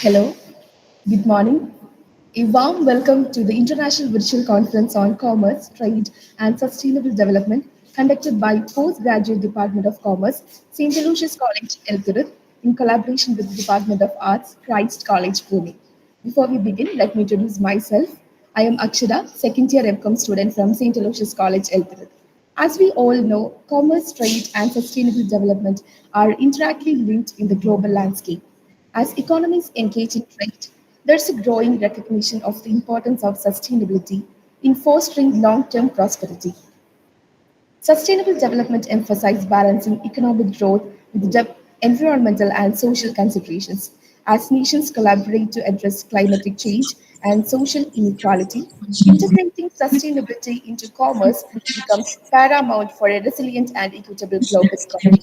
Hello, good morning. A warm welcome to the International Virtual Conference on Commerce, Trade and Sustainable Development conducted by Postgraduate Department of Commerce, St. Aloysius College, Elthuruth, in collaboration with the Department of Arts, Christ College, Pune. Before we begin, let me introduce myself. I am Akshara, second year MCOM student from St. Aloysius College, Elthuruth. As we all know, commerce, trade, and sustainable development are intricately linked in the global landscape. As economies engage in trade, there's a growing recognition of the importance of sustainability in fostering long term prosperity. Sustainable development emphasizes balancing economic growth with environmental and social considerations. As nations collaborate to address climatic change and social inequality, integrating sustainability into commerce becomes paramount for a resilient and equitable global economy.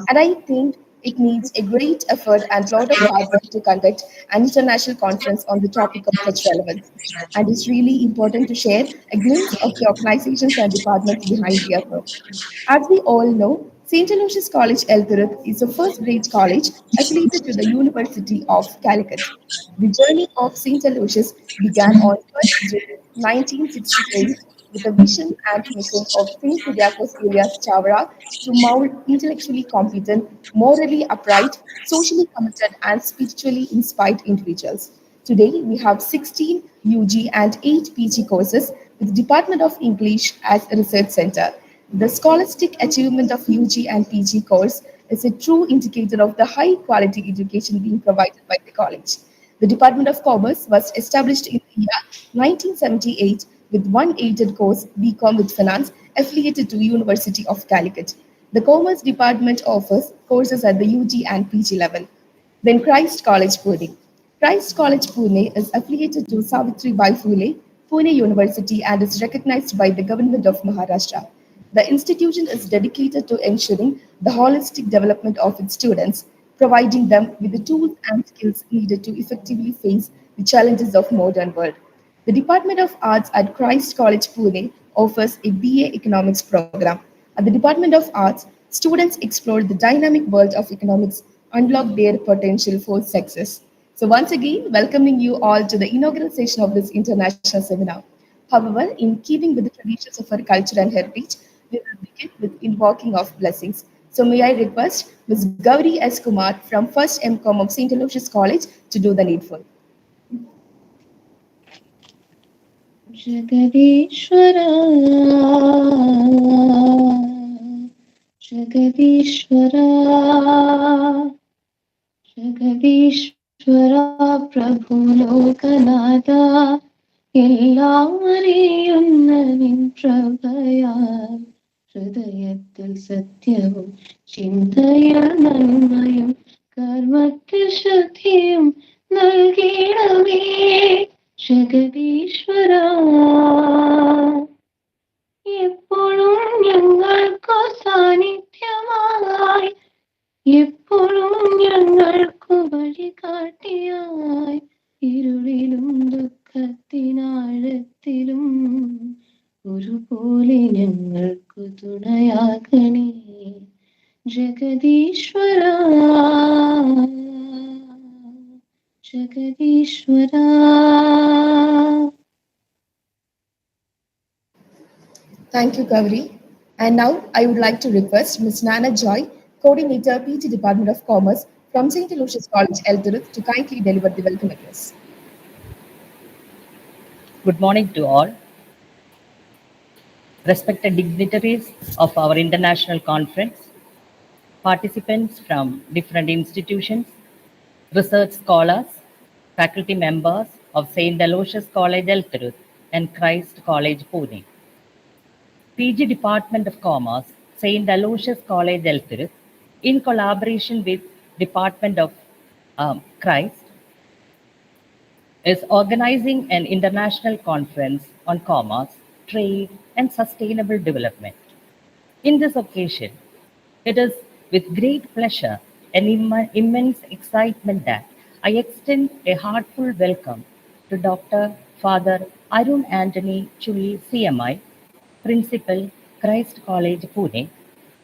And I think it needs a great effort and lot of hard work to conduct an international conference on the topic of such relevance. And it's really important to share a glimpse of the organizations and departments behind the effort. As we all know, St. Aloysius College, Elthuruth is the first grade college affiliated to the University of Calicut. The journey of St. Aloysius began on 12th June 1968 with the vision and mission of St. Cyriacus Elias Chavara to mold intellectually competent, morally upright, socially committed, and spiritually inspired individuals. Today, we have 16 UG and 8 PG courses with Department of English as a research center. The scholastic achievement of UG and PG course is a true indicator of the high quality education being provided by the college. The Department of Commerce was established in the year 1978 with one aided course, BCom with Finance, affiliated to University of Calicut. The Commerce Department offers courses at the UG and PG level. Then Christ College, Pune. Christ College, Pune is affiliated to Savitribai Phule, Pune University and is recognized by the Government of Maharashtra. The institution is dedicated to ensuring the holistic development of its students, providing them with the tools and skills needed to effectively face the challenges of modern world. The Department of Arts at Christ College, Pune offers a BA Economics program. At the Department of Arts, students explore the dynamic world of economics, unlock their potential for success. So once again, welcoming you all to the inaugural session of this international seminar. However, in keeping with the traditions of our culture and heritage, we will begin with invoking of blessings. So may I request Ms. Gauri S. Kumar from First MCom of St. Aloysius College to do the needful. Jagadishwara Jagadishwara Jagadishwara प्रभु लोकनाथ എല്ലാം അറിയുന്ന നിൻ പ്രഭയാൽ ഹൃദയത്തിൽ സത്യവും ചിന്തയിൽ നന്മയും കർമ്മത്തിൽ ശ്രദ്ധയും നൽകിയിടമേ ജഗദീശ്വര എപ്പോഴും ഞങ്ങൾക്കു സാന്നിധ്യമായി എപ്പോഴും ഞങ്ങൾക്കു വഴികാട്ടിയായി ഇരുളിലും ദുഃഖത്തിനാഴത്തിലും ഒരുപോലെ ഞങ്ങൾക്കു തുണയാകണേ ജഗദീശ്വര ജഗദീശ്വര. Thank you, Gauri. And now I would like to request Ms. Nana Joy, Coordinator, PG Department of Commerce from St. Aloysius College, Elthuruth, to kindly deliver the welcome address. Good morning to all. Respected dignitaries of our international conference, participants from different institutions, research scholars, faculty members of St. Aloysius College, Elthuruth, and Christ College, Pune. PG Department of Commerce, St. Aloysius College, Elthuruth, in collaboration with Department of Christ, is organizing an international conference on commerce, trade, and sustainable development. In this occasion, it is with great pleasure and immense excitement that I extend a heartfelt welcome to Dr. Father Arun Anthony Chui, CMI, Principal, Christ College, Pune,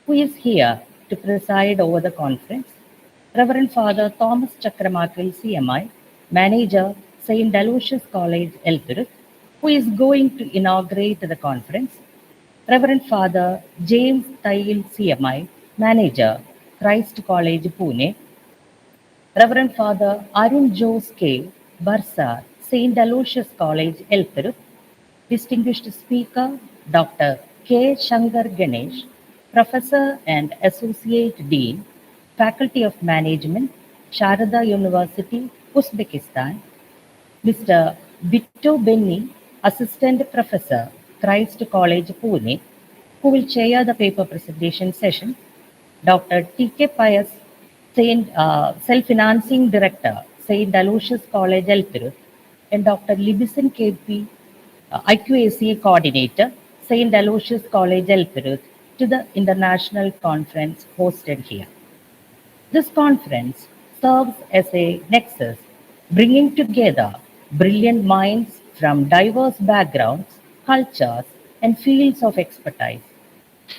who is here to preside over the conference, Reverend Father Thomas Chakramakil, CMI, Manager, St. Aloysius College, Elthuruth, who is going to inaugurate the conference. Reverend Father James Tail CMI, Manager, Christ College, Pune. Reverend Father Arun Jose K. Barsar, St. Aloysius College, Elthuruth. Distinguished Speaker, Dr. K. Shankar Ganesh, Professor and Associate Dean, Faculty of Management, Sharada University, Uzbekistan. Mr. Bitto Benny, Assistant Professor, Christ College, Pune, who will chair the paper presentation session. Dr. T.K. Pius, Self-Financing Director, St. Aloysius College, Elthuruth, and Dr. Libison K.P., IQAC Coordinator, St. Aloysius College, Elthuruth, to the international conference hosted here. This conference serves as a nexus, bringing together brilliant minds from diverse backgrounds, cultures, and fields of expertise.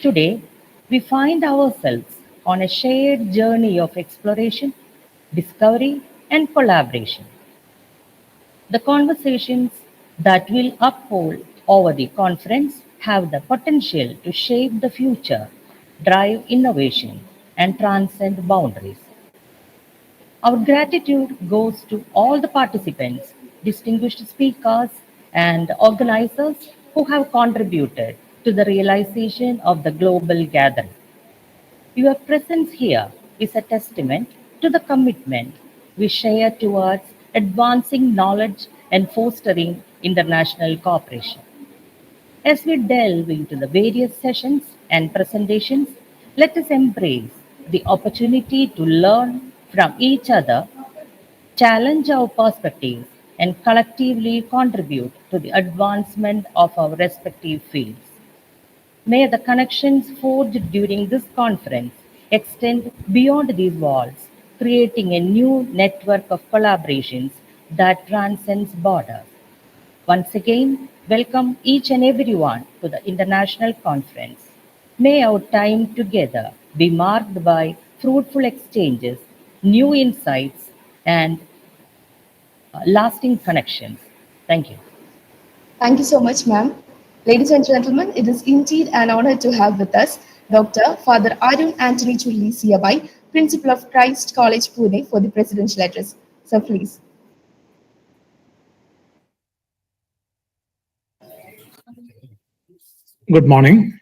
Today, we find ourselves on a shared journey of exploration, discovery, and collaboration. The conversations that will unfold over the conference have the potential to shape the future, drive innovation, and transcend boundaries. Our gratitude goes to all the participants, distinguished speakers, and organizers who have contributed to the realization of the global gathering. Your presence here is a testament to the commitment we share towards advancing knowledge and fostering international cooperation. As we delve into the various sessions and presentations, let us embrace the opportunity to learn from each other, challenge our perspectives, and collectively contribute to the advancement of our respective fields. May the connections forged during this conference extend beyond these walls, creating a new network of collaborations that transcends borders. Once again, welcome each and everyone to the International Conference. May our time together be marked by fruitful exchanges, new insights, and lasting connections. Thank you. Thank you so much, ma'am. Ladies and gentlemen, it is indeed an honor to have with us Dr. Father Arun Anthony Chulli Siabai, Principal of Christ College, Pune, for the presidential address. So please. Good morning.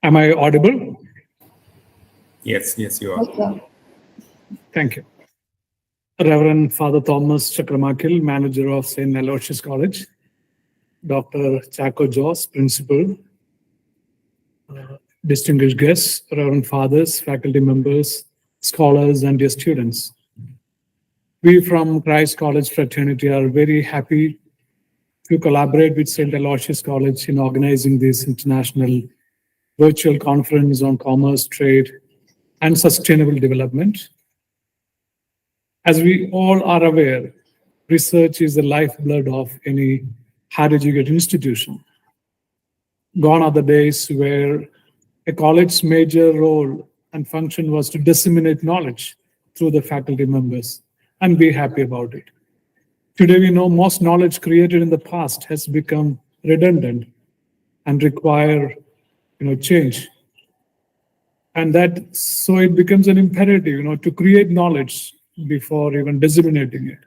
Am I audible? Yes, you are. Welcome. Thank you. Reverend Father Thomas Chakramakil, manager of St. Aloysius College, Dr. Chaco Joss, principal, distinguished guests, Reverend Fathers, faculty members, scholars, and dear students. We from Christ College Fraternity are very happy to collaborate with St. Aloysius College in organizing this international virtual conference on commerce, trade, and sustainable development. As we all are aware, research is the lifeblood of any higher education institution. Gone are the days where a college's major role and function was to disseminate knowledge through the faculty members and be happy about it. Today, we know most knowledge created in the past has become redundant and require change. And that so it becomes an imperative to create knowledge before even disseminating it.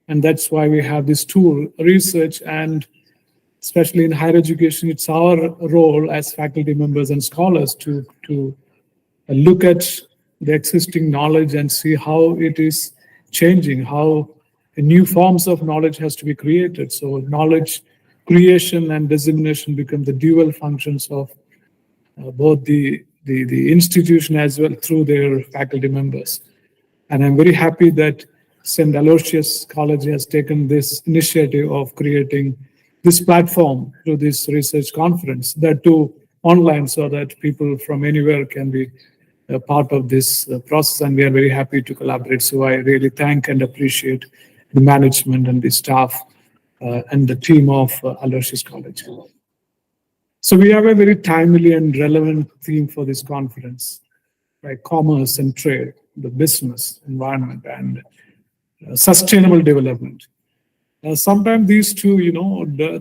And that's why we have this tool, research, and especially in higher education, it's our role as faculty members and scholars to look at the existing knowledge and see how it is changing, how new forms of knowledge has to be created. So knowledge creation and dissemination become the dual functions of both the institution as well through their faculty members. And I'm very happy that St. Aloysius College has taken this initiative of creating this platform through this research conference, that too online, so that people from anywhere can be a part of this process. And we are very happy to collaborate. So I really thank and appreciate the management and the staff and the team of Aloysius College. So we have a very timely and relevant theme for this conference, like commerce and trade, the business environment. And sustainable development. Sometimes these two,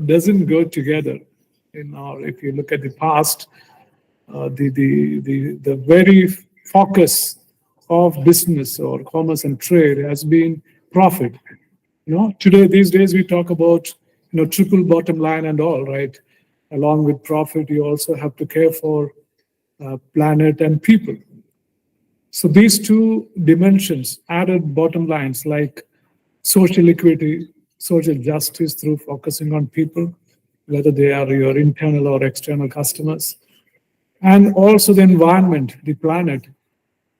doesn't go together. If you look at the past, the very focus of business or commerce and trade has been profit. Today, these days, we talk about triple bottom line and all, right? Along with profit, you also have to care for planet and people. So these two dimensions added bottom lines like social equity, social justice through focusing on people, whether they are your internal or external customers, and also the environment, the planet.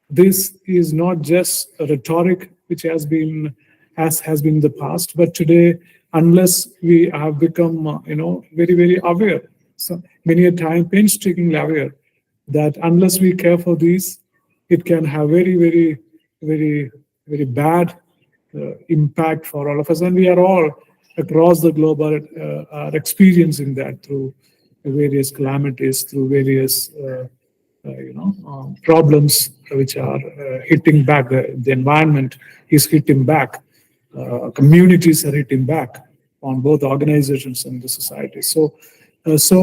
This is not just a rhetoric which has been in the past, but today, unless we have become very very aware, so many a time painstakingly aware that unless we care for these, it can have very very very very bad impact for all of us, and we are all across the globe are experiencing that through various calamities, through various problems which are hitting back. The environment is hitting back. Communities are hitting back on both organizations and the society. So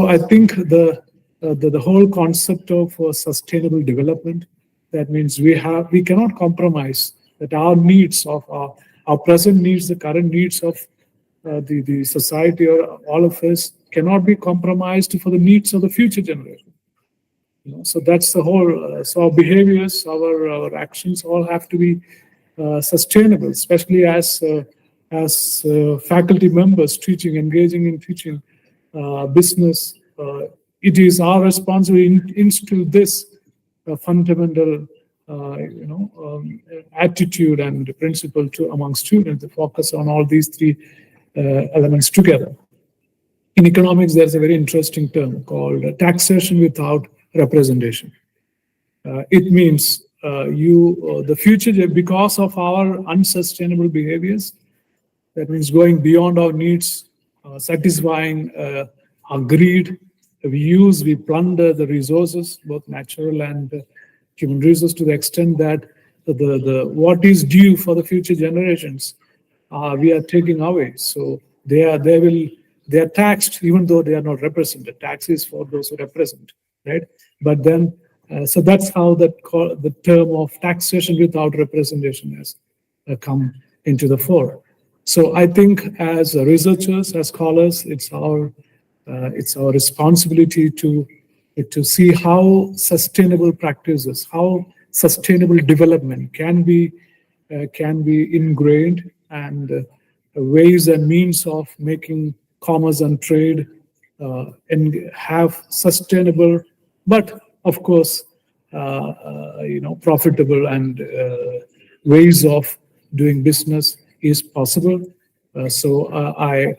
I think the whole concept of sustainable development, that means we cannot compromise that our needs of our present needs, the current needs of the society or all of us cannot be compromised for the needs of the future generation. So that's the whole. So our behaviors, our actions, all have to be sustainable, especially as faculty members teaching, engaging in teaching business. It is our responsibility to instill this fundamental, attitude and principle to among students to focus on all these three elements together. In economics, there's a very interesting term called taxation without representation. It means the future, because of our unsustainable behaviors, that means going beyond our needs, satisfying our greed. We plunder the resources, both natural and human resources, to the extent that the what is due for the future generations, we are taking away. So they are taxed even though they are not represented. Tax is for those who represent, right? But then, so that's how the term of taxation without representation has come into the fore. So I think as researchers, as scholars, it's our responsibility to see how sustainable practices, how sustainable development can be ingrained, and ways and means of making commerce and trade and have sustainable, but of course, profitable and ways of doing business is possible. So I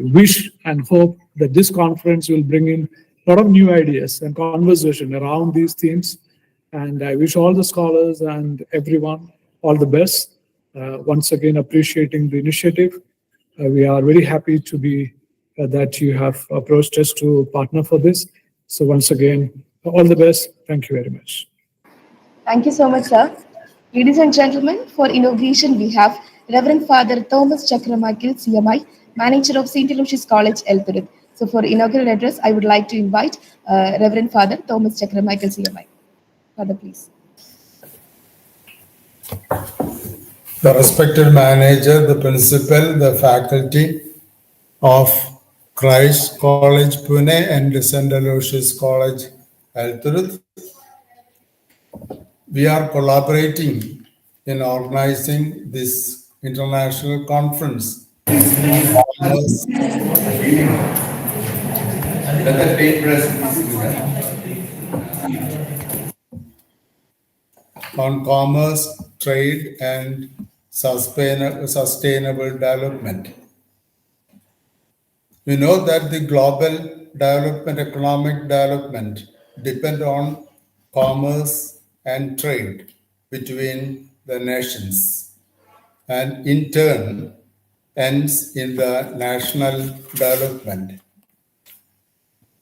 wish and hope that this conference will bring in a lot of new ideas and conversation around these themes. And I wish all the scholars and everyone all the best. Once again, appreciating the initiative. We are very happy to be that you have approached us to partner for this. So once again, all the best. Thank you very much. Thank you so much, sir. Ladies and gentlemen, for inauguration, we have Reverend Father Thomas Chakramichael, CMI, Manager of St. Aloysius College, Elthuruth. So for inaugural address, I would like to invite Reverend Father Thomas Chakramichael, CMI. Father, please. The respected manager, the principal, the faculty of Christ College, Pune, and St. Aloysius College, Elthuruth, we are collaborating in organizing this international conference on commerce, trade, and sustainable development. We know that the global development, economic development, depend on commerce and trade between the nations, and in turn ends in the national development.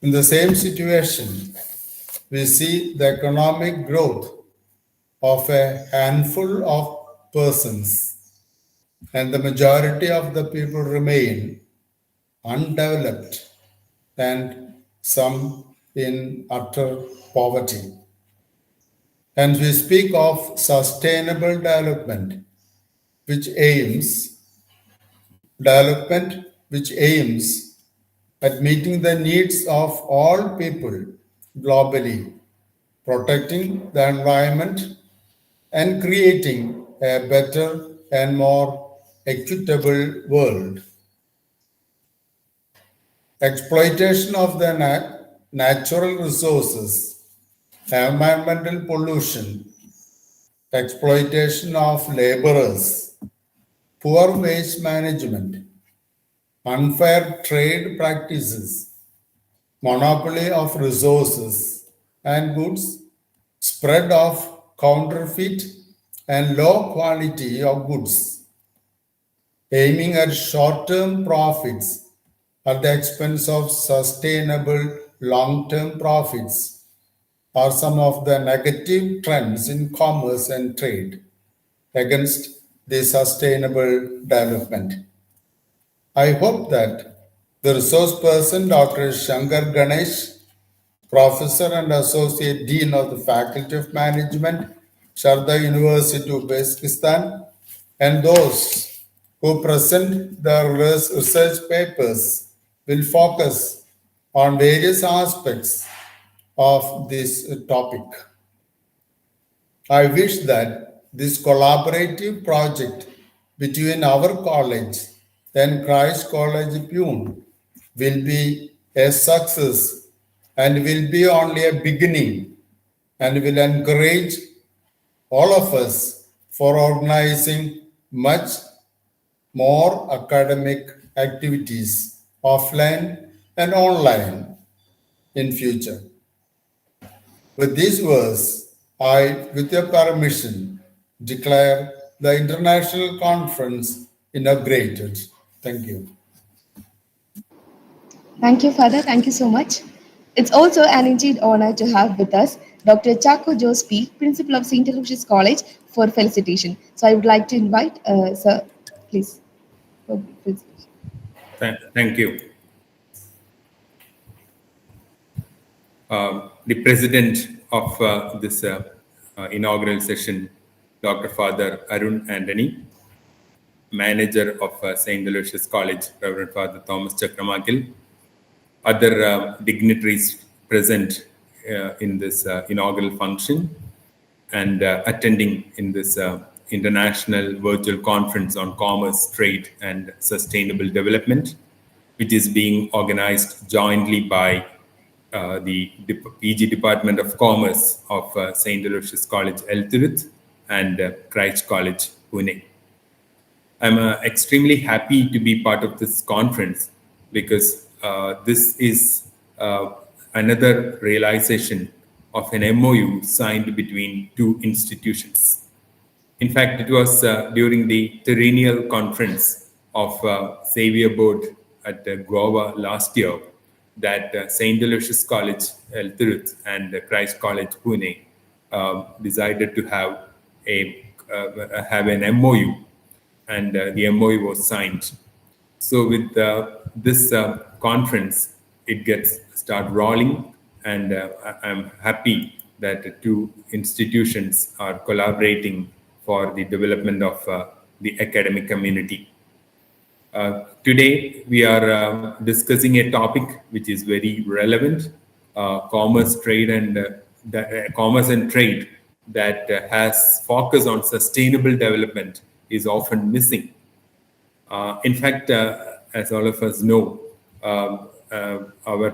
In the same situation, we see the economic growth of a handful of persons, and the majority of the people remain undeveloped and some in utter poverty. And we speak of sustainable development which aims at meeting the needs of all people globally, protecting the environment and creating a better and more equitable world. Exploitation of the natural resources, environmental pollution, exploitation of laborers, poor waste management, unfair trade practices, monopoly of resources and goods, spread of counterfeit and low quality of goods, aiming at short-term profits at the expense of sustainable long-term profits are some of the negative trends in commerce and trade against the sustainable development. I hope that the resource person, Dr. Shankar Ganesh, Professor and Associate Dean of the Faculty of Management, Sharda University of Uzbekistan, and those who present their research papers will focus on various aspects of this topic. I wish that this collaborative project between our college and Christ College Pune will be a success and will be only a beginning and will encourage all of us for organizing much more academic activities offline and online in future. With these words, I, with your permission, declare the international conference inaugurated. Thank you. Thank you, Father. Thank you so much. It's also an indeed honor to have with us Dr. Chaco Jospi, Principal of St. Aloysius College, for felicitation. So I would like to invite Sir, please. Please. Thank you. The president of this inaugural session, Dr. Father Arun Anthony, manager of St. Aloysius College, Reverend Father Thomas Chakramakil, other dignitaries present in this inaugural function and attending in this international virtual conference on commerce, trade, and sustainable development, which is being organized jointly by the PG Department of Commerce of St. Aloysius College, Elthuruth, and Christ College, Pune. I'm extremely happy to be part of this conference because this is another realization of an MOU signed between two institutions. In fact, it was during the Terrennial Conference of Xavier Board at Goa last year that St. Aloysius College, Elthuruth, and Christ College, Pune decided to have an MOU, and the MOU was signed. So with this conference, it gets start rolling, and I'm happy that the two institutions are collaborating for the development of the academic community. Today, we are discussing a topic which is very relevant, commerce, trade, and commerce and trade that has focus on sustainable development is often missing. In fact, as all of us know, our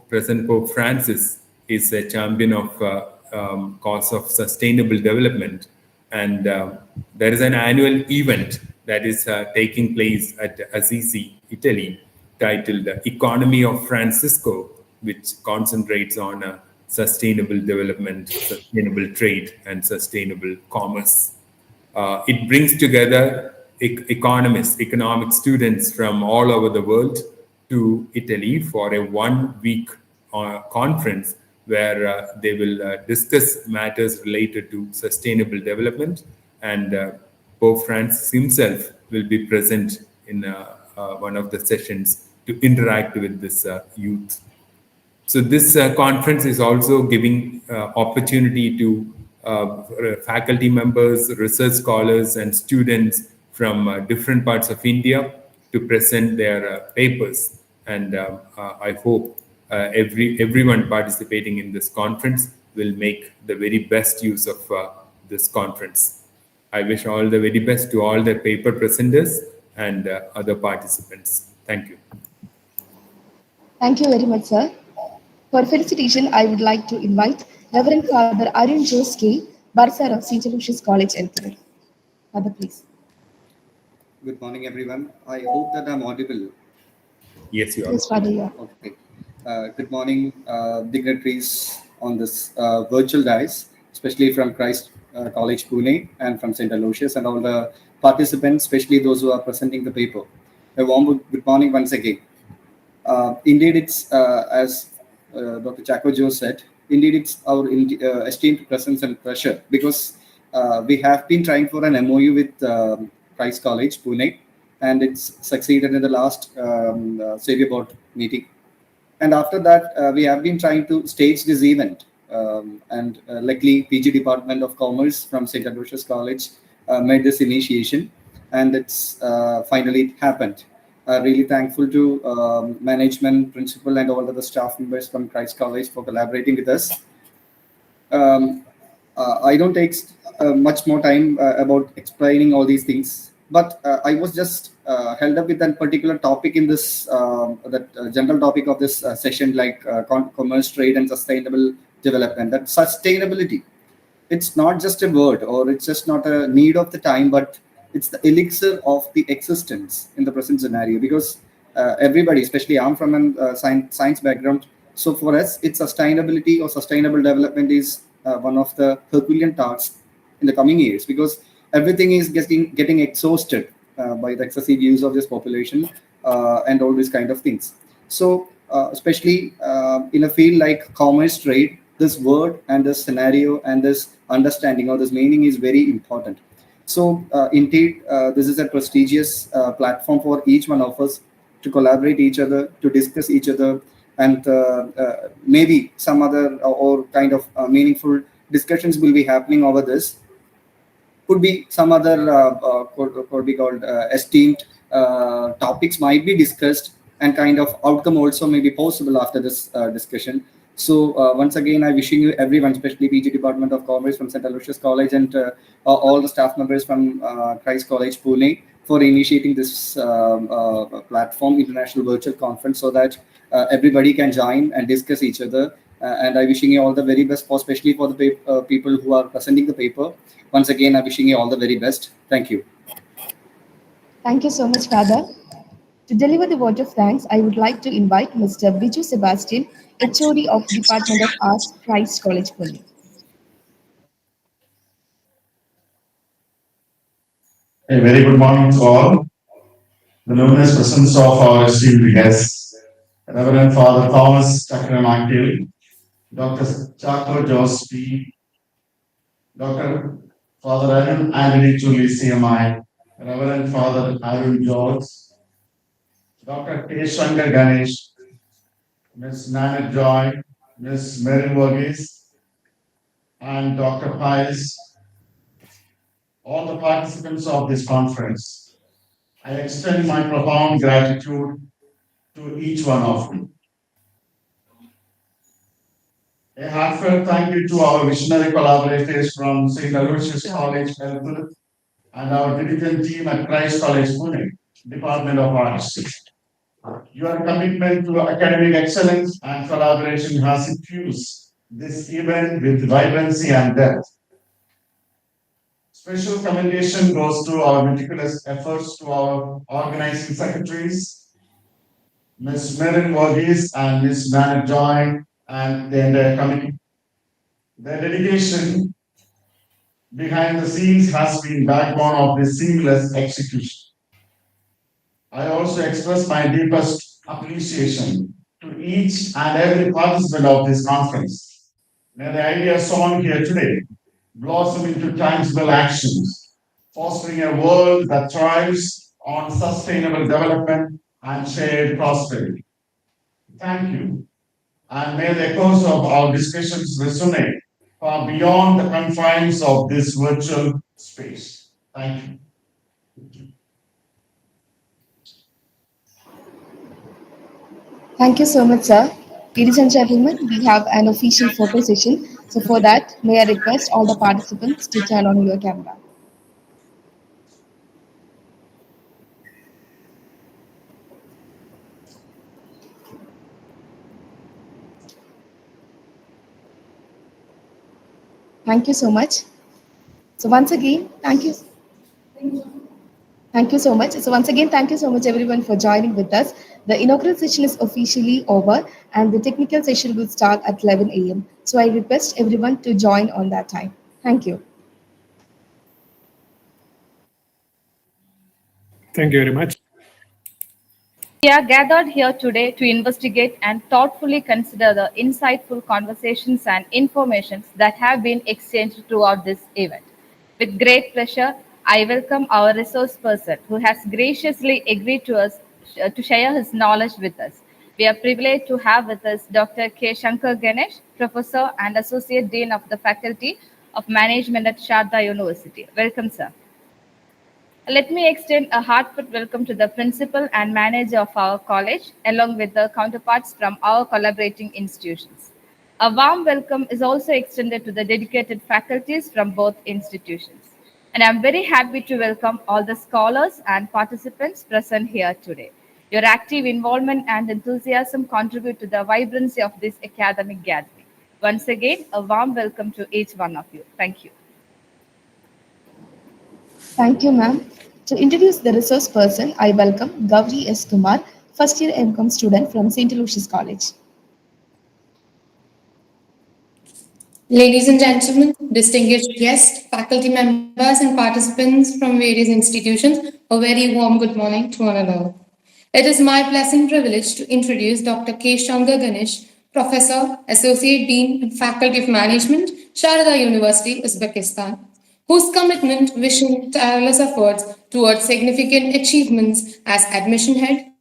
present Pope Francis is a champion of cause of sustainable development, and there is an annual event that is taking place at Assisi, Italy, titled Economy of Francisco, which concentrates on sustainable development, sustainable trade, and sustainable commerce. It brings together economic students from all over the world to Italy for a 1-week conference where they will discuss matters related to sustainable development and Pope Francis himself will be present in one of the sessions to interact with this youth. So this conference is also giving opportunity to faculty members, research scholars, and students from different parts of India to present their papers. And I hope everyone participating in this conference will make the very best use of this conference. I wish all the very best to all the paper presenters and other participants. Thank you. Thank you very much, sir. For felicitation, I would like to invite Reverend Father Arun Jose K. Barsar of St. Aloysius College, Elthuruth. Father, please. Good morning, everyone. I hope that I'm audible. Yes, you are. Yes, Father, yeah. Okay. Good morning, dignitaries on this virtual dais, especially from Christ College, Pune, and from St. Aloysius, and all the participants, especially those who are presenting the paper. A warm good morning once again. Indeed, it's as Dr. Chaco Joe said, indeed, it's our esteemed presence and pleasure because we have been trying for an MOU with Christ College, Pune, and it's succeeded in the last Savior Board meeting. And after that, we have been trying to stage this event. And luckily, PG Department of Commerce from St. Aloysius College made this initiation, and it's finally happened. Really thankful to management, principal, and all the staff members from Christ College for collaborating with us. I don't take much more time about explaining all these things, but I was just held up with that particular topic in this that general topic of this session, like commerce, trade, and sustainable development. That sustainability, it's not just a word or it's just not a need of the time, but it's the elixir of the existence in the present scenario. Because everybody, especially I'm from a science background, so for us, it's sustainability or sustainable development is one of the Herculean tasks in the coming years, because everything is getting exhausted by the excessive use of this population and all these kind of things. So especially in a field like commerce, trade, this word and this scenario and this understanding or this meaning is very important. So indeed, this is a prestigious platform for each one of us to collaborate each other, to discuss each other, and maybe some other or kind of meaningful discussions will be happening over this. Could be some other could be called esteemed topics might be discussed, and kind of outcome also may be possible after this discussion. So once again, I wishing you everyone, especially PG Department of Commerce from St. Aloysius College, and all the staff members from Christ College, Pune, for initiating this platform, international virtual conference, so that everybody can join and discuss each other. And I wishing you all the very best, for especially for the people who are presenting the paper. Once again, I wishing you all the very best. Thank you. Thank you so much, Father. To deliver the vote of thanks, I would like to invite Mr. Biju Sebastian, HOD of Department of Arts, Christ College, Pune. A very good morning to all. The luminous presence of our esteemed guests, Reverend Father Thomas Chakramakil, Dr. Chaco Jose P., Dr. Father Arun Anthony Chuli CMI, Reverend Father Arun George, Dr. K. Shankar Ganesh, Ms. Nana Joy, Ms. Merin Verghese, and Dr. Pius, all the participants of this conference. I extend my profound gratitude to each one of you. A heartfelt thank you to our visionary collaborators from St. Aloysius College, Elthuruth, and our diligent team at Christ College, Pune, Department of Arts. Your commitment to academic excellence and collaboration has infused this event with vibrancy and depth. Special commendation goes to our meticulous efforts to our organizing secretaries, Ms. Merin Verghese and Ms. Nana Joy, and the entire committee. Their dedication behind the scenes has been backbone of this seamless execution. I also express my deepest appreciation to each and every participant of this conference. May the ideas sown here today blossom into tangible actions fostering a world that thrives on sustainable development and shared prosperity. Thank you. And may the echoes of our discussions resonate far beyond the confines of this virtual space. Thank you. Thank you so much, sir. Ladies and gentlemen, we have an official photo session. So for that, may I request all the participants to turn on your camera. Thank you so much. So once again, thank you. Thank you so much. So once again, thank you so much everyone for joining with us. The inaugural session is officially over and the technical session will start at 11 a.m. So I request everyone to join on that time. Thank you. Thank you very much. We are gathered here today to investigate and thoughtfully consider the insightful conversations and informations that have been exchanged throughout this event. With great pleasure, I welcome our resource person who has graciously agreed to us to share his knowledge with us. We are privileged to have with us Dr. K. Shankar Ganesh, Professor and Associate Dean of the Faculty of Management at Sharda University. Welcome, sir. Let me extend a heartfelt welcome to the principal and manager of our college, along with the counterparts from our collaborating institutions. A warm welcome is also extended to the dedicated faculties from both institutions. And I'm very happy to welcome all the scholars and participants present here today. Your active involvement and enthusiasm contribute to the vibrancy of this academic gathering. Once again, a warm welcome to each one of you. Thank you. Thank you, ma'am. To introduce the resource person, I welcome Gauri S. Kumar, first year MCOM student from St. Aloysius College. Ladies and gentlemen, distinguished guests, faculty members, and participants from various institutions, a very warm good morning to one and all. It is my pleasant privilege to introduce Dr. K. Shankar Ganesh, Professor, Associate Dean, and Faculty of Management, Sharda University, Uzbekistan, whose commitment, vision, tireless efforts towards significant achievements as admission head,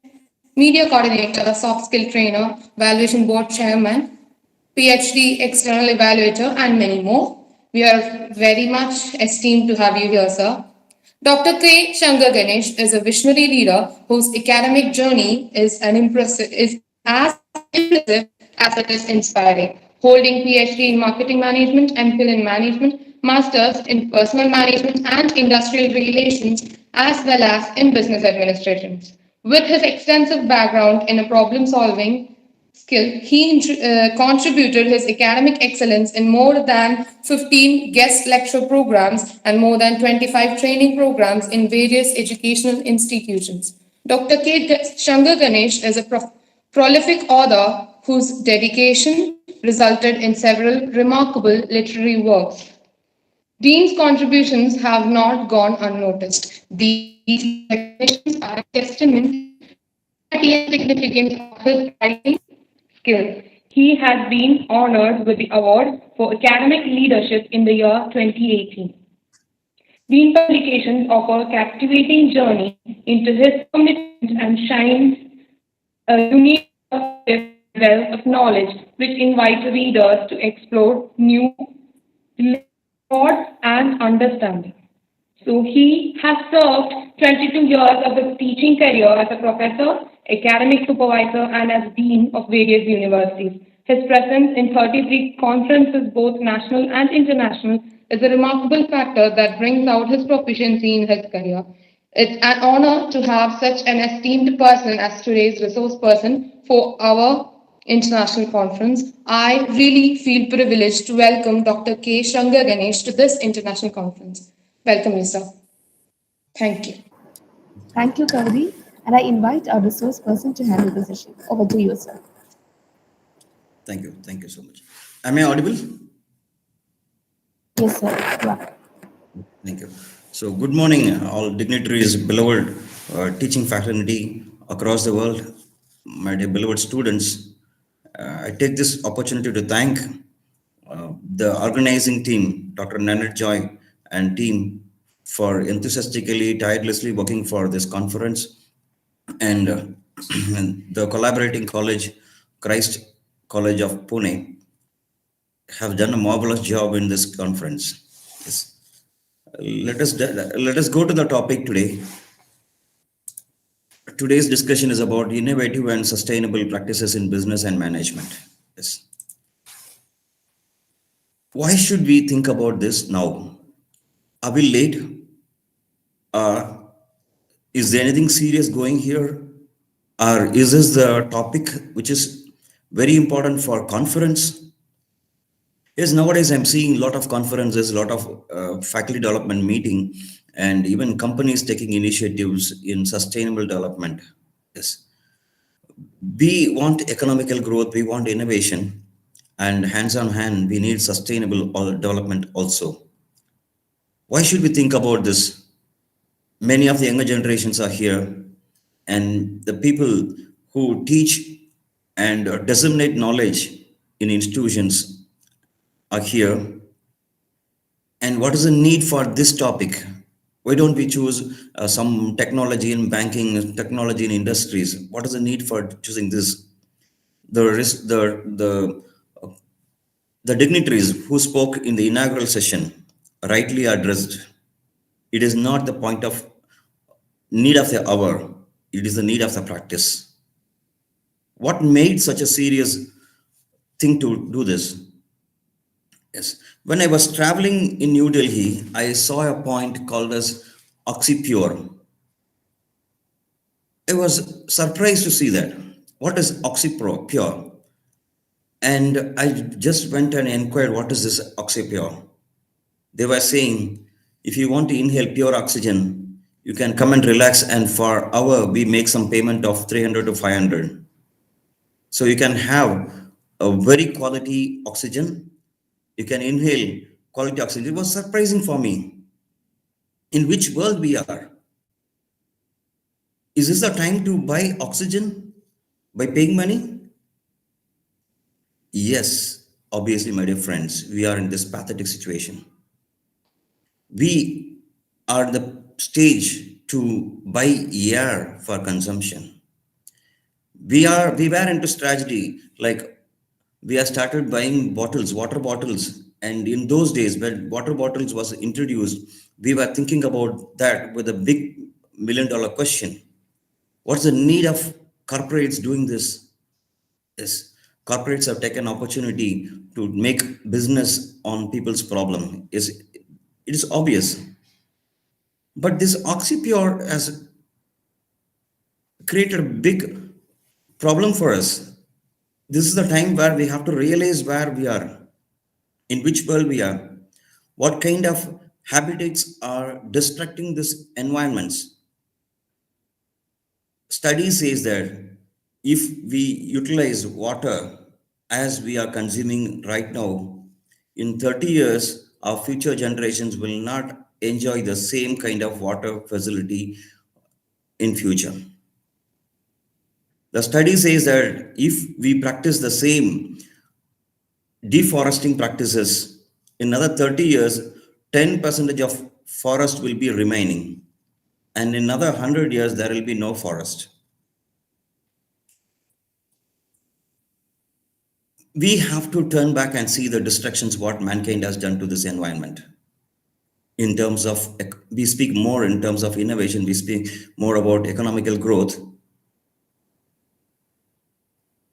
media coordinator, soft skill trainer, valuation board chairman, PhD external evaluator, and many more. We are very much esteemed to have you here, sir. Dr. K. Shankar Ganesh is a visionary leader whose academic journey is as impressive as it is inspiring. Holding PhD in marketing management, MPhil in management, masters in personal management and industrial relations, as well as in business administration. With his extensive background in a problem solving skill, he contributed his academic excellence in more than 15 guest lecture programs and more than 25 training programs in various educational institutions. Dr. K. Shankar Ganesh is a prolific author whose dedication resulted in several remarkable literary works. Dean's contributions have not gone unnoticed. These recognitions are a testament quality and significance of his writing skills. He has been honored with the award for academic leadership in the year 2018. Bean publications offer a captivating journey into his commitment and shines a unique wealth of knowledge which invites readers to explore new thoughts and understanding. So he has served 22 years of his teaching career as a professor, academic supervisor, and as dean of various universities. His presence in 33 conferences, both national and international, is a remarkable factor that brings out his proficiency in his career. It's an honor to have such an esteemed person as today's resource person for our international conference. I really feel privileged to welcome Dr. K. Shankar Ganesh to this international conference. Welcome, you, sir. Thank you. Thank you, Gauri. And I invite our resource person to handle the session. Over to you, sir. Thank you. Thank you so much. Am I audible? Yes, sir. Yeah. Thank you. So, good morning, all dignitaries, beloved teaching fraternity across the world, my dear beloved students. I take this opportunity to thank the organizing team, Dr. Nanette Joy and team, for enthusiastically, tirelessly working for this conference, and and the collaborating college, Christ College of Pune, have done a marvelous job in this conference. Yes. Let us go to the topic today. Today's discussion is about innovative and sustainable practices in business and management. Yes. Why should we think about this now? Are we late? Is there anything serious going here? Or is this the topic which is very important for conference? Yes, nowadays I'm seeing a lot of conferences, a lot of faculty development meeting, and even companies taking initiatives in sustainable development. Yes, we want economical growth, we want innovation, and hands on hand, we need sustainable development also. Why should we think about this? Many of the younger generations are here, and the people who teach and disseminate knowledge in institutions are here. And what is the need for this topic? Why don't we choose some technology in banking, technology in industries? What is the need for choosing this? The risk, the dignitaries who spoke in the inaugural session rightly addressed. It is not the point of need of the hour, it is the need of the practice. What made such a serious thing to do this? Yes. When I was traveling in New Delhi, I saw a point called as OxyPure. I was surprised to see that. What is OxyPure? And I just went and inquired, what is this OxyPure? They were saying, if you want to inhale pure oxygen, you can come and relax, and for hour we make some payment of 300 to 500. So you can have a very quality oxygen. You can inhale quality oxygen. It was surprising for me. In which world we are? Is this the time to buy oxygen by paying money? Yes, obviously, my dear friends, we are in this pathetic situation. We are in the stage to buy air for consumption. We were into strategy, like we have started buying bottles, water bottles. And in those days when water bottles was introduced, we were thinking about that with a big $1 million question. What's the need of corporates doing this? Yes, corporates have taken opportunity to make business on people's problem. It is obvious. But this OxyPure has created a big problem for us. This is the time where we have to realize where we are, in which world we are, what kind of habitats are destructing these environments. Study says that if we utilize water as we are consuming right now, in 30 years, our future generations will not enjoy the same kind of water facility in future. The study says that if we practice the same deforesting practices, in another 30 years, 10% of forest will be remaining. And in another 100 years, there will be no forest. We have to turn back and see the destructions what mankind has done to this environment. In terms of, we speak more in terms of innovation, we speak more about economical growth.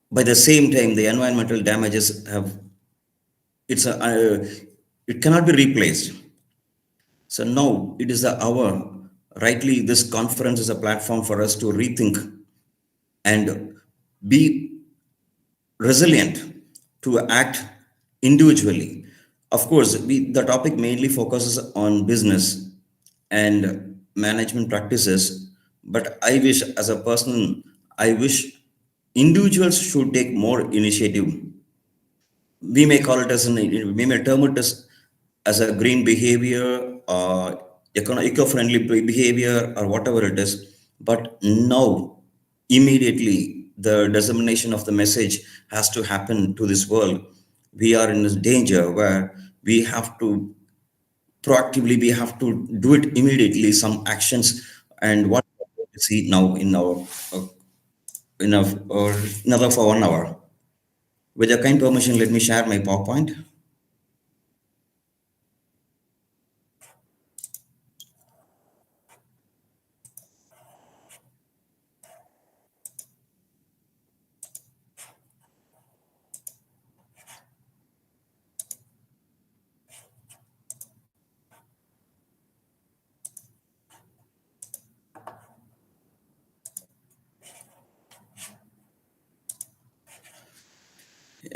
By the same time, the environmental damages have, it cannot be replaced. So now it is the hour. Rightly, this conference is a platform for us to rethink and be resilient to act individually. Of course, the topic mainly focuses on business and management practices, but I wish, as a person, I wish individuals should take more initiative. We may call it as we may term it as a green behavior, eco-friendly behavior, or whatever it is. But now, immediately, the dissemination of the message has to happen to this world. We are in this danger where we have to proactively. We have to do it immediately. Some actions and what we see now in our another for 1 hour. With your kind permission, let me share my PowerPoint.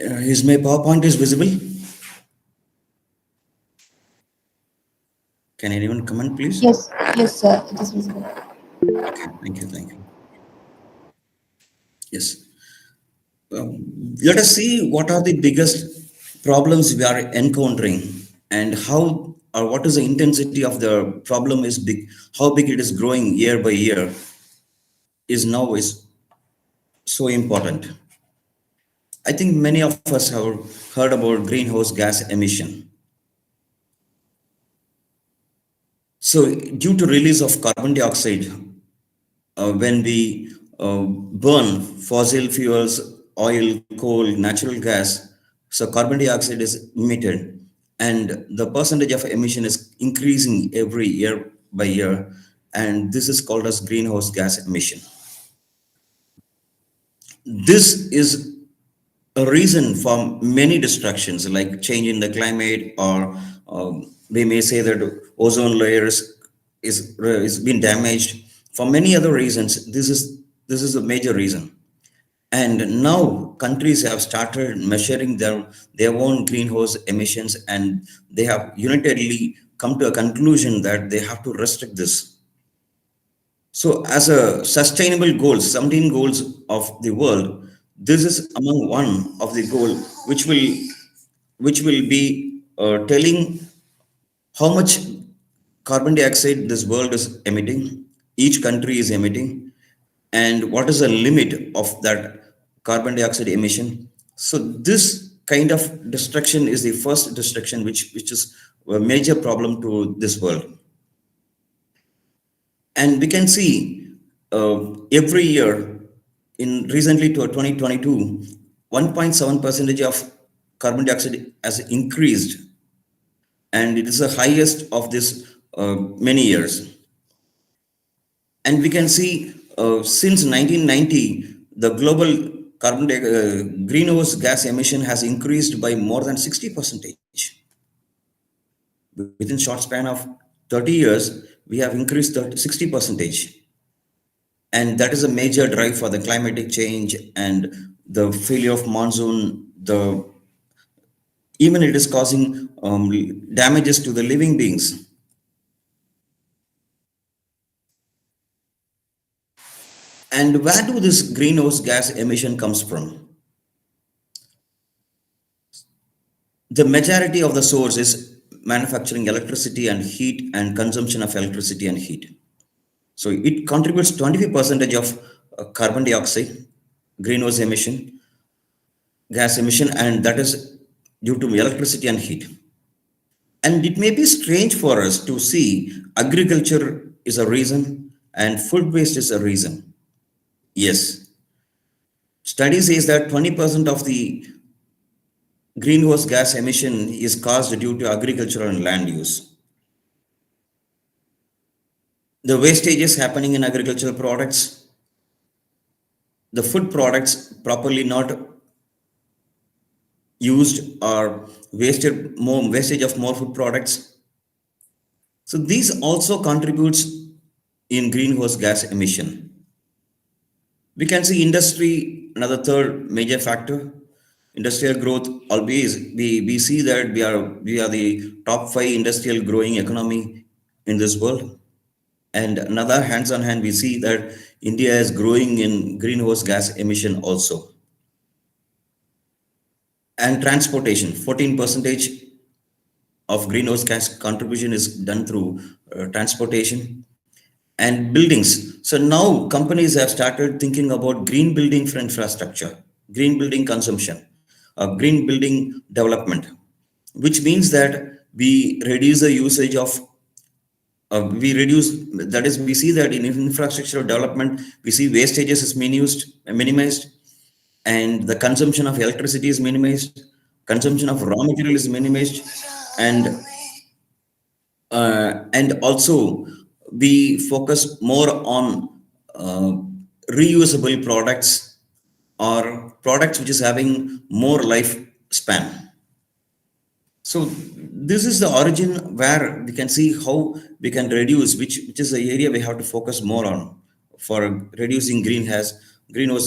Is my PowerPoint is visible? Can anyone comment, please? Yes, yes, sir. It is visible. Okay, thank you, thank you. Yes. Let us see what are the biggest problems we are encountering and how or what is the intensity of the problem is big, how big it is growing year by year is so important. I think many of us have heard about greenhouse gas emission. So due to release of carbon dioxide, when we burn fossil fuels, oil, coal, natural gas, so carbon dioxide is emitted, and the percentage of emission is increasing every year by year, and this is called as greenhouse gas emission. This is a reason for many destructions like change in the climate, or we may say that ozone layers is been damaged. For many other reasons, this is a major reason. And now countries have started measuring their own greenhouse emissions, and they have unitarily come to a conclusion that they have to restrict this. So, as a sustainable goals, 17 goals of the world, this is among one of the goal which will be telling how much carbon dioxide this world is emitting, each country is emitting, and what is the limit of that carbon dioxide emission. So, this kind of destruction is the first destruction which is a major problem to this world. And we can see every year in recently to 2022, 1.7 percentage of carbon dioxide has increased, and it is the highest of this many years. And we can see since 1990, the global greenhouse gas emission has increased by more than 60 percentage. Within short span of 30 years, we have increased 60 percentage. And that is a major drive for the climatic change and the failure of monsoon. Even it is causing damages to the living beings. And where do this greenhouse gas emission comes from? The majority of the source is manufacturing electricity and heat and consumption of electricity and heat. So it contributes 25% of carbon dioxide, greenhouse emission, gas emission, and that is due to electricity and heat. And it may be strange for us to see agriculture is a reason and food waste is a reason. Yes. Study says that 20% of the greenhouse gas emission is caused due to agricultural and land use. The wastages happening in agricultural products, the food products properly not used or wastage of more food products. So these also contributes in greenhouse gas emission. We can see industry, another third major factor. Industrial growth, always we see that we are the top 5 industrial growing economy in this world. And another hands on hand, we see that India is growing in greenhouse gas emission also. And transportation, 14 percentage of greenhouse gas contribution is done through transportation. And buildings. So now companies have started thinking about green building for infrastructure, green building consumption, green building development, which means that we reduce the usage of we reduce, that is, we see that in infrastructure development, we see wastages is minimized, and the consumption of electricity is minimized, consumption of raw material is minimized, and also we focus more on uh, reusable products or products which is having more lifespan. So this is the origin where we can see how we can reduce, which is the area we have to focus more on for reducing greenhouse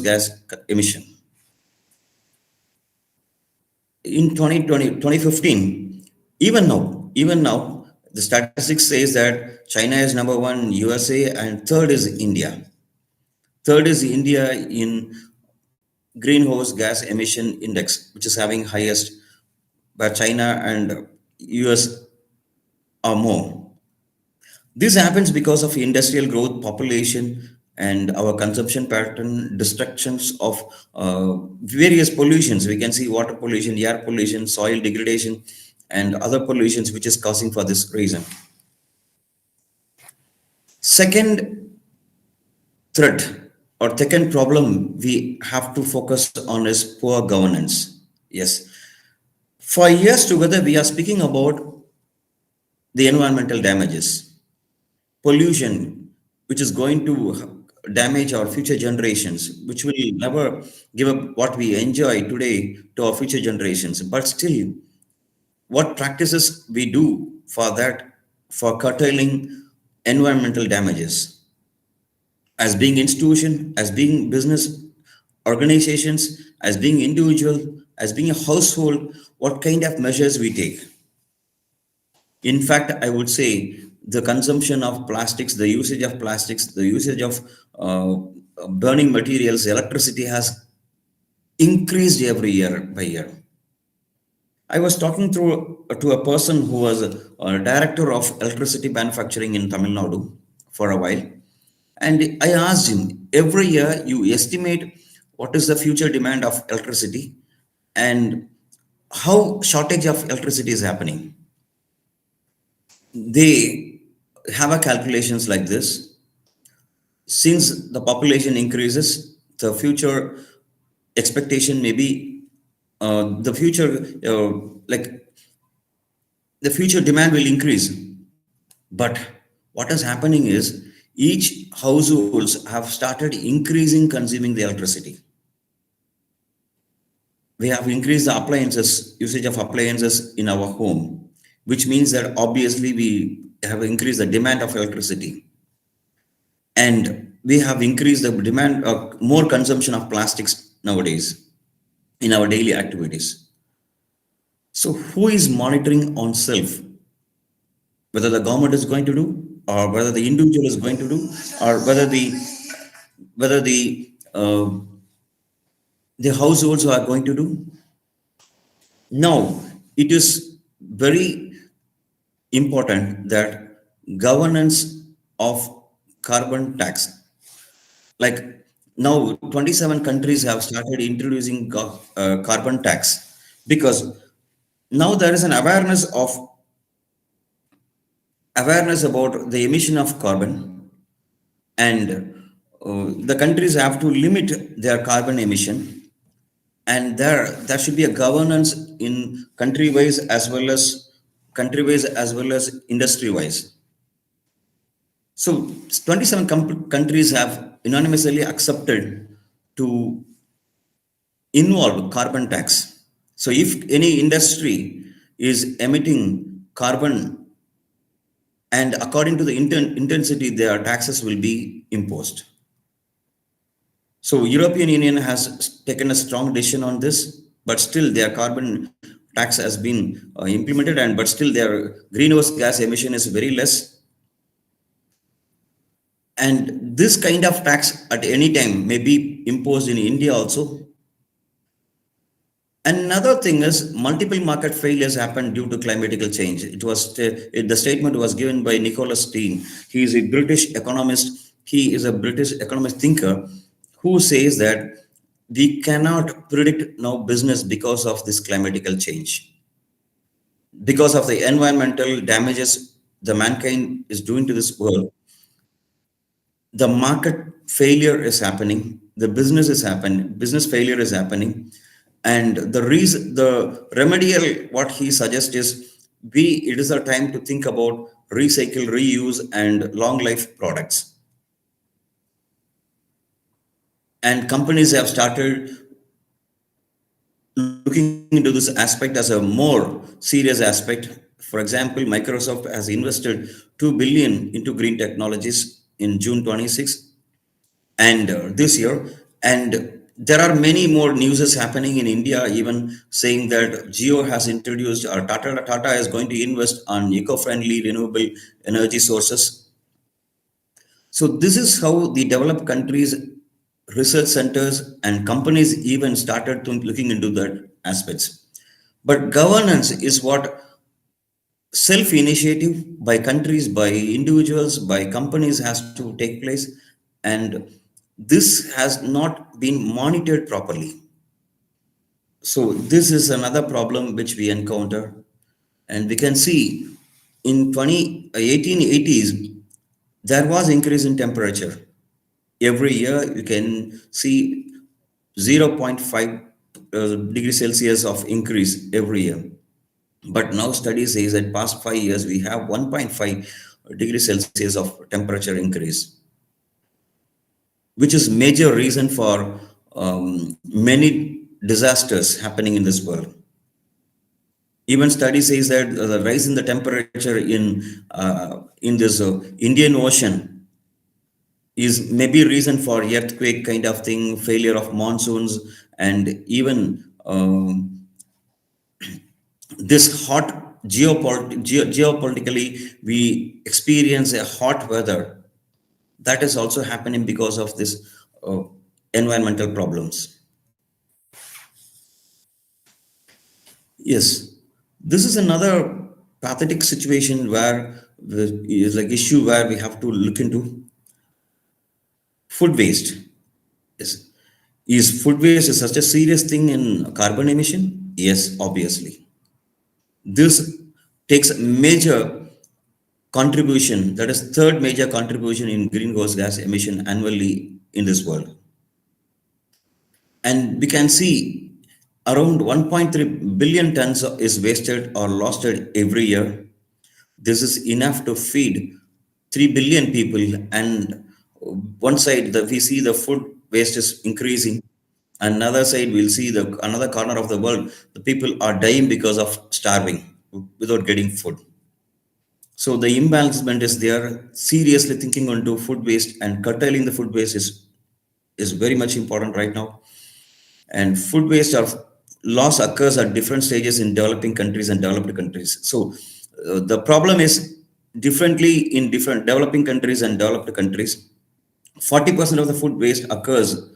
gas emission. In 2015, even now, the statistics says that China is number one, USA, and third is India. Third is India in greenhouse gas emission index, which is having highest, where China and US are more. This happens because of industrial growth, population, and our consumption pattern, destructions of various pollutions. We can see water pollution, air pollution, soil degradation, and other pollutions which is causing for this reason. Second threat or second problem we have to focus on is poor governance. Yes. For years together, we are speaking about the environmental damages, pollution, which is going to damage our future generations, which will never give up what we enjoy today to our future generations. But still, what practices we do for that, for curtailing environmental damages? As being institution, as being business organizations, as being individual, as being a household, what kind of measures we take? In fact, I would say the consumption of plastics, the usage of plastics, the usage of burning materials, electricity has increased every year by year. I was talking to a person who was a director of electricity manufacturing in Tamil Nadu for a while. And I asked him, every year you estimate what is the future demand of electricity and how shortage of electricity is happening. They have a calculations like this. Since the population increases, the future expectation may be the future the future demand will increase. But what is happening is each households have started increasing consuming the electricity. We have increased the appliances, usage of appliances in our home, which means that obviously we have increased the demand of electricity. And we have increased the demand of more consumption of plastics nowadays in our daily activities. So who is monitoring on self? Whether the government is going to do, or whether the individual is going to do, or whether the households are going to do. Now, it is very important that governance of carbon tax, like now 27 countries have started introducing carbon tax, because now there is an awareness about the emission of carbon, and the countries have to limit their carbon emission, and there should be a governance in country wise as well as industry wise. So 27 countries have unanimously accepted to involve carbon tax. So if any industry is emitting carbon, and according to the intensity, their taxes will be imposed. So European Union has taken a strong decision on this, but still their carbon tax has been implemented, and but still their greenhouse gas emission is very less. And this kind of tax at any time may be imposed in India also. Another thing is multiple market failures happened due to climatical change. The statement was given by Nicholas Steen. He is a British economist. He is a British economist thinker who says that we cannot predict now business because of this climatical change. because of the environmental damages the mankind is doing to this world, the market failure is happening, the business is happening, business failure is happening, and the reason, the remedial, what he suggests is it is a time to think about recycle, reuse, and long life products. And companies have started looking into this aspect as a more serious aspect. For example, Microsoft has invested 2 billion into green technologies in June 26 and this year. And there are many more news happening in India, even saying that Jio has introduced, or Tata is going to invest on eco-friendly renewable energy sources. So this is how the developed countries, research centers, and companies even started looking into that aspects. But governance is what self-initiative by countries, by individuals, by companies has to take place, and this has not been monitored properly. So this is another problem which we encounter, and we can see in 1880s there was increase in temperature. Every year you can see 0.5 degrees Celsius of increase every year. But now study says that past 5 years we have 1.5 degrees Celsius of temperature increase, which is major reason for many disasters happening in this world. Even study says that the rise in the temperature in this Indian Ocean is maybe reason for earthquake kind of thing, failure of monsoons, and even this hot geopolitically, we experience a hot weather. That is also happening because of this environmental problems. Yes, this is another pathetic situation where is like issue where we have to look into food waste. Yes. Is food waste is such a serious thing in carbon emission? Yes, obviously. This takes major contribution, that is third major contribution in greenhouse gas emission annually in this world. And we can see around 1.3 billion tons is wasted or lost every year. This is enough to feed 3 billion people. And one side, we see the food waste is increasing. Another side, we'll see another corner of the world, the people are dying because of starving without getting food. So the imbalancement is there. Seriously thinking onto food waste and curtailing the food waste is very much important right now. And food waste or loss occurs at different stages in developing countries and developed countries. So the problem is differently in different developing countries and developed countries. 40% of the food waste occurs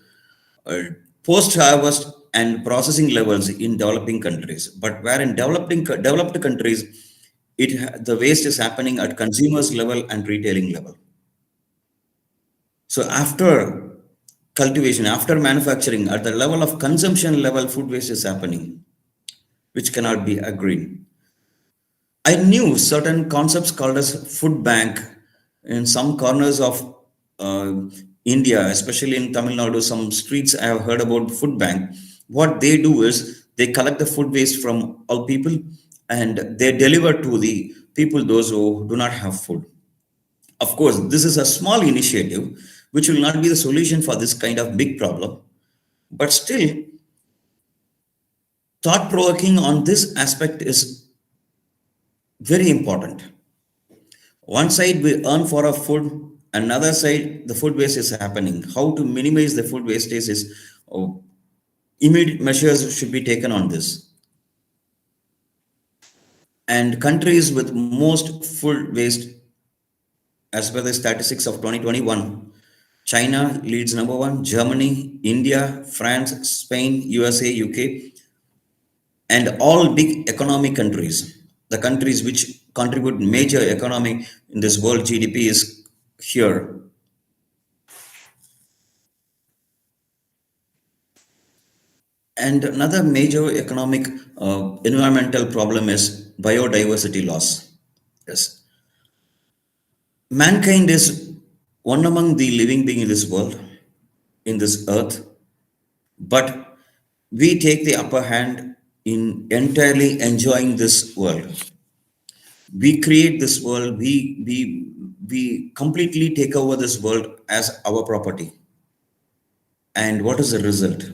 uh, post-harvest and processing levels in developing countries. But where in developed countries, the waste is happening at consumers level and retailing level. So after cultivation, after manufacturing, at the level of consumption level, food waste is happening, which cannot be agreed. I knew certain concepts called as food bank in some corners of India, especially in Tamil Nadu, some streets I have heard about food bank. What they do is they collect the food waste from all people and they deliver to the people, those who do not have food. Of course, this is a small initiative, which will not be the solution for this kind of big problem. But still, thought provoking on this aspect is very important. One side we earn for our food, another side the food waste is happening. How to minimize the food wastage is immediate measures should be taken on this. And countries with most food waste, as per the statistics of 2021, China leads number one, Germany, India, France, Spain, USA, UK, and all big economic countries. The countries which contribute major economy in this world GDP is here. And another major economic environmental problem is biodiversity loss. Yes. Mankind is one among the living beings in this world, in this earth, but we take the upper hand in entirely enjoying this world. We create this world, we completely take over this world as our property. And what is the result?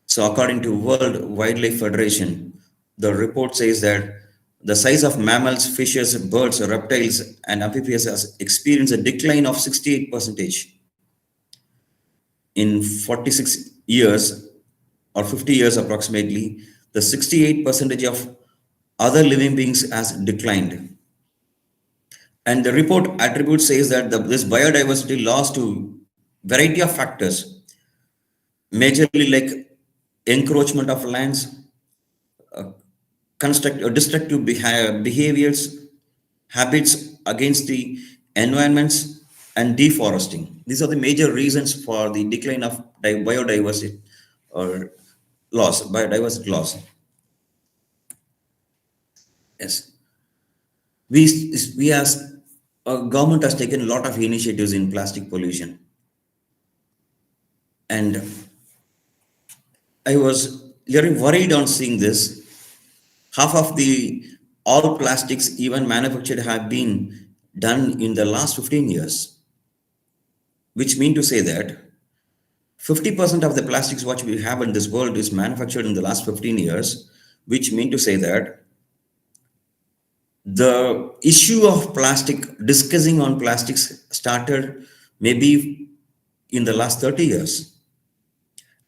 So according to World Wildlife Federation, the report says that the size of mammals, fishes, birds, reptiles, and amphibians has experienced a decline of 68% in 46 years or 50 years approximately. The 68% of other living beings has declined. And the report attribute says that this biodiversity loss to variety of factors, majorly like encroachment of lands, destructive behaviors, habits against the environments, and deforesting. These are the major reasons for the decline of biodiversity or biodiversity loss. Yes, we as government has taken a lot of initiatives in plastic pollution, and I was very worried on seeing this. Half of the all plastics even manufactured have been done in the last 15 years, which mean to say that 50% of the plastics what we have in this world is manufactured in the last 15 years, which mean to say that the issue of plastic, discussing on plastics started maybe in the last 30 years.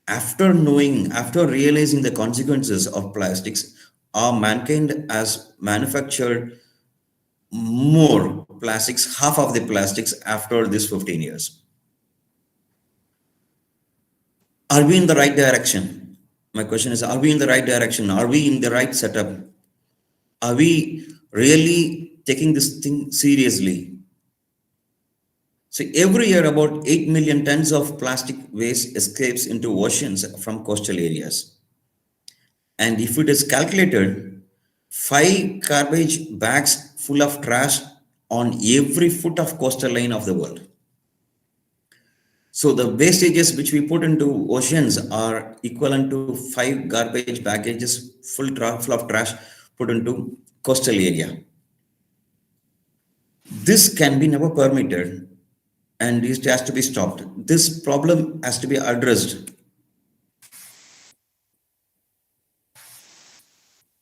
After realizing the consequences of plastics, our mankind has manufactured more plastics, half of the plastics after this 15 years. Are we in the right direction? My question is, are we in the right direction? Are we in the right setup? Are we really taking this thing seriously? So every year about 8 million tons of plastic waste escapes into oceans from coastal areas. And if it is calculated, 5 garbage bags full of trash on every foot of coastal line of the world. So the wastages which we put into oceans are equivalent to 5 garbage baggages full of trash put into coastal area. This can be never permitted and it has to be stopped. This problem has to be addressed.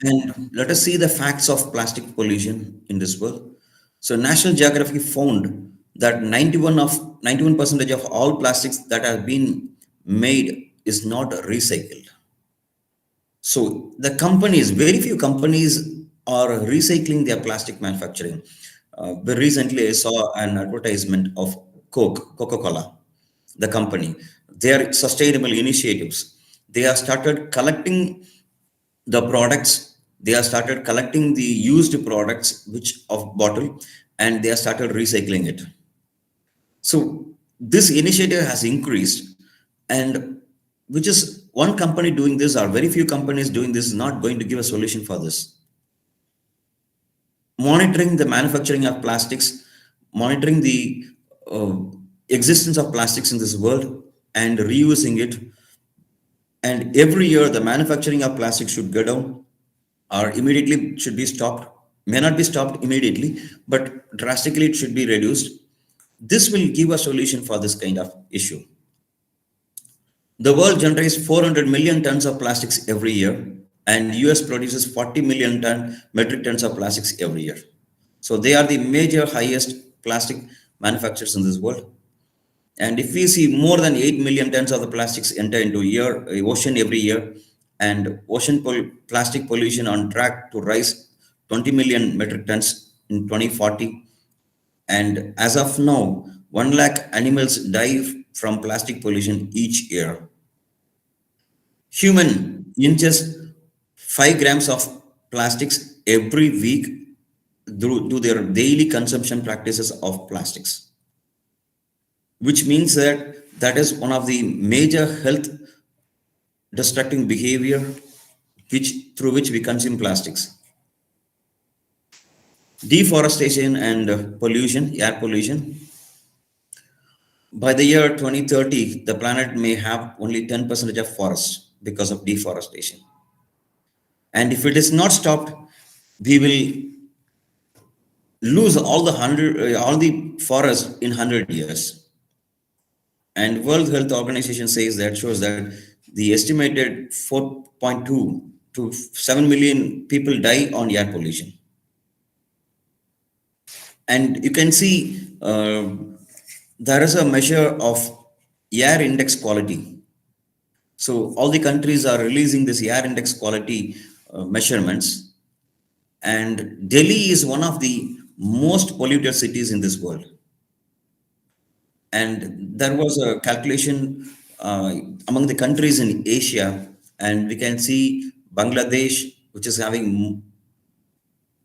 And let us see the facts of plastic pollution in this world. So National Geographic found that 91% of all plastics that have been made is not recycled. So the companies, very few companies are recycling their plastic manufacturing. Very recently, I saw an advertisement of Coca-Cola, the company, their sustainable initiatives. They have started collecting the products, they have started collecting the used products which of bottle, and they have started recycling it. So this initiative has increased, and which is one company doing this or very few companies doing this is not going to give a solution for this. Monitoring the manufacturing of plastics, monitoring the existence of plastics in this world and reusing it. And every year the manufacturing of plastic should go down or immediately should be stopped. May not be stopped immediately, but drastically it should be reduced. This will give a solution for this kind of issue. The world generates 400 million tons of plastics every year, and US produces 40 million metric tons of plastics every year. So they are the major highest plastic manufacturers in this world. And if we see more than 8 million tons of the plastics enter into ocean every year, and ocean plastic pollution on track to rise 20 million metric tons in 2040. And as of now, 1 lakh animals die from plastic pollution each year. Human ingest 5 grams of plastics every week due to their daily consumption practices of plastics, which means that is one of the major health destructing behavior through which we consume plastics. deforestation and pollution, air pollution. By the year 2030, the planet may have only 10% of forests because of deforestation. And if it is not stopped, we will lose all the forests in 100 years. And World Health Organization says that shows that the estimated 4.2 to 7 million people die on air pollution. And you can see there is a measure of air index quality. So all the countries are releasing this air index quality measurements, and Delhi is one of the most polluted cities in this world. And there was a calculation among the countries in Asia, and we can see Bangladesh, which is having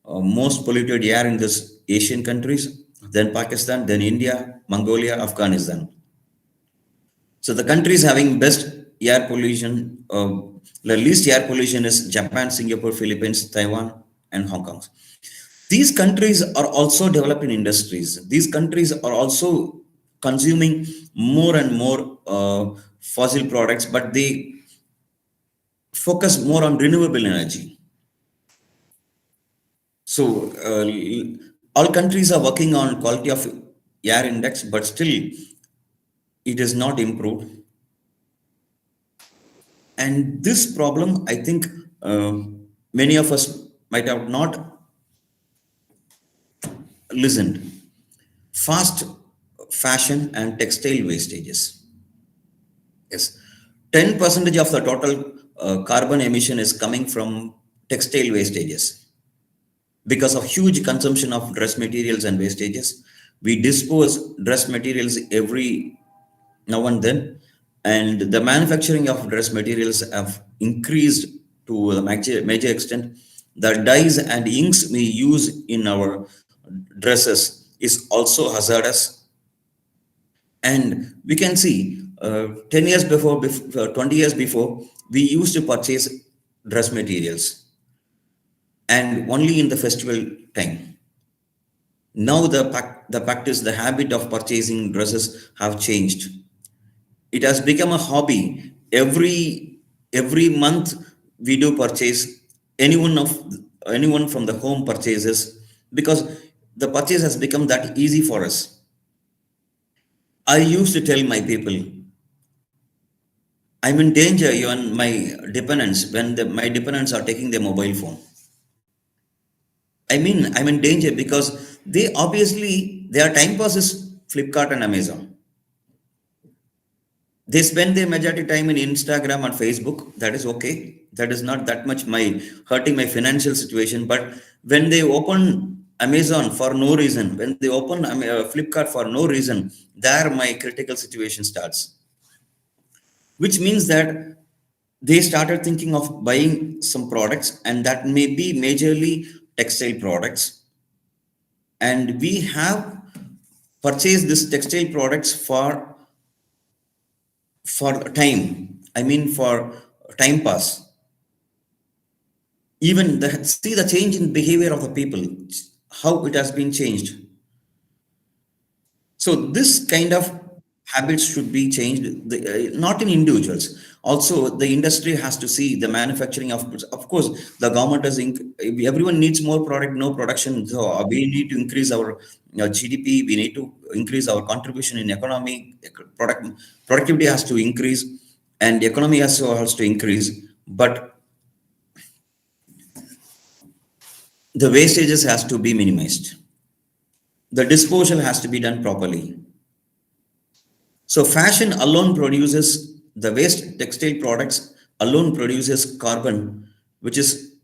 most polluted air in this Asian countries, then Pakistan, then India, Mongolia, Afghanistan. So the countries having best air pollution, the least air pollution is Japan, Singapore, Philippines, Taiwan, and Hong Kong. These countries are also developing industries. These countries are also consuming more and more fossil products, but they focus more on renewable energy. So all countries are working on quality of air index, but still it is not improved. And this problem, I think many of us might have not listened. Fast fashion and textile wastages. Yes, 10% of the total carbon emission is coming from textile wastages. Because of huge consumption of dress materials and wastages, we dispose dress materials every now and then, and the manufacturing of dress materials have increased to a major extent. The dyes and inks we use in our dresses is also hazardous. And we can see 10 years before, 20 years before, we used to purchase dress materials and only in the festival time. Now the practice, the habit of purchasing dresses have changed. It has become a hobby. Every month we do purchase. Anyone from the home purchases, because the purchase has become that easy for us. I used to tell my people, I'm in danger, even my dependents, when my dependents are taking their mobile phone. I mean, I'm in danger because they obviously, their time pass is Flipkart and Amazon. They spend their majority time in Instagram and Facebook. That is okay. That is not that much hurting my financial situation. But when they open Amazon for no reason, when they open Flipkart for no reason, there my critical situation starts. Which means that they started thinking of buying some products, and that may be majorly textile products. And we have purchased these textile products for time. I mean, for time pass. Even see the change in behavior of the people, how it has been changed. So this kind of habits should be changed, not in individuals. Also, the industry has to see the manufacturing of course, the government is, everyone needs more product, no production. So we need to increase our GDP, we need to increase our contribution in economy, productivity has to increase, and the economy has to increase. But the wastages has to be minimized. The disposal has to be done properly. So fashion alone produces, the waste textile products alone produces carbon, which is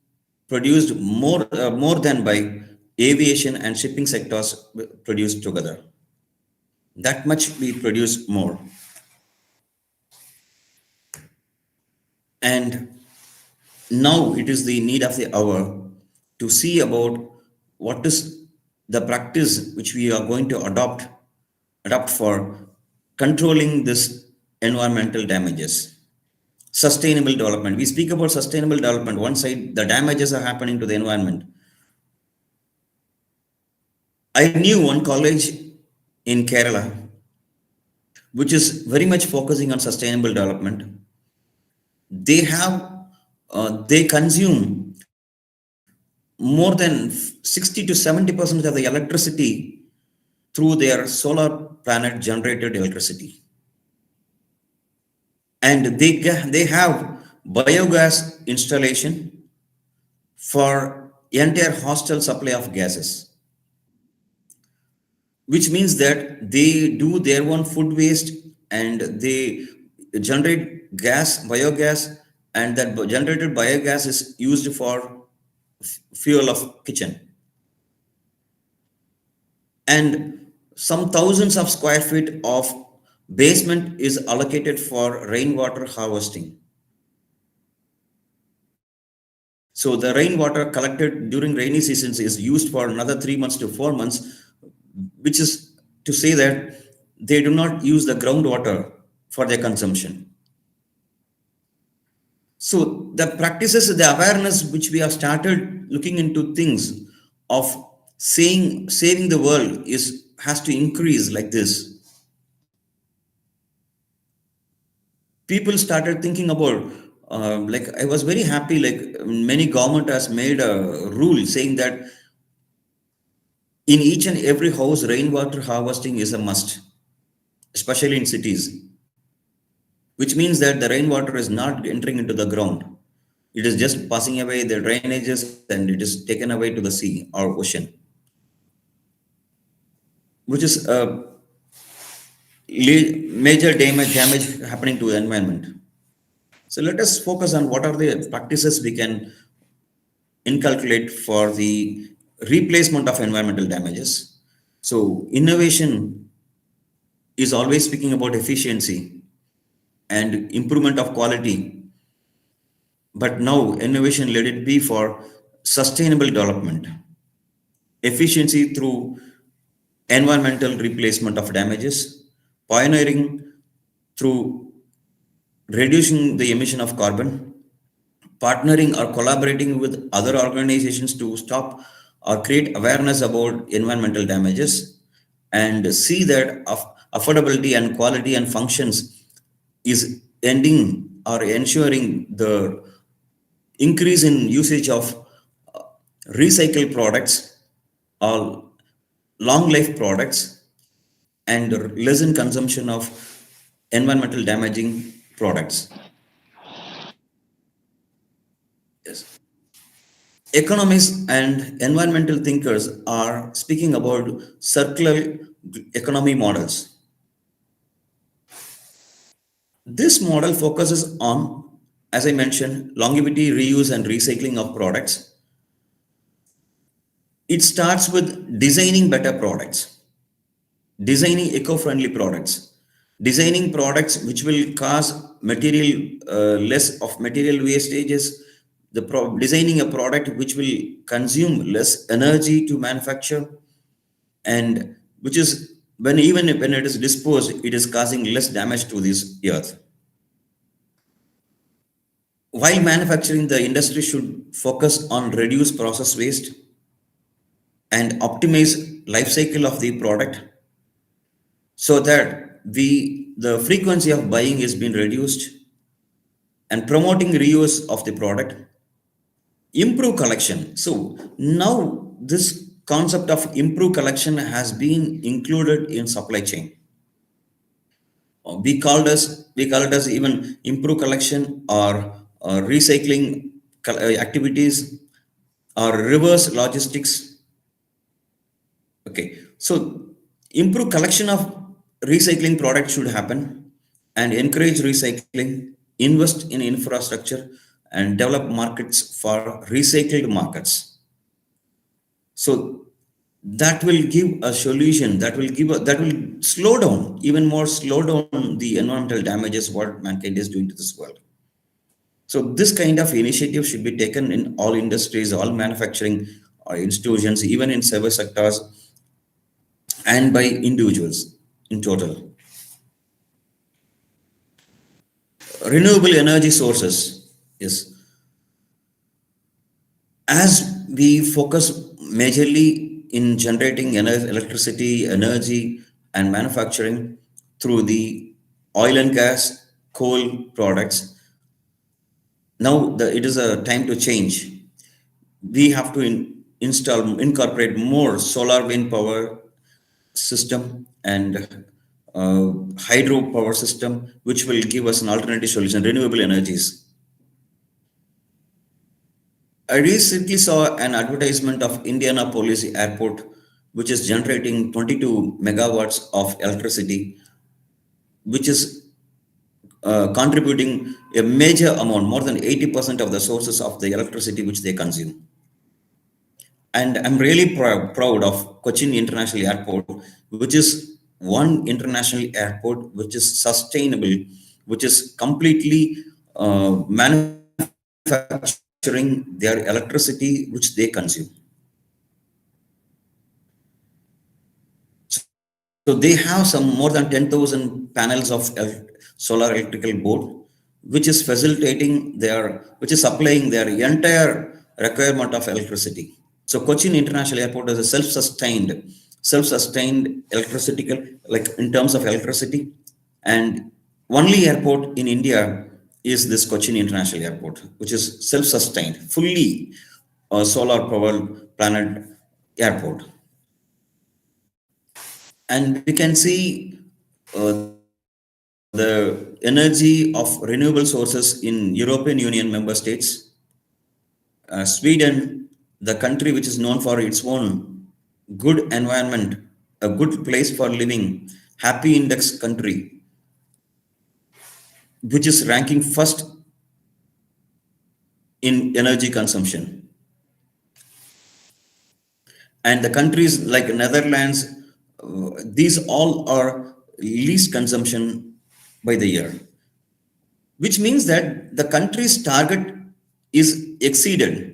produced more than by aviation and shipping sectors produced together. That much we produce more. And now it is the need of the hour to see about what is the practice which we are going to adopt for controlling this environmental damages. Sustainable development. We speak about sustainable development. One side, the damages are happening to the environment. I knew one college in Kerala which is very much focusing on sustainable development. They have they consume more than 60 to 70% of the electricity through their solar planet generated electricity, and they have biogas installation for entire hostel supply of gases, which means that they do their own food waste and they generate gas, biogas, and that generated biogas is used for fuel of kitchen. And some thousands of square feet of basement is allocated for rainwater harvesting. So the rainwater collected during rainy seasons is used for another 3 months to 4 months, which is to say that they do not use the groundwater for their consumption. So the practices, the awareness which we have started looking into things of saying saving the world is has to increase like this. People started thinking about like I was very happy, like many government has made a rule saying that in each and every house rainwater harvesting is a must, especially in cities, which means that the rainwater is not entering into the ground. It is just passing away the drainages and it is taken away to the sea or ocean, which is a major damage happening to the environment. So let us focus on what are the practices we can inculcate for the replacement of environmental damages. So innovation is always speaking about efficiency and improvement of quality. But now innovation, let it be for sustainable development, efficiency through environmental replacement of damages, pioneering through reducing the emission of carbon, partnering or collaborating with other organizations to stop or create awareness about environmental damages, and see that affordability and quality and functions is ending or ensuring the increase in usage of recycled products or long life products and lessen consumption of environmental damaging products. Yes. Economists and environmental thinkers are speaking about circular economy models. This model focuses on, as I mentioned, longevity, reuse, and recycling of products. It starts with designing better products, designing eco-friendly products, designing products which will cause material less of material wastages, designing a product which will consume less energy to manufacture, and which is when even when it is disposed, it is causing less damage to this earth. While manufacturing, the industry should focus on reduce process waste and optimize life cycle of the product so that the frequency of buying is being reduced, and promoting reuse of the product, improve collection. So now this concept of improve collection has been included in supply chain. We call it as even improve collection or recycling activities or reverse logistics. Okay, so improve collection of recycling products should happen, and encourage recycling, invest in infrastructure, and develop markets for recycled markets. So that will give a solution, that will slow down, even more slow down the environmental damages what mankind is doing to this world. So this kind of initiative should be taken in all industries, all manufacturing institutions, even in service sectors, and by individuals in total. Renewable energy sources, yes. As we focus majorly in generating electricity, energy, and manufacturing through the oil and gas, coal products. Now it is a time to change. We have to incorporate more solar wind power system and hydro power system, which will give us an alternative solution, renewable energies. I recently saw an advertisement of Indianapolis Airport, which is generating 22 megawatts of electricity, which is contributing a major amount, more than 80% of the sources of the electricity which they consume. And I'm really proud of Cochin International Airport, which is one international airport which is sustainable, which is completely manufacturing their electricity which they consume. So they have some more than 10,000 panels of solar electrical board, which is which is supplying their entire requirement of electricity. So Cochin International Airport is a self-sustained electricity, like in terms of electricity. And only airport in India is this Cochin International Airport, which is self-sustained, fully solar powered planet airport. And we can see the energy of renewable sources in European Union member states. Sweden, the country which is known for its own good environment, a good place for living, happy index country, which is ranking first in energy consumption. And the countries like Netherlands, these all are least consumption by the year, which means that the country's target is exceeded.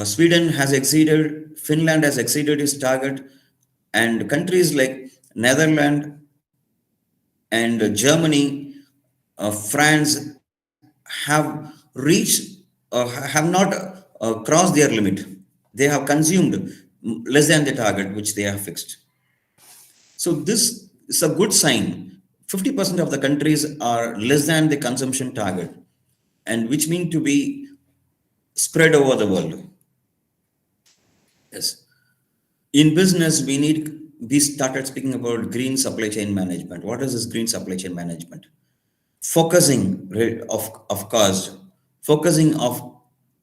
Sweden has exceeded, Finland has exceeded its target, and countries like Netherlands and Germany, France have reached, have not crossed their limit. They have consumed less than the target which they have fixed. So this is a good sign. 50% of the countries are less than the consumption target, and which mean to be spread over the world. Yes. In business, we started speaking about green supply chain management. What is this green supply chain management? Focusing of cost, focusing of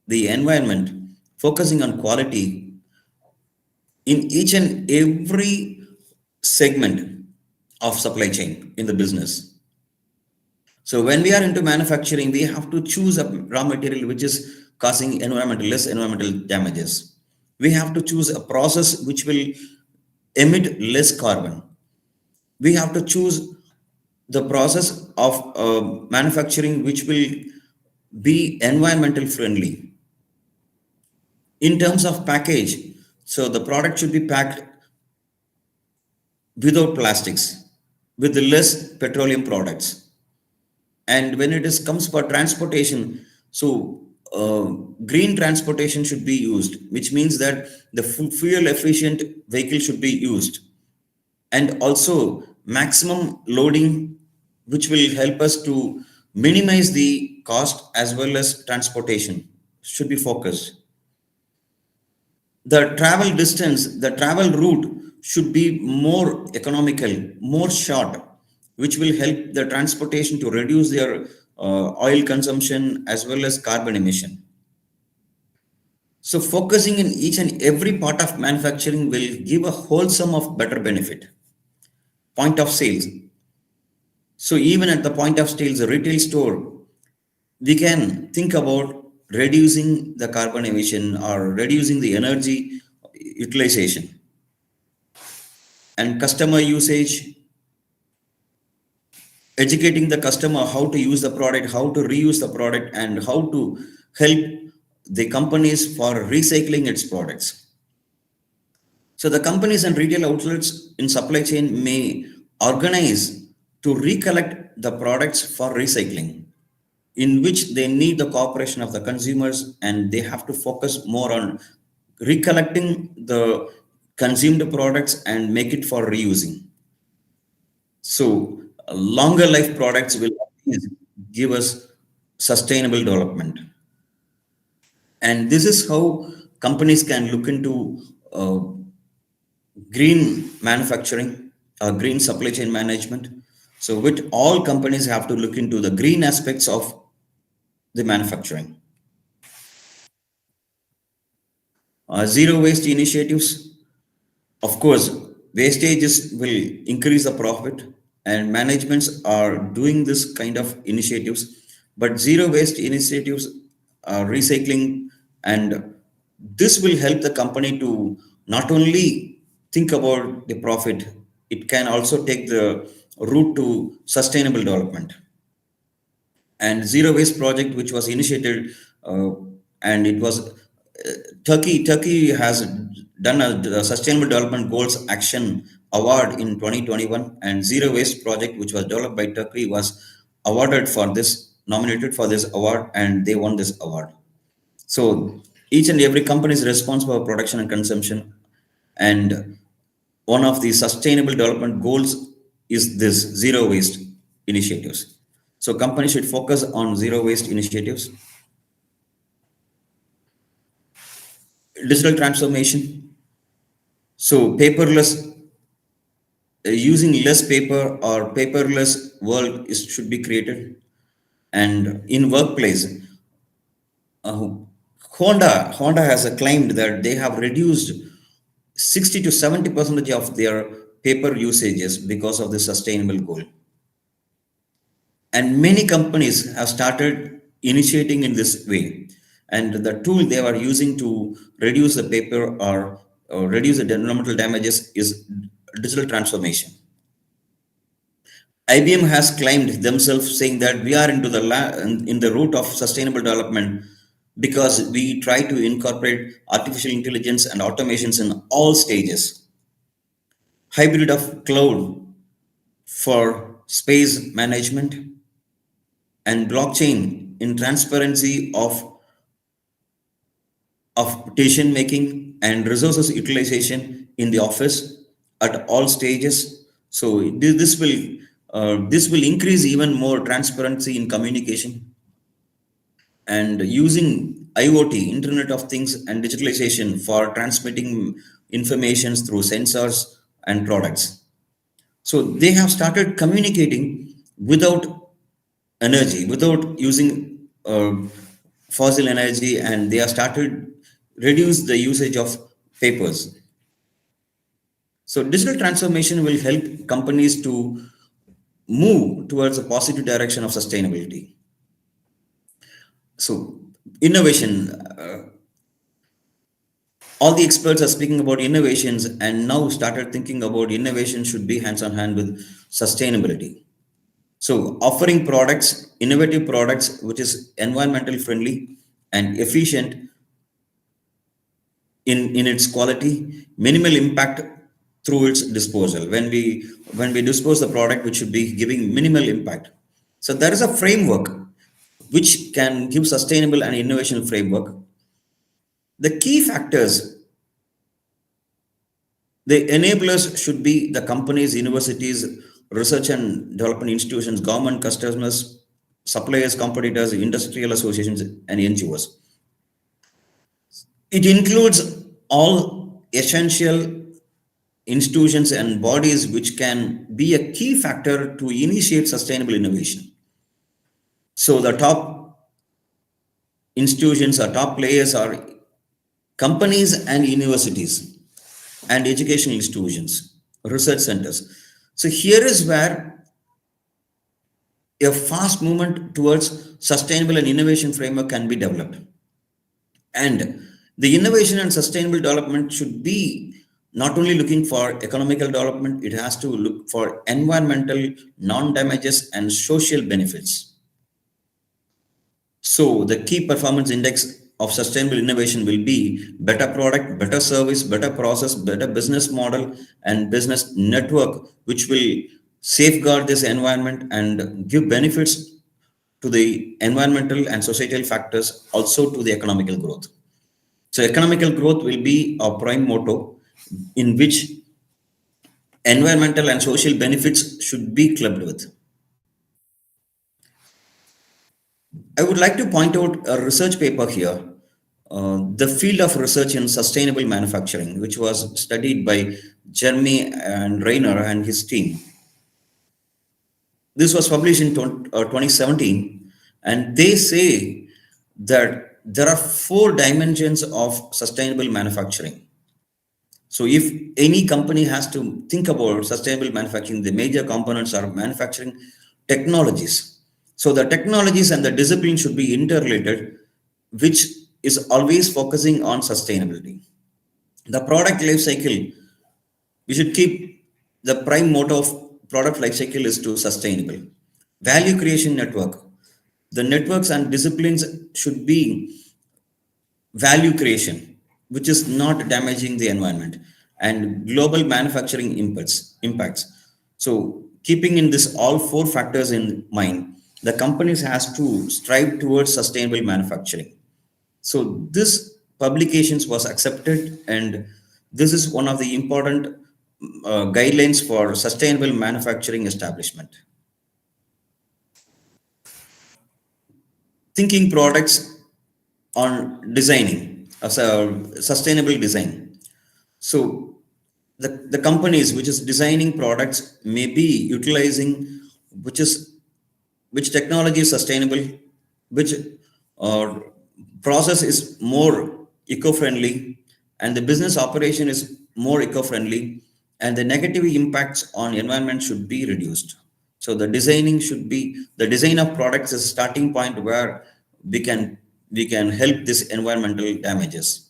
the environment, focusing on quality in each and every segment of supply chain in the business. So when we are into manufacturing, we have to choose a raw material which is causing less environmental damages. We have to choose a process which will emit less carbon. We have to choose the process of manufacturing which will be environmental friendly. In terms of package, so the product should be packed without plastics, with less petroleum products. And when comes for transportation, so green transportation should be used, which means that the fuel efficient vehicle should be used. And also maximum loading, which will help us to minimize the cost as well as transportation, should be focused. The travel distance, the travel route should be more economical, more short, which will help the transportation to reduce their oil consumption as well as carbon emission. So focusing in each and every part of manufacturing will give a wholesome of better benefit. Point of sales. So even at the point of sales, a retail store, we can think about reducing the carbon emission or reducing the energy utilization. And customer usage, educating the customer how to use the product, how to reuse the product, and how to help the companies for recycling its products. So the companies and retail outlets in supply chain may organize to recollect the products for recycling, in which they need the cooperation of the consumers, and they have to focus more on recollecting the consumed products and make it for reusing. So longer life products will always give us sustainable development. And this is how companies can look into green manufacturing, green supply chain management. So which all companies have to look into the green aspects of the manufacturing. Zero waste initiatives. Of course, wastages will increase the profit, and managements are doing this kind of initiatives. But zero waste initiatives are recycling, and this will help the company to not only think about the profit, it can also take the route to sustainable development. And zero waste project which was initiated, and it was Turkey has done a sustainable development goals action award in 2021, and zero waste project which was developed by Turkey was awarded for this, nominated for this award, and they won this award. So each and every company is responsible for production and consumption, and one of the sustainable development goals is this zero waste initiatives. So companies should focus on zero waste initiatives. Digital transformation. So paperless, using less paper or paperless world should be created. And in workplace, uh, Honda has claimed that they have reduced 60 to 70% of their paper usages because of the sustainable goal. And many companies have started initiating in this way. And the tool they are using to reduce the paper or reduce the environmental damages is digital transformation. IBM has claimed themselves saying that we are into in the route of sustainable development because we try to incorporate artificial intelligence and automations in all stages. Hybrid of cloud for space management, and blockchain in transparency of decision making and resources utilization in the office at all stages. So this will increase even more transparency in communication, and using IoT, Internet of Things, and digitalization for transmitting informations through sensors and products. So they have started communicating without energy, without using fossil energy, and they have started reduce the usage of papers. So digital transformation will help companies to move towards a positive direction of sustainability. So innovation, all the experts are speaking about innovations and now started thinking about innovation should be hands on hand with sustainability. So offering products, innovative products, which is environmental friendly and efficient in its quality, minimal impact through its disposal. When we dispose the product, which should be giving minimal impact. So there is a framework which can give sustainable and innovation framework. The key factors, the enablers should be the companies, universities, research and development institutions, government, customers, suppliers, competitors, industrial associations, and NGOs. It includes all essential institutions and bodies which can be a key factor to initiate sustainable innovation. So the top institutions or top players are companies and universities and educational institutions, research centers. So here is where a fast movement towards sustainable and innovation framework can be developed. And the innovation and sustainable development should be not only looking for economical development, it has to look for environmental, non-damages, and social benefits. So the key performance index of sustainable innovation will be better product, better service, better process, better business model, and business network, which will safeguard this environment and give benefits to the environmental and societal factors, also to the economical growth. So economical growth will be our prime motto, in which environmental and social benefits should be clubbed with. I would like to point out a research paper here, the field of research in sustainable manufacturing, which was studied by Jeremy and Rainer and his team. This was published in 2017, and they say that there are 4 dimensions of sustainable manufacturing. So if any company has to think about sustainable manufacturing, the major components are manufacturing technologies. So the technologies and the discipline should be interrelated, which is always focusing on sustainability. The product life cycle, we should keep the prime motto of product life cycle is to sustainable. Value creation network. The networks and disciplines should be value creation, which is not damaging the environment, and global manufacturing impacts. So keeping in this all 4 factors in mind, the companies has to strive towards sustainable manufacturing. So this publications was accepted, and this is one of the important guidelines for sustainable manufacturing establishment. Thinking products on designing as a sustainable design. So the companies which is designing products may be utilizing which technology is sustainable, which uh, process is more eco-friendly, and the business operation is more eco-friendly, and the negative impacts on environment should be reduced. So the design of products is a starting point where we can help this environmental damages.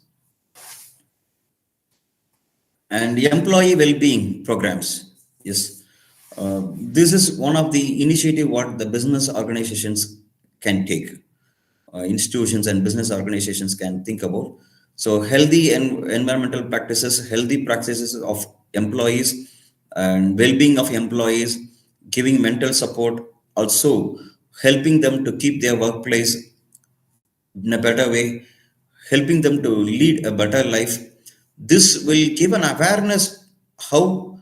And employee well-being programs. Yes, this is one of the initiative what the business organizations can take. Institutions and business organizations can think about. So healthy and environmental practices, healthy practices of employees, and well-being of employees, giving mental support, also helping them to keep their workplace in a better way, helping them to lead a better life. This will give an awareness how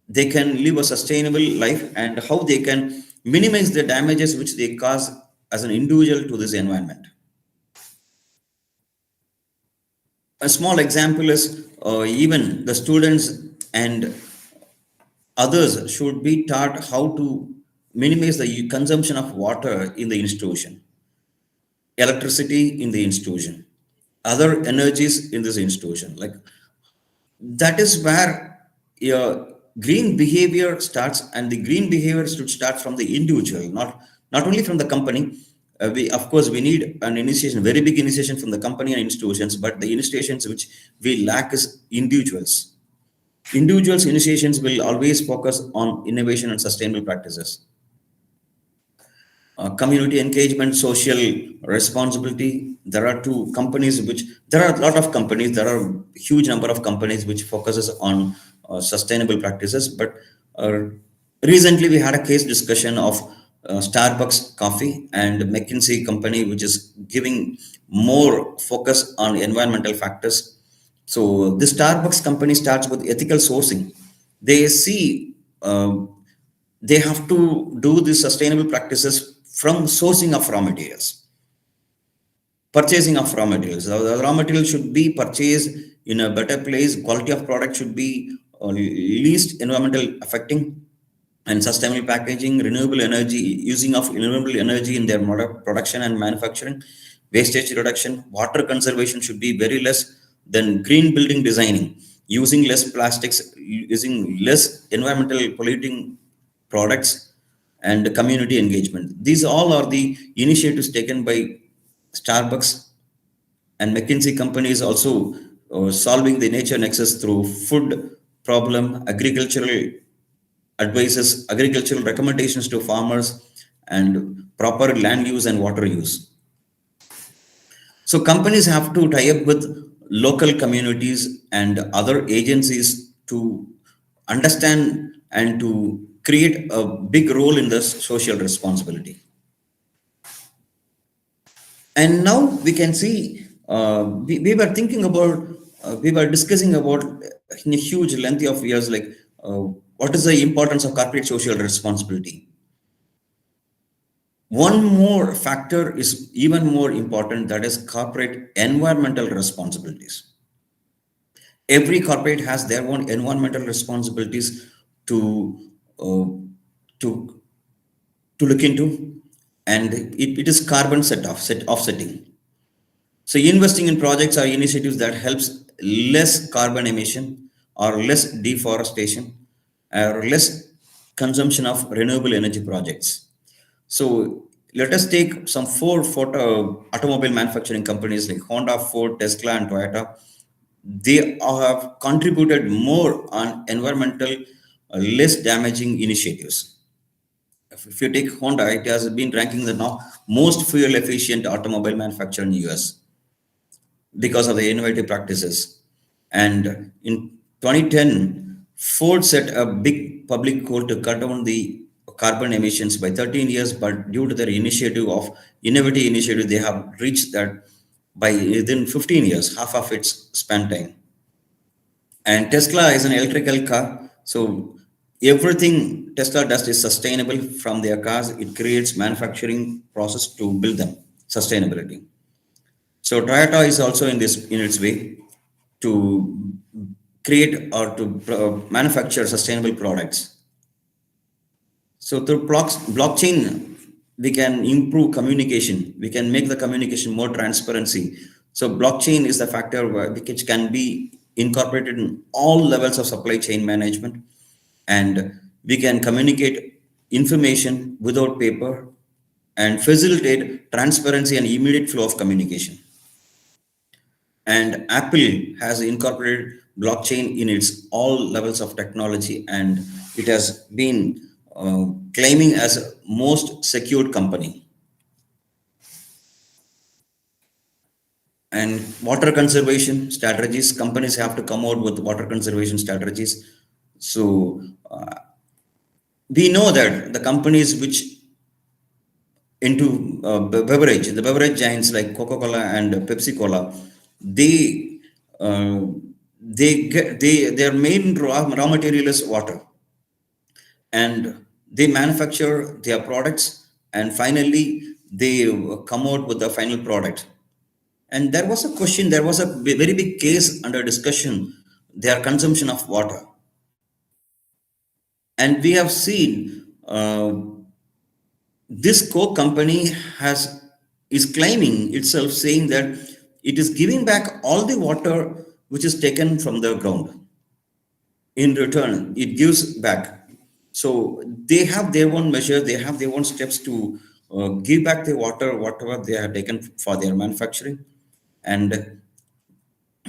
they can live a sustainable life and how they can minimize the damages which they cause as an individual to this environment. A small example is even the students and others should be taught how to minimize the consumption of water in the institution, electricity in the institution, other energies in this institution. Like that is where your green behavior starts, and the green behavior should start from the individual, not only from the company. We of course we need an initiation, very big initiation from the company and institutions, but the initiations which we lack is individuals. Individuals initiations will always focus on innovation and sustainable practices. Community engagement, social responsibility. There are there are a lot of companies, there are huge number of companies which focuses on sustainable practices. But recently we had a case discussion of Starbucks coffee and McKinsey company, which is giving more focus on environmental factors. So the Starbucks company starts with ethical sourcing. They see they have to do the sustainable practices from sourcing of raw materials, purchasing of raw materials. The raw material should be purchased in a better place. Quality of product should be least environmental affecting, and sustainable packaging, renewable energy, using of renewable energy in their production and manufacturing, wastage reduction, water conservation should be very less. Then green building designing, using less plastics, using less environmental polluting products, and community engagement. These all are the initiatives taken by Starbucks, and McKinsey company is also solving the nature nexus through food problem, agricultural advices, agricultural recommendations to farmers, and proper land use and water use. So companies have to tie up with local communities and other agencies to understand and to create a big role in this social responsibility. And now we can see we were thinking about we were discussing about in a huge length of years, like what is the importance of corporate social responsibility? One more factor is even more important, that is corporate environmental responsibilities. Every corporate has their own environmental responsibilities to uh, to to look into, and it is carbon offsetting. So investing in projects or initiatives that helps less carbon emission or less deforestation or less consumption of renewable energy projects. So let us take some four automobile manufacturing companies like Honda, Ford, Tesla, and Toyota. They have contributed more on environmental, less damaging initiatives. If you take Honda, it has been ranking the now most fuel efficient automobile manufacturer in the US because of the innovative practices. And in 2010, Ford set a big public goal to cut down the carbon emissions by 13 years, but due to their innovative initiative, they have reached that by within 15 years, half of its span time. And Tesla is an electrical car, so everything Tesla does is sustainable from their cars. It creates manufacturing process to build them sustainability. So Toyota is also in its way to create or to manufacture sustainable products. So through blockchain, we can improve communication. We can make the communication more transparency. So blockchain is the factor which can be incorporated in all levels of supply chain management, and we can communicate information without paper and facilitate transparency and immediate flow of communication. And Apple has incorporated blockchain in its all levels of technology, and it has been claiming as a most secured company. And water conservation strategies, companies have to come out with water conservation strategies. So we know that the companies which into the beverage giants like Coca-Cola and Pepsi-Cola, they their main raw material is water, and they manufacture their products, and finally they come out with the final product. And there was a question, there was a very big case under discussion, their consumption of water. And we have seen this Coke company is claiming itself, saying that it is giving back all the water which is taken from the ground. In return, it gives back. So they have their own measures, they have their own steps to give back the water, whatever they have taken for their manufacturing. And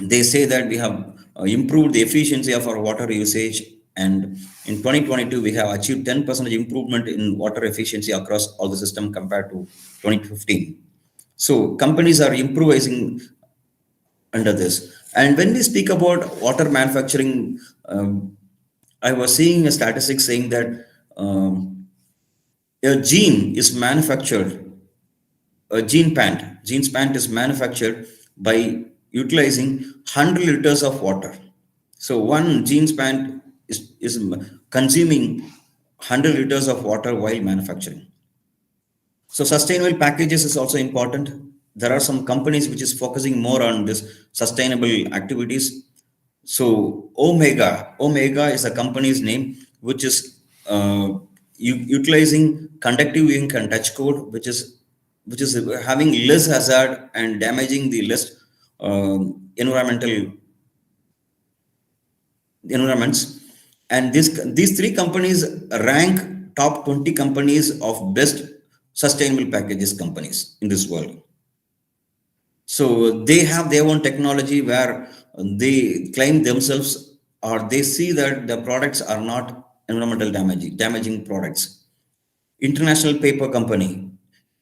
they say that we have improved the efficiency of our water usage. And in 2022, we have achieved 10% improvement in water efficiency across all the system compared to 2015. So companies are improvising under this. And when we speak about water manufacturing, I was seeing a statistic saying that a gene is manufactured, a jeans pant is manufactured by utilizing 100 liters of water. So one jeans pant is consuming 100 liters of water while manufacturing. So sustainable packages is also important. There are some companies which is focusing more on this sustainable activities. So Omega is a company's name, which is utilizing conductive ink and touch code, which is having less hazard and damaging the less environments. And these three companies rank top 20 companies of best sustainable packages companies in this world. So they have their own technology where they claim themselves, or they see that the products are not environmental damaging products. International Paper Company,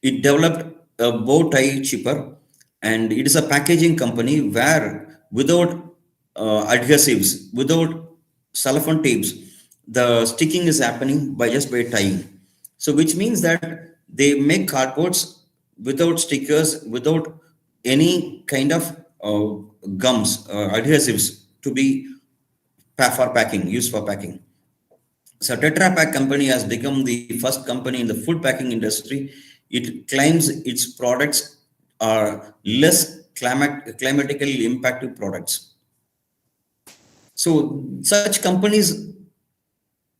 it developed a bow tie chipper, and it is a packaging company where without adhesives, without cellophane tapes, the sticking is happening by tying. So which means that they make cardboards without stickers, without any kind of gums, adhesives to be for packing, used for packing. So Tetra Pak company has become the first company in the food packing industry. It claims its products are less climatically impacted products. So such companies'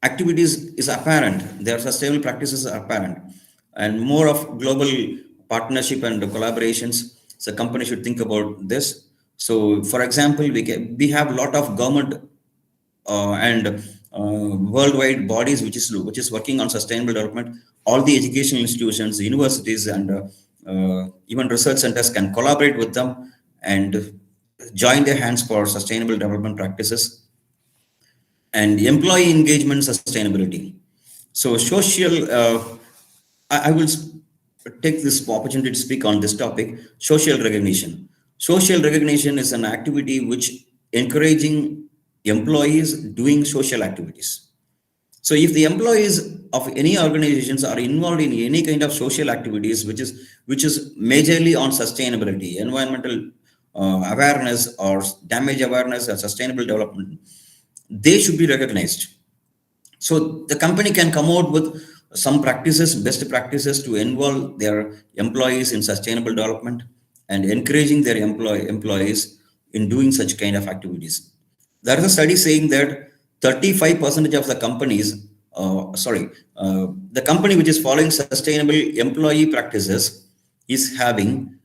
activities is apparent. Their sustainable practices are apparent, and more of global partnership and collaborations. So company should think about this. So, for example, we have a lot of government and worldwide bodies which is working on sustainable development. All the educational institutions, universities, and even research centers can collaborate with them and join their hands for sustainable development practices and employee engagement sustainability. So social, I will take this opportunity to speak on this topic, social recognition. Social recognition is an activity which encouraging employees doing social activities. So if the employees of any organizations are involved in any kind of social activities, which is majorly on sustainability, environmental awareness or damage awareness or sustainable development, they should be recognized. So the company can come out with some practices, best practices to involve their employees in sustainable development and encouraging their employees in doing such kind of activities. There is a study saying that 35% of the companies, the company which is following sustainable employee practices is having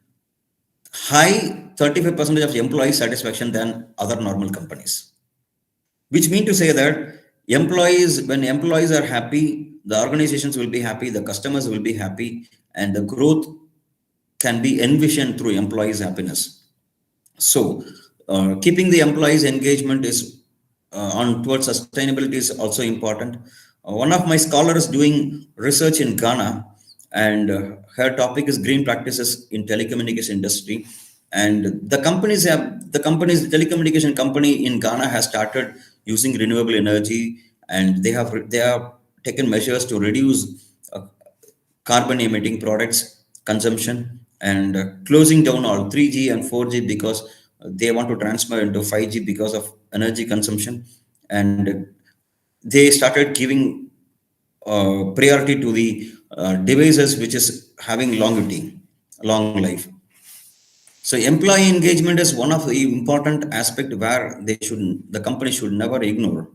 high 35% of employee satisfaction than other normal companies, which mean to say that when employees are happy, the organizations will be happy, the customers will be happy, and the growth can be envisioned through employees happiness. So keeping the employees engagement is on towards sustainability is also important. One of my scholars doing research in Ghana, and her topic is green practices in telecommunication industry. And the telecommunication company in Ghana has started using renewable energy, and they have taken measures to reduce carbon emitting products consumption, and closing down all 3G and 4G because they want to transfer into 5G because of energy consumption. And they started giving priority to the devices which is having long life. So employee engagement is one of the important aspect where the company should never ignore.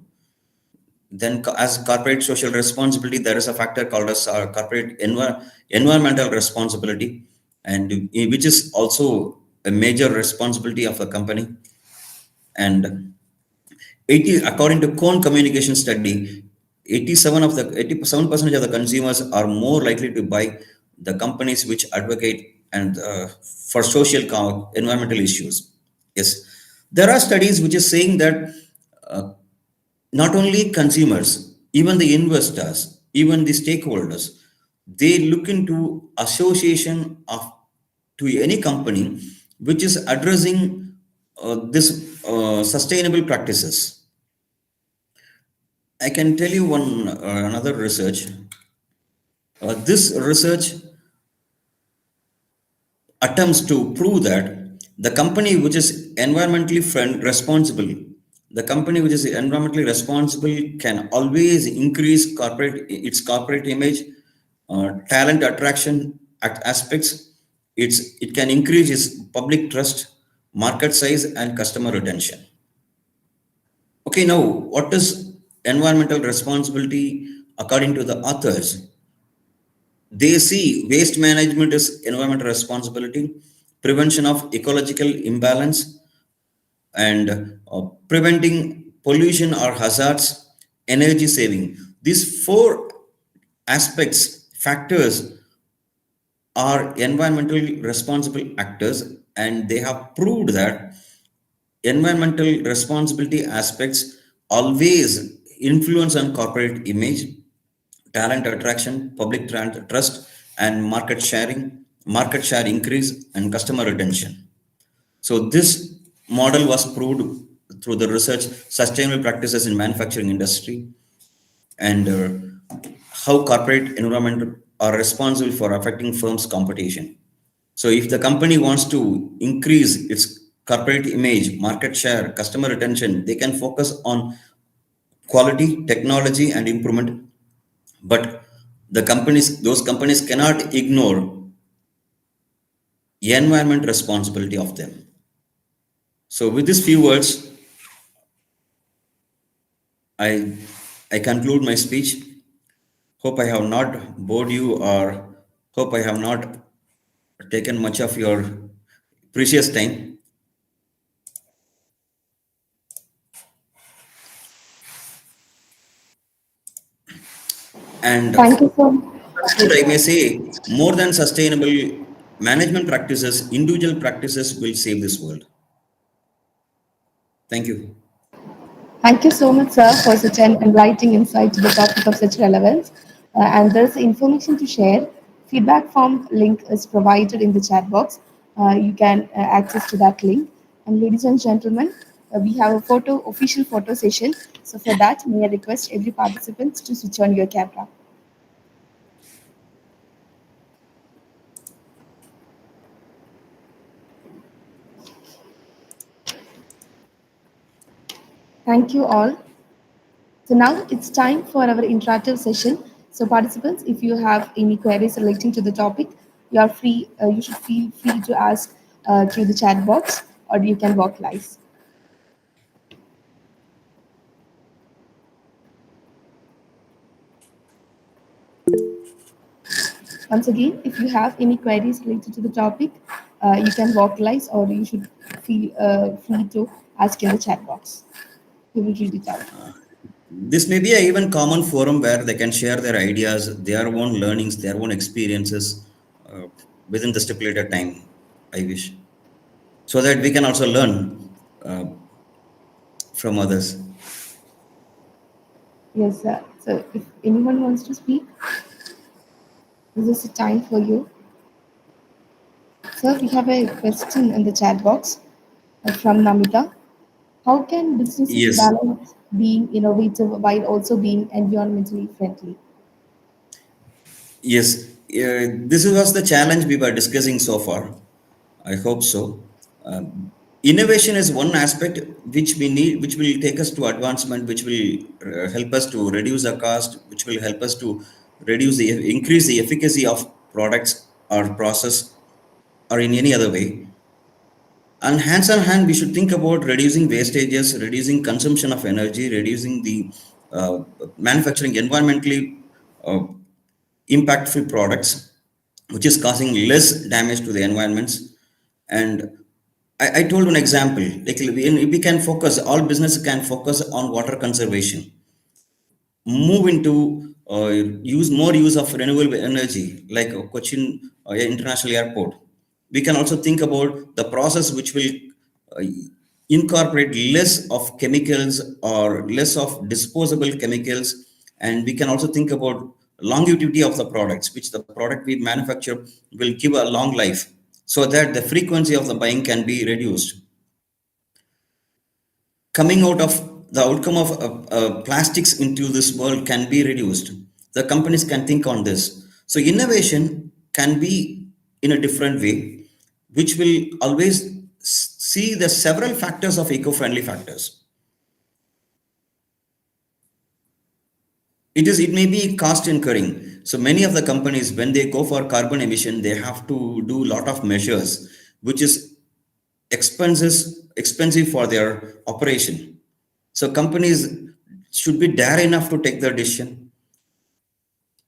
Then, as corporate social responsibility, there is a factor called as corporate environmental responsibility, and which is also a major responsibility of a company. And 80, according to Cone Communication Study, 87% of the consumers are more likely to buy the companies which advocate and for social environmental issues. Yes, there are studies which is saying that uh, not only consumers, even the investors, even the stakeholders, they look into association of to any company which is addressing this sustainable practices. I can tell you one another research. This research attempts to prove that the company which is responsible, the company which is environmentally responsible can always increase its corporate image, talent attraction aspects. It can increase its public trust, market size, and customer retention. Okay, now what is environmental responsibility according to the authors? They see waste management as environmental responsibility, prevention of ecological imbalance, and preventing pollution or hazards, energy saving. These four factors are environmentally responsible actors, and they have proved that environmental responsibility aspects always influence on corporate image, talent attraction, public trust, and market share increase, and customer retention. So this model was proved through the research, sustainable practices in manufacturing industry, and how corporate environment are responsible for affecting firms' competition. So if the company wants to increase its corporate image, market share, customer retention. They can focus on quality, technology, and improvement. But those companies cannot ignore environment responsibility of them. So with these few words, I I conclude my speech. Hope I have not bored you, or hope I have not taken much of your precious time. And Thank you so much. I may say, more than sustainable management practices, individual practices will save this world. Thank you. Thank you so much, sir, for such an enlightening insight to the topic of such relevance. And there's information to share. Feedback form link is provided in the chat box. You can access to that link. And ladies and gentlemen, we have a official photo session. So for that, may I request every participant to switch on your camera. Thank you all. So now it's time for our interactive session. So participants, if you have any queries relating to the topic, you are free. You should feel free to ask through the chat box, or you can walk live. Once again, if you have any queries related to the topic, you can walk live, or you should feel free to ask in the chat box. We will read it out. This may be a even common forum where they can share their ideas, their own learnings, their own experiences uh, within the stipulated time, I wish, so that we can also learn from others. Yes, sir. So if anyone wants to speak, this is the time for you. Sir, we have a question in the chat box from Namita. How can businesses Yes, balance being innovative while also being environmentally friendly? yes. This was the challenge we were discussing so far. I hope so. Innovation is one aspect which we need, which will take us to advancement, which will help us to reduce the cost, which will help us to increase the efficacy of products or process or in any other way. And hands on hand, we should think about reducing wastages, reducing consumption of energy, reducing the uh, manufacturing environmentally uh, impactful products, which is causing less damage to the environments. And I told an example, like we can focus, all business can focus on water conservation, move into use of renewable energy, like Cochin International Airport. We can also think about the process which will uh, incorporate less of chemicals or less of disposable chemicals, and we can also think about longevity of the products, which the product we manufacture will give a long life, so that the frequency of the buying can be reduced. Coming out of the outcome of plastics into this world can be reduced. The companies can think on this. So innovation can be in a different way, which will always see the several factors of eco-friendly factors. It may be cost incurring. So many of the companies, when they go for carbon emission, they have to do a lot of measures, which is expensive for their operation. So companies should be dare enough to take the decision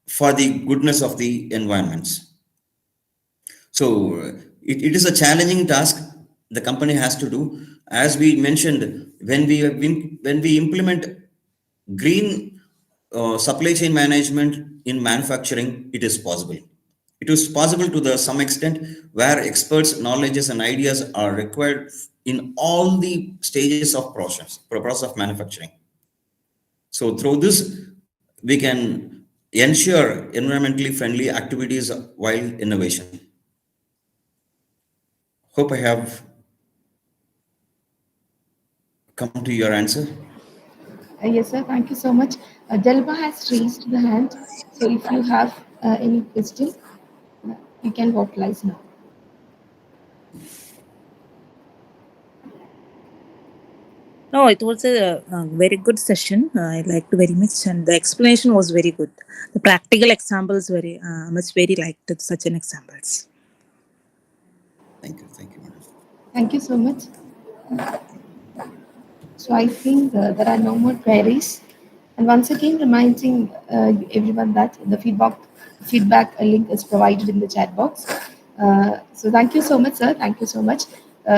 for the goodness of the environments. So it is a challenging task the company has to do. As we mentioned, when we implement green supply chain management in manufacturing, it is possible. It is possible to the some extent where experts, knowledges, and ideas are required in all the stages of process of manufacturing. So through this, we can ensure environmentally friendly activities while innovation. Hope I have come to your answer. Yes, sir. Thank you so much. Delba has raised the hand. So if you have any question, you can vocalize now. No, it was a very good session. I liked very much, and the explanation was very good. The practical examples very liked such an examples. Thank you, madam. Thank you so much. So I think there are no more queries. And once again, reminding everyone that the feedback link is provided in the chat box. So thank you so much, sir. Thank you so much.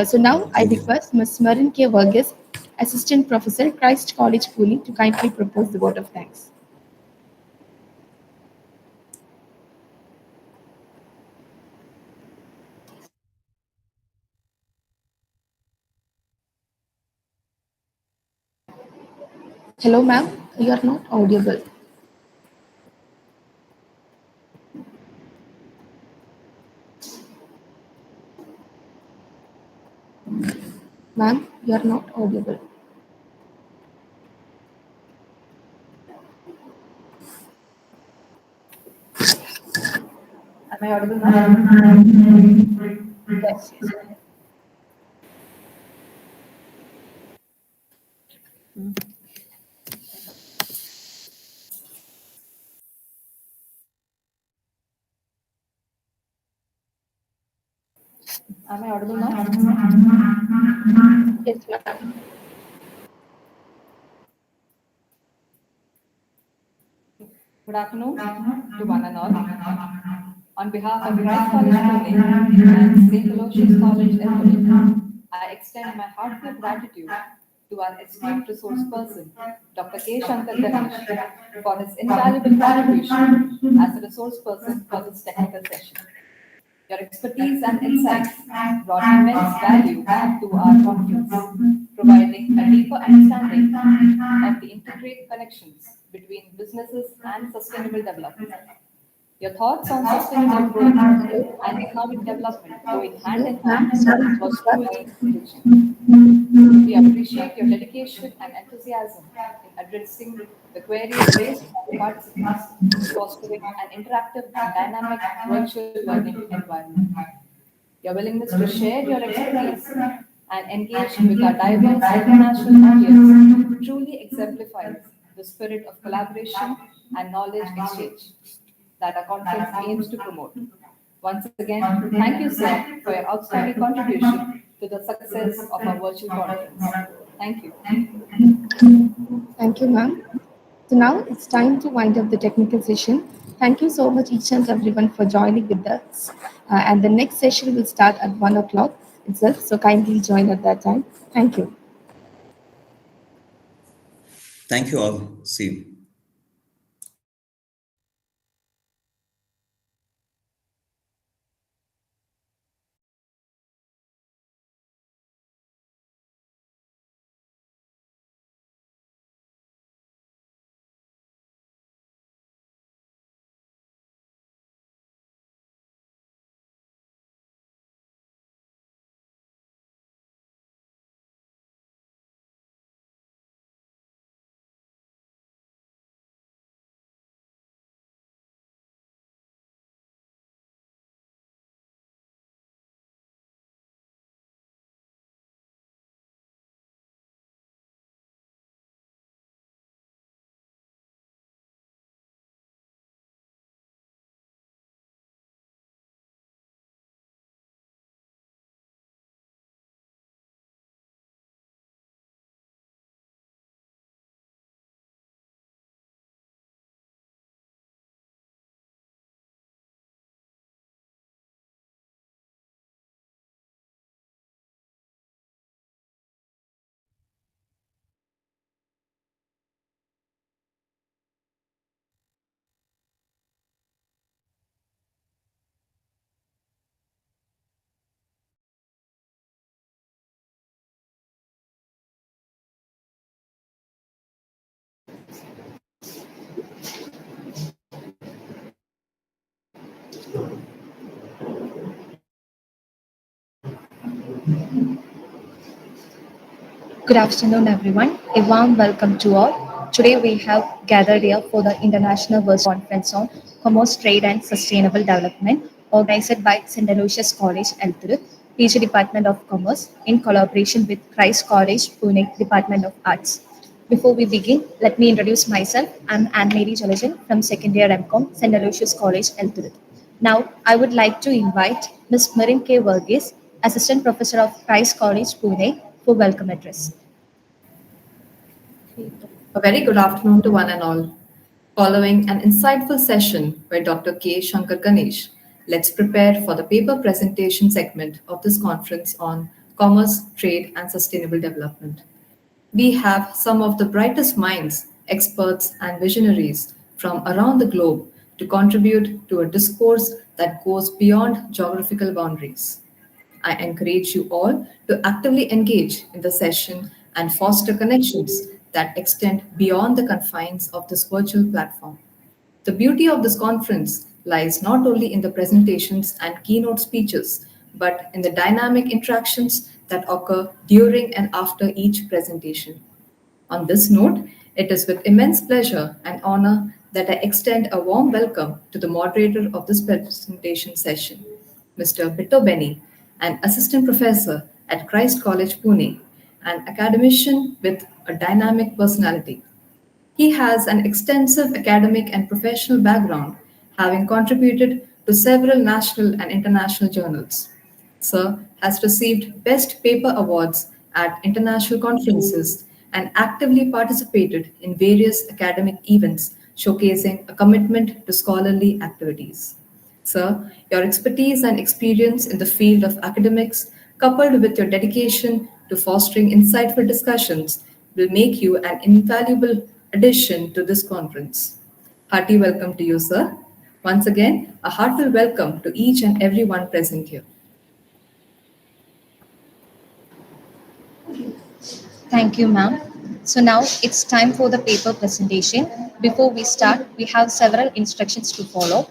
So now I Thank you. request Ms. Marin K. Vargas, Assistant Professor, Christ College, Pune, to kindly propose the vote of thanks. Hello, ma'am. You are not audible. Ma'am, you are not audible. Am I audible now? Yes, yes. Am I audible now? Yes, ma'am. Good afternoon to one and all. On behalf of Christ College Pune and St. Aloysius College, Elthuruth, I extend my heartfelt gratitude to our esteemed resource person, Dr. K. Shankar Ganesh, for his invaluable contribution as a resource person for this technical session. Your expertise and insights brought immense value to our conference, providing a deeper understanding of the integrated connections between businesses and sustainable development. Your thoughts on sustainable growth and economic development going hand in hand was truly encouraging. We appreciate your dedication and enthusiasm in addressing the queries raised by the participants, fostering an interactive and dynamic virtual learning environment. Your willingness to share your expertise and engage with our diverse international audience truly exemplifies the spirit of collaboration and knowledge exchange that our conference aims to promote. Once again, thank you, sir, for your outstanding contribution to the success of our virtual conference. Thank you. Thank you, ma'am. So now it's time to wind up the technical session. Thank you so much, each and everyone, for joining with us. And the next session will start at 1 o'clock itself. So kindly join at that time. Thank you. Thank you all. See you. Good afternoon, everyone. A warm welcome to all. Today we have gathered here for the International Virtual Conference on Commerce, Trade and Sustainable Development, organized by St. Aloysius College, Elthuruth. PG Department of Commerce, in collaboration with Christ College, Pune Department of Arts. Before we begin, let me introduce myself. I'm Anne-Marie Jalajan from second year MCOM, St. Aloysius College, Elthuruth. Now, I would like to invite Ms. Marin K. Verghese, Assistant Professor of Christ College, Pune, for welcome address. A very good afternoon to one and all. Following an insightful session by Dr. K. Shankar Ganesh, let's prepare for the paper presentation segment of this conference on commerce, trade, and sustainable development. We have some of the brightest minds, experts, and visionaries from around the globe to contribute to a discourse that goes beyond geographical boundaries. I encourage you all to actively engage in the session and foster connections that extend beyond the confines of this virtual platform. The beauty of this conference lies not only in the presentations and keynote speeches, but in the dynamic interactions that occur during and after each presentation. On this note, it is with immense pleasure and honor that I extend a warm welcome to the moderator of this presentation session, Mr. Bitto Benny, an assistant professor at Christ College, Pune, an academician with a dynamic personality. He has an extensive academic and professional background, having contributed to several national and international journals. Sir has received Best Paper Awards at international conferences and actively participated in various academic events showcasing a commitment to scholarly activities. Sir, your expertise and experience in the field of academics, coupled with your dedication to fostering insightful discussions, will make you an invaluable addition to this conference. Hearty welcome to you, sir. Once again, a heartfelt welcome to each and everyone present here. Thank you, ma'am. So now it's time for the paper presentation. Before we start, we have several instructions to follow.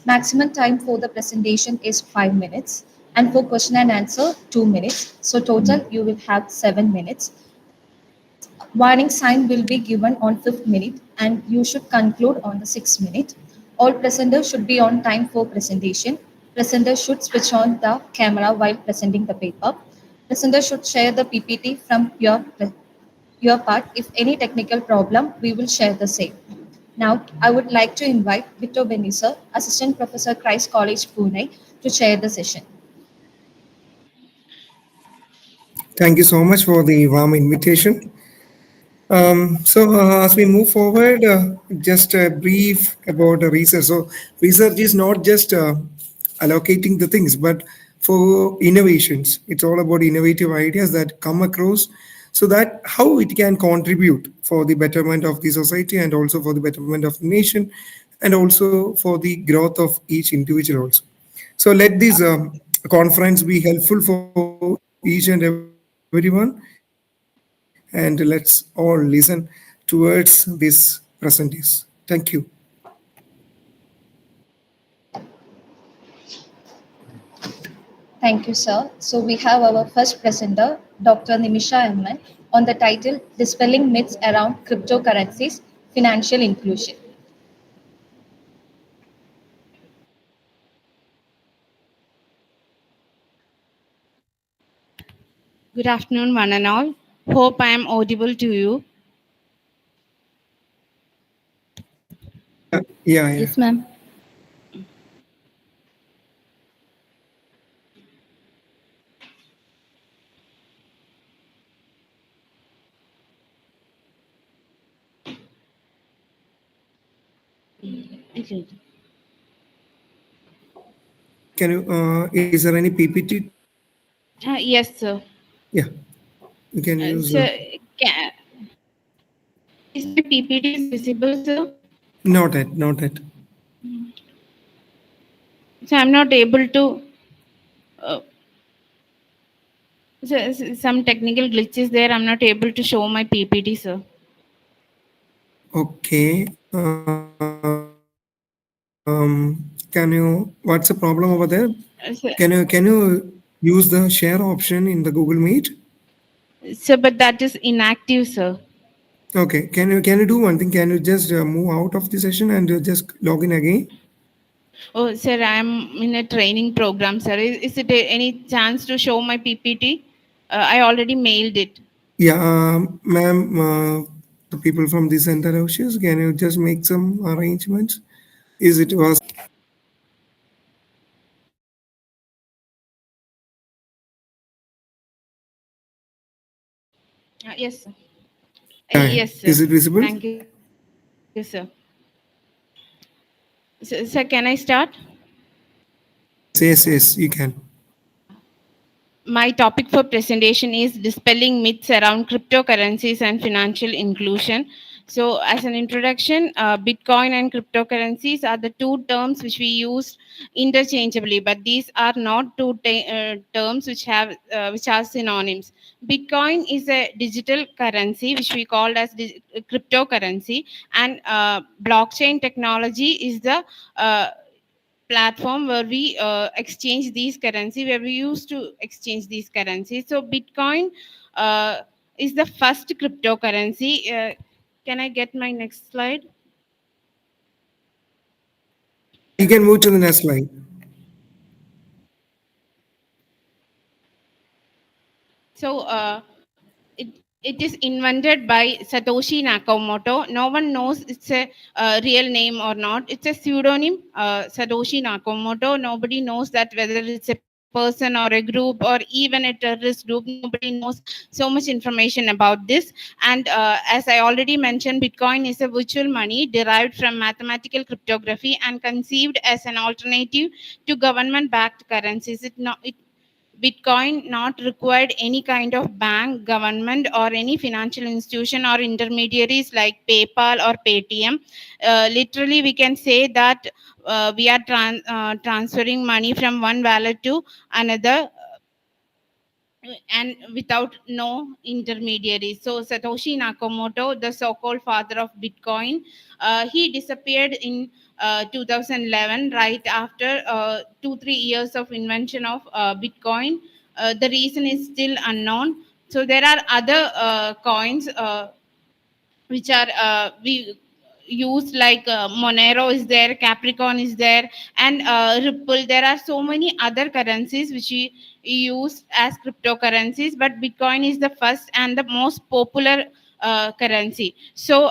Maximum time for the presentation is 5 minutes, and for question and answer, 2 minutes. So total, you will have 7 minutes. Warning sign will be given on 5th minute, and you should conclude on the 6th minute. All presenters should be on time for presentation. Presenters should switch on the camera while presenting the paper. Presenters should share the PPT from your part. If any technical problem, we will share the same. Now, I would like to invite Victor Benisa, Assistant Professor, Christ College, Pune, to chair the session. Thank you so much for the warm invitation. As we move forward, just a brief about the research. So research is not just allocating the things, but for innovations. It's all about innovative ideas that come across so that how it can contribute for the betterment of the society and also for the betterment of the nation and also for the growth of each individual also. So let this conference be helpful for each and everyone, and let's all listen towards this presentation. Thank you. Thank you, sir. So we have our first presenter, Dr. Nimisha Emman, on the title Dispelling Myths Around Cryptocurrencies, Financial Inclusion. Good afternoon, one and all. Hope I am audible to you. Yeah. Yes, ma'am. Can you, is there any PPT? Yes, sir. Yeah, you can use. Sir, is my PPT visible, sir? Not yet, not yet. So I'm not able to. Some technical glitches there. I'm not able to show my PPT, sir. Okay. Can you? What's the problem over there? Can you use the share option in the Google Meet? Sir, but that is inactive, sir. Okay. Can you do one thing? Can you just move out of the session and just log in again? Oh, sir, I'm in a training program, sir. Is it any chance to show my PPT? I already mailed it. Yeah, ma'am, the people from the center Aloysius, can you just make some arrangements? Is it was Yes, sir. yeah, Yes, is sir. it visible? Thank you, sir. Sir, can I start? Yes, you can. My topic for presentation is dispelling myths around cryptocurrencies and financial inclusion. So, as an introduction, Bitcoin and cryptocurrencies are the two terms which we use interchangeably, but these are not two terms which are synonyms. Bitcoin is a digital currency which we call as cryptocurrency, and blockchain technology is the platform where we exchange these currency, where we used to exchange these currencies. So Bitcoin uh, is the first cryptocurrency. Can I get my next slide? You can move to the next slide. So it is invented by Satoshi Nakamoto. No one knows it's a real name or not. It's a pseudonym, Satoshi Nakamoto. Nobody knows that whether it's a person or a group or even a terrorist group. Nobody knows so much information about this. And as I already mentioned, Bitcoin is a virtual money derived from mathematical cryptography and conceived as an alternative to government-backed currencies. It Bitcoin not required any kind of bank, government, or any financial institution or intermediaries like PayPal or Paytm. Literally, we can say that we are transferring money from one wallet to another and without no intermediaries. So Satoshi Nakamoto, the so-called father of Bitcoin, he disappeared in 2011, right after 2-3 years of invention of Bitcoin. The reason is still unknown. So there are other coins which are we use, like Monero is there, Capricorn is there, and Ripple. There are so many other currencies which we use as cryptocurrencies, but Bitcoin is the first and the most popular currency. So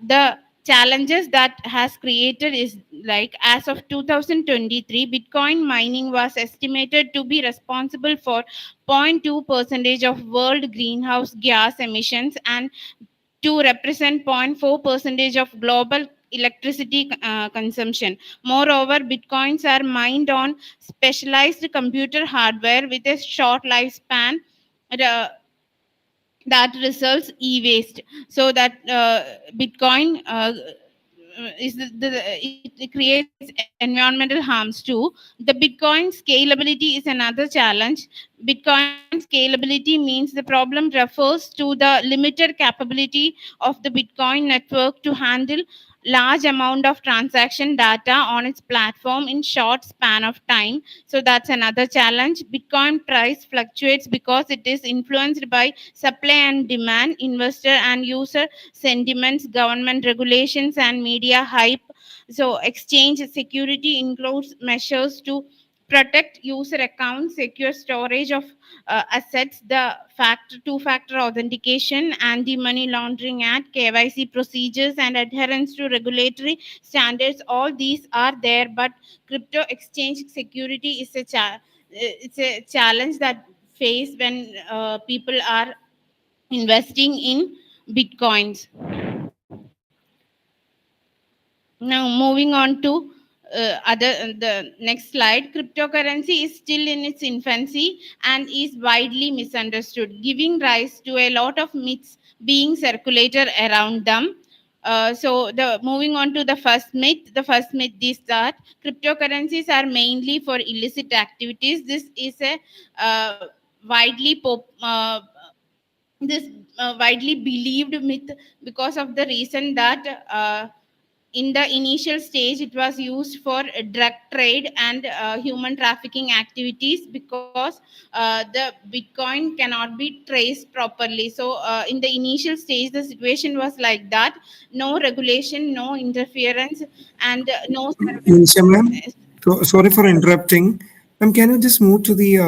the challenges that has created is, like, as of 2023, Bitcoin mining was estimated to be responsible for 0.2 percentage of world greenhouse gas emissions and to represent 0.4 percentage of global electricity consumption. Moreover, bitcoins are mined on specialized computer hardware with a short lifespan uh, that results e-waste. So that bitcoin it creates environmental harms too. The bitcoin scalability is another challenge. Bitcoin scalability means the problem refers to the limited capability of the bitcoin network to handle large amount of transaction data on its platform in short span of time. So that's another challenge. Bitcoin price fluctuates because it is influenced by supply and demand, investor and user sentiments, government regulations, and media hype. So exchange security includes measures to protect user accounts, secure storage of assets, the two-factor authentication, anti-money laundering act, KYC procedures, and adherence to regulatory standards. All these are there, but crypto exchange security is it's a challenge that face when people are investing in bitcoins. Now, moving on to the next slide, cryptocurrency is still in its infancy and is widely misunderstood, giving rise to a lot of myths being circulated around them. So, the moving on to the first myth. The first myth is that cryptocurrencies are mainly for illicit activities. This is a uh, widely this widely believed myth because of the reason that in the initial stage it was used for drug trade and human trafficking activities, because the bitcoin cannot be traced properly. So in the initial stage the situation was like that. No regulation, no interference, and no Nisha, ma'am. So sorry for interrupting. Ma'am, can you just move to the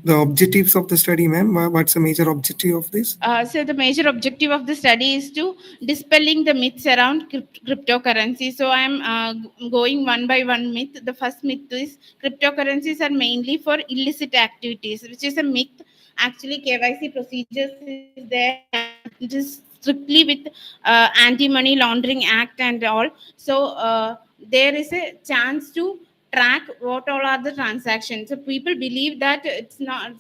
objectives of the study, ma'am? What's the major objective of this? So the major objective of the study is to dispelling the myths around cryptocurrency. So I'm going one by one myth. The first myth is cryptocurrencies are mainly for illicit activities, which is a myth. Actually, KYC procedures is there, and it is strictly with anti-money laundering act and all. So there is a chance to track what all are the transactions. So people believe that it's not,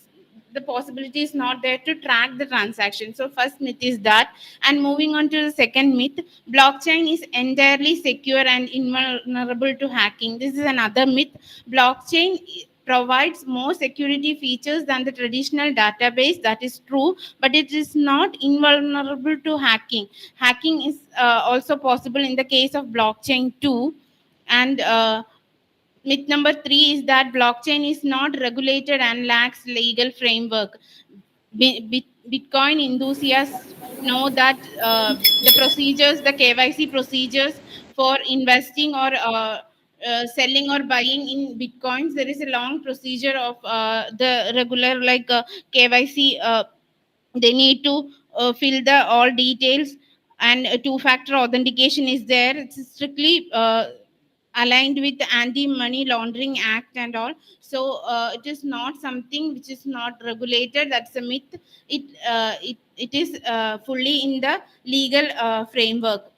the possibility is not there to track the transaction. So first myth is that. And moving on to the second myth, blockchain is entirely secure and invulnerable to hacking. This is another myth. Blockchain provides more security features than the traditional database. That is true, but it is not invulnerable to hacking. Hacking is also possible in the case of blockchain too. And myth number 3 is that blockchain is not regulated and lacks legal framework. Bitcoin enthusiasts know that the procedures, the KYC procedures for investing or selling or buying in bitcoins, there is a long procedure of the regular like KYC. They need to fill the all details, and two-factor authentication is there. It's strictly aligned with the anti-money laundering act and all. So it is not something which is not regulated. That's a myth. It is fully in the legal framework.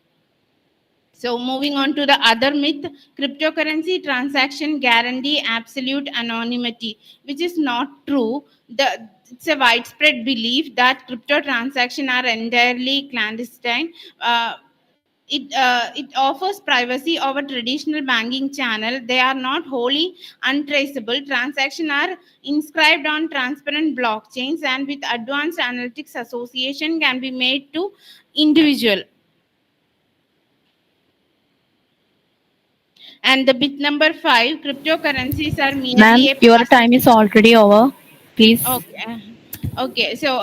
So moving on to the other myth, cryptocurrency transaction guarantee absolute anonymity, which is not true. It's a widespread belief that crypto transactions are entirely clandestine. It offers privacy over traditional banking channel. They are not wholly untraceable. Transactions are inscribed on transparent blockchains, and with advanced analytics association can be made to individual. And the bit number 5, cryptocurrencies are Ma'am, merely a your time is already over. Please. Okay. Okay. So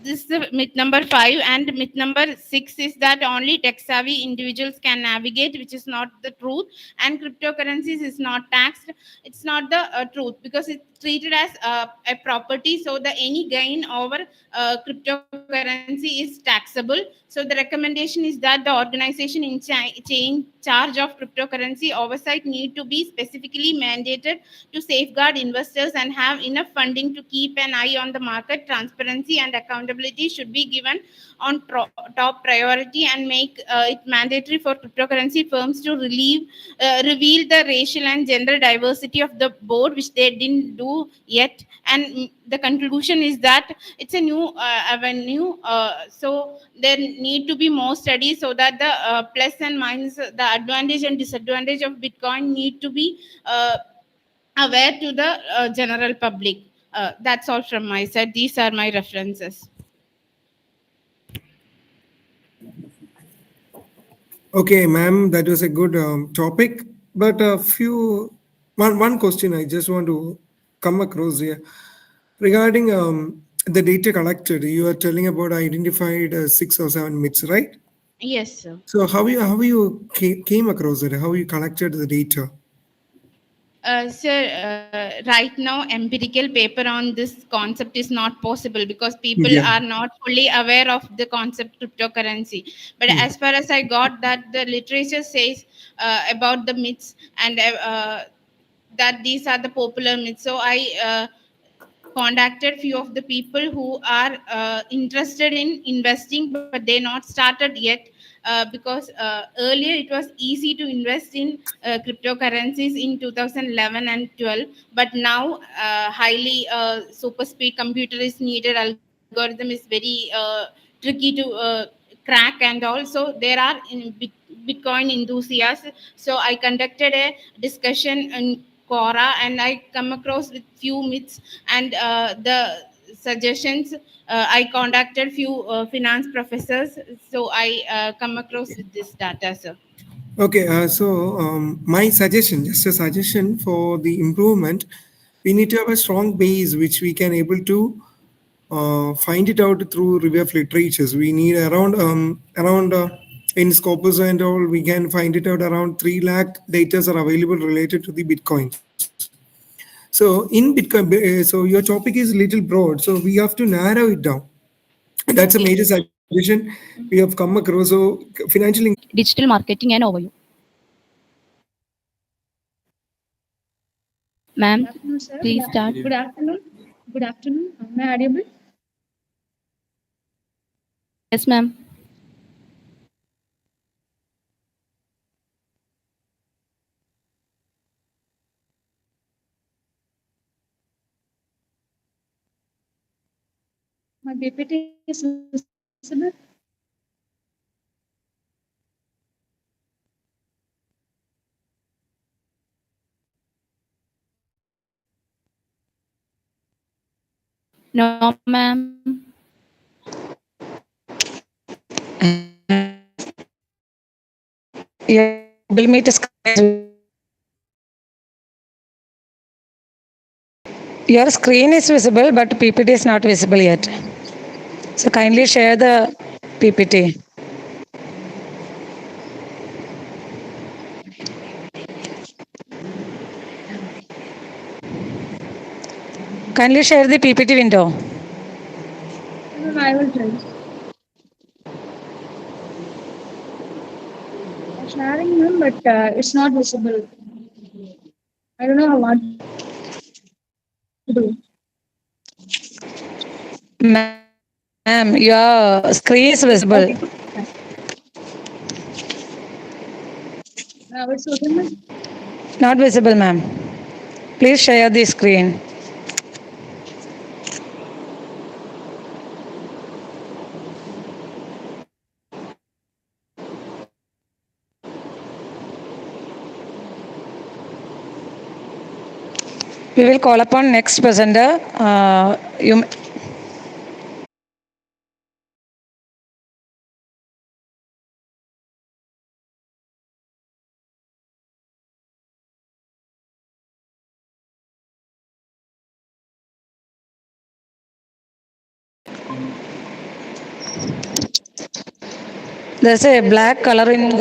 this is the myth number 5, and myth number 6 is that only tech-savvy individuals can navigate, which is not the truth. And cryptocurrencies is not taxed. It's not the truth, because it's treated as a property. So the any gain over cryptocurrency is taxable. So the recommendation is that the organization in charge of cryptocurrency oversight need to be specifically mandated to safeguard investors and have enough funding to keep an eye on the market. Transparency and accountability should be given on top priority, and make it mandatory for cryptocurrency firms to reveal the racial and gender diversity of the board, which they didn't do yet. And the conclusion is that it's a new avenue. So there need to be more studies, so that the plus and minus, the advantage and disadvantage of Bitcoin need to be aware to the general public. That's all from my side. These are my references. Okay, ma'am, that was a good topic. But one question I just want to come across here regarding the data collected. You are telling about identified 6 or 7 myths, right? Yes, sir. So how you came across it? How you collected the data? Sir, right now, empirical paper on this concept is not possible, because people Yeah. are not fully aware of the concept cryptocurrency. But as far as I got, that the literature says about the myths, and that these are the popular myths. So I contacted few of the people who are interested in investing, but they not started yet, because earlier it was easy to invest in cryptocurrencies in 2011 and 12, but now highly super speed computer is needed, algorithm is very tricky to crack, and also there are Bitcoin enthusiasts. So I conducted a discussion in Quora, and I come across with few myths and the suggestions. I contacted few finance professors, so I come across with this data, sir. Okay, so my suggestion, just a suggestion for the improvement, we need to have a strong base which we can able to find it out through review of literatures. We need around in Scopus and all, we can find it out around 3 lakh data are available related to the Bitcoins. So in Bitcoin, so your topic is little broad, so we have to narrow it down. That's a major suggestion we have come across. So financial Digital marketing and overview. Ma'am, Good afternoon, sir. please start. Good afternoon. Good afternoon. Am I audible? Yes, ma'am. My PPT is visible. No, ma'am. Your Google Meet is your screen is visible, but PPT is not visible yet. So kindly share the PPT. Kindly share the PPT window. Ma'am, I will try. I'm sharing, ma'am, but it's not visible. I don't know what to do. Ma'am, your screen is visible. Okay. Fine. Now it's okay, ma'am. Not visible, ma'am. Please share the screen. We will call upon next presenter. You. There's a black color in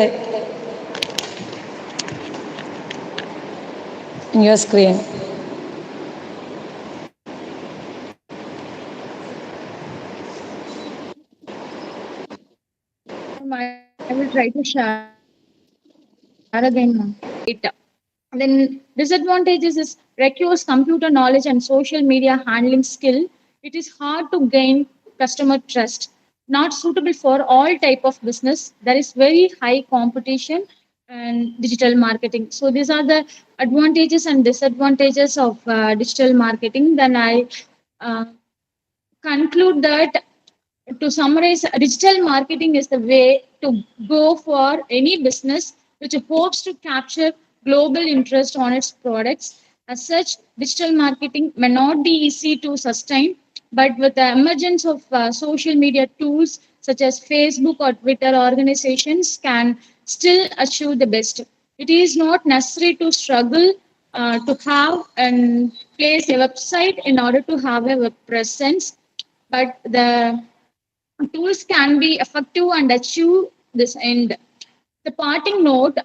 your screen. I will try to share again, ma'am. Then disadvantages is requires computer knowledge and social media handling skill. It is hard to gain customer trust. Not suitable for all type of business. There is very high competition and digital marketing. So these are the advantages and disadvantages of digital marketing. Then I uh, conclude that to summarize, digital marketing is the way to go for any business which hopes to capture global interest on its products. As such, digital marketing may not be easy to sustain, but with the emergence of social media tools such as Facebook or Twitter, organizations can still achieve the best. It is not necessary to struggle to have and place a website in order to have a web presence, but the tools can be effective and achieve this end. The parting note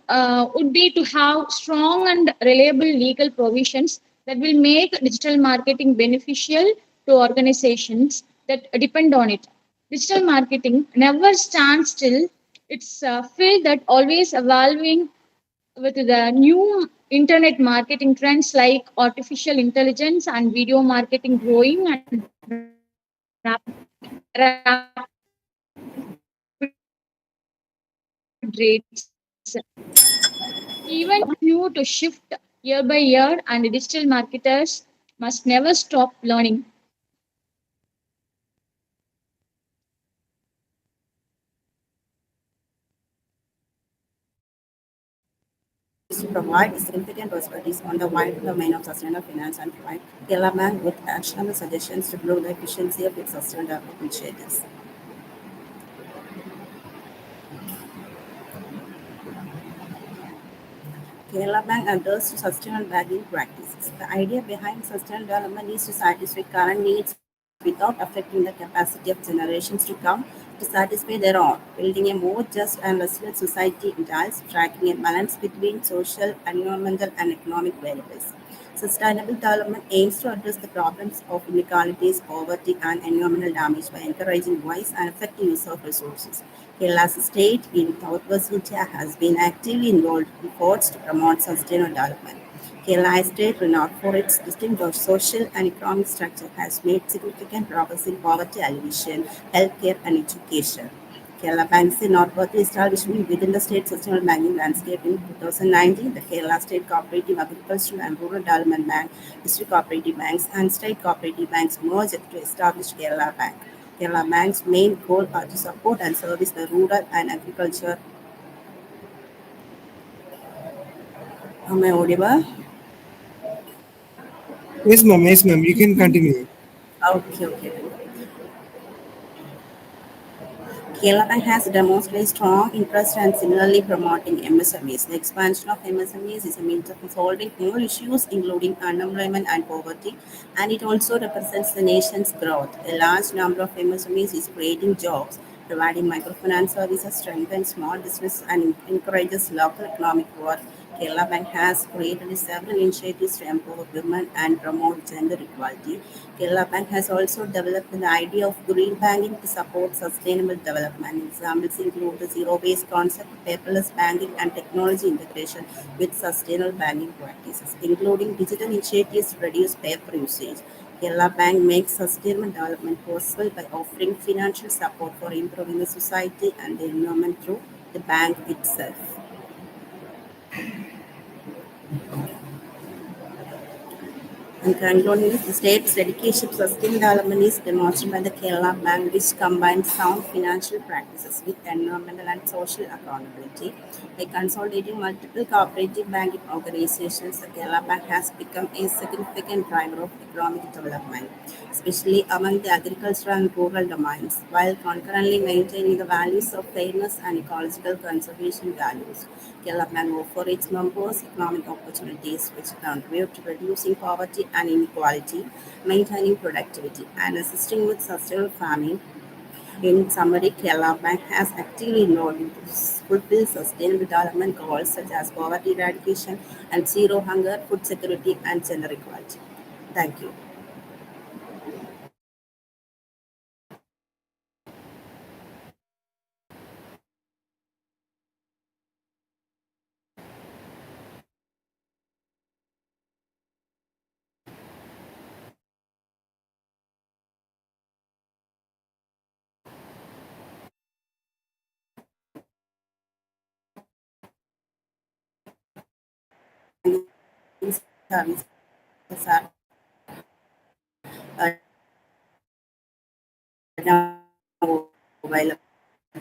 would be to have strong and reliable legal provisions that will make digital marketing beneficial to organizations that depend on it. Digital marketing never stands still. It's a field that always evolving with the new internet marketing trends like artificial intelligence and video marketing growing and rates. Even continue to shift year by year, and digital marketers must never stop learning. To provide significant expertise on the wide domain of sustainable finance and provide Kerala with actionable suggestions to grow the efficiency of its sustainable initiatives. Kerala Bank adheres to sustainable banking practices. The idea behind sustainable development is to satisfy current needs without affecting the capacity of generations to come to satisfy their own. Building a more just and resilient society entails striking a balance between social, environmental, and economic variables. Sustainable development aims to address the problems of inequalities, poverty, and environmental damage by encouraging wise and effective use of resources. Kerala's state in Southwest India has been actively involved in efforts to promote sustainable development. Kerala state, renowned for its distinct social and economic structure, has made significant progress in poverty alleviation, healthcare, and education. Kerala Bank is a noteworthy establishment within the state sustainable banking landscape. In 2019, the Kerala State Cooperative Agricultural and Rural Development Bank, district cooperative banks, and state cooperative banks merged to establish Kerala Bank. Kerala Bank's main goal are to support and service the rural and agriculture. Am I audible? Yes, ma'am. Yes, ma'am. You can continue. Okay. Kerala Bank has demonstrated strong interest in similarly promoting MSMEs. The expansion of MSMEs is a means of solving more issues, including unemployment and poverty, and it also represents the nation's growth. A large number of MSMEs is creating jobs, providing microfinance services, strengthens small business, and encourages local economic growth. Kerala Bank has created several initiatives to empower women and promote gender equality. Kerala Bank has also developed the idea of green banking to support sustainable development. Examples include the zero-waste concept, paperless banking, and technology integration with sustainable banking practices, including digital initiatives to reduce paper usage. Kerala Bank makes sustainable development possible by offering financial support for improving the society and the environment through the bank itself. And concluding, the state's dedication to sustainable development is demonstrated by the Kerala Bank, which combines sound financial practices with environmental and social accountability. By consolidating multiple cooperative banking organizations, the Kerala Bank has become a significant driver of economic development, especially among the agricultural and rural domains, while concurrently maintaining the values of fairness and ecological conservation values. Kerala Bank offers its members economic opportunities which contribute to reducing poverty and inequality, maintaining productivity, and assisting with sustainable farming. In summary, Kerala Bank has actively involved in to fulfill sustainable development goals such as poverty eradication and zero hunger, food security, and gender equality. Thank you. Services are now available.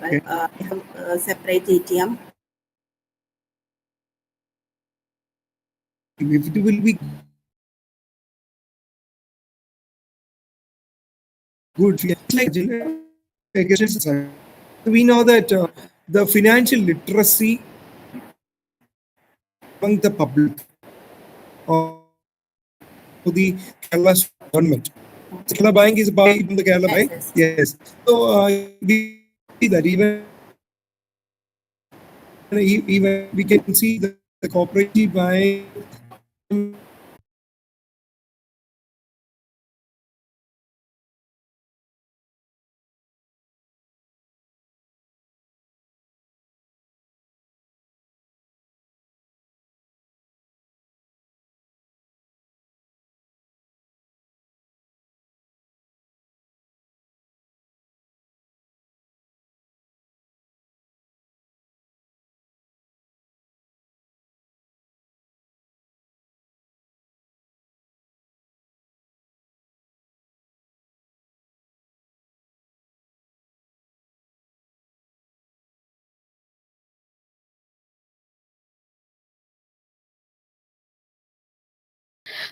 We have separate ATM. If it will be good, it's like education society. We know that the financial literacy among the public or the Kerala government. Kerala Bank is by from the Kerala Bank. Yes. So we see that even we can see the cooperative bank.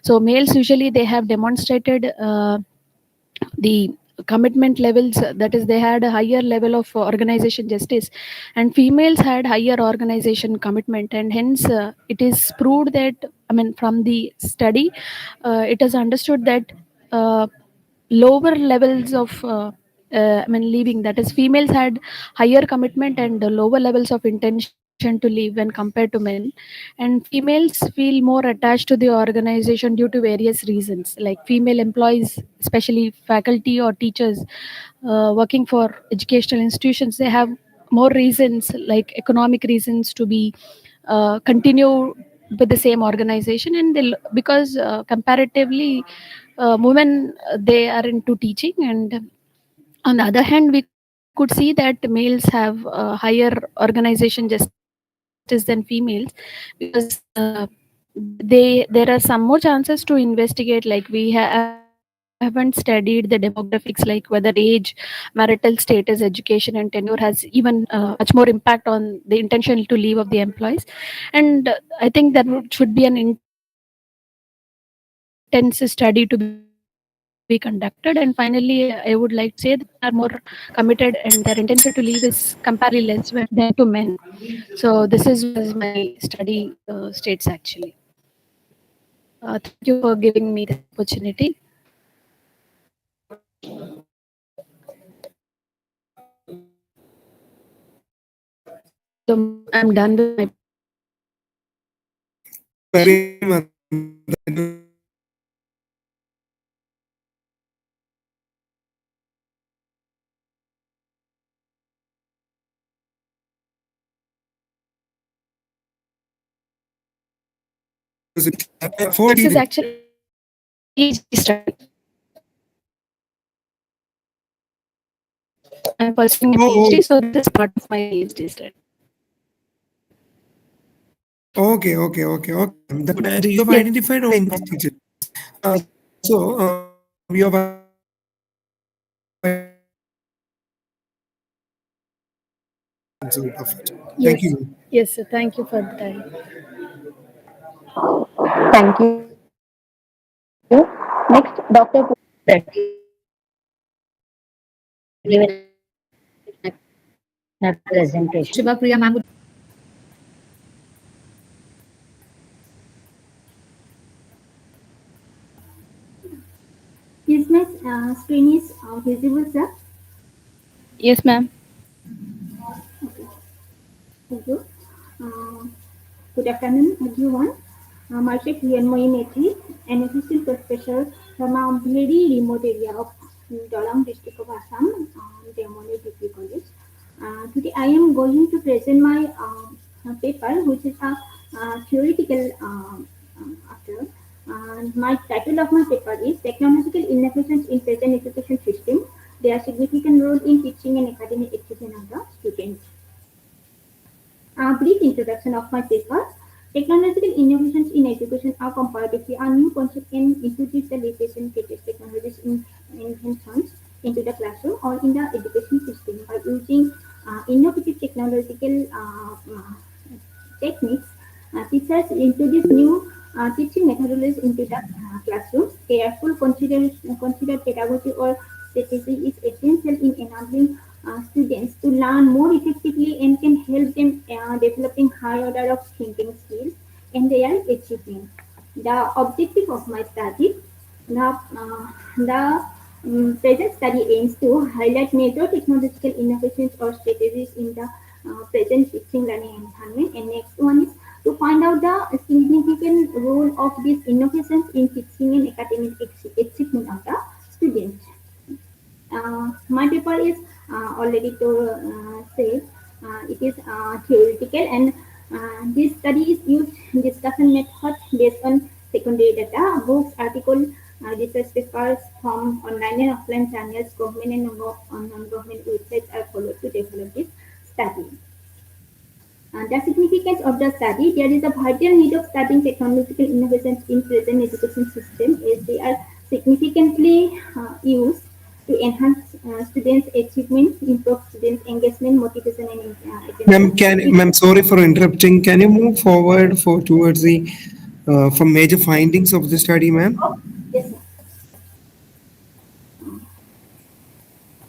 So males usually they have demonstrated the commitment levels, that is they had a higher level of organization justice, and females had higher organization commitment, and hence it is proved that, I mean, from the study it is understood that lower levels of leaving. That is, females had higher commitment and lower levels of intention to leave when compared to men, and females feel more attached to the organization due to various reasons, like female employees, especially faculty or teachers working for educational institutions. They have more reasons, like economic reasons, to be continue with the same organization, and because comparatively women, they are into teaching. And on the other hand, we could see that males have higher organization justice than females, because there are some more chances to investigate, like we haven't studied the demographics, like whether age, marital status, education, and tenure has even much more impact on the intention to leave of the employees. And I think that should be an intense study to be conducted. And finally, I would like to say that women are more committed, and their intention to leave is comparatively less than to men. So this is what is my study states actually. Thank you for giving me this opportunity. So I'm done with my presentation. Very much. This is actually PhD study. I'm pursuing a PhD, so this is part of my PhD study. Okay. That you have identified all teachers. You have perfect. Thank Yes, you. yes, sir. Thank you for the time. Thank you. Next, Dr. That given a presentation. Shiva Priya ma'am. Is my screen is visible, sir? Yes, ma'am. Thank you. Good afternoon, everyone. Myself Hiranmoyi Mehti, an assistant professor from a very remote area of Dolam district of Assam, Demoni Degree College. Today I am going to present my paper, which is a theoretical after. My title of my paper is Technological Innovations in Present Education System, Their Significant Role in Teaching and Academic Achievement of the Students. A brief introduction of my paper. Technological innovations in education are comparatively a new concept and introduce the latest and greatest technologies inventions into the classroom or in the education system by using innovative technological techniques. Teachers introduce new teaching methodologies into the classroom. Careful considered pedagogy or strategy is essential in enabling students to learn more effectively and can help them developing high order of thinking skills and their achievement. The objective of my study, the present study aims to highlight major technological innovations or strategies in the present teaching learning environment. And next one is to find out the significant role of these innovations in teaching and academic achievement of the students. My paper is already to say it is theoretical, and this study is used discussion method based on secondary data, books, article, research papers from online and offline channels, government and non-government websites are followed to develop this study. The significance of the study, there is a vital need of studying technological innovations in present education system as they are significantly used to enhance students' achievements, improve students' engagement, motivation, and attention. Ma'am, sorry for interrupting. Can you move forward towards the from major findings of the study, ma'am? Yes, sir.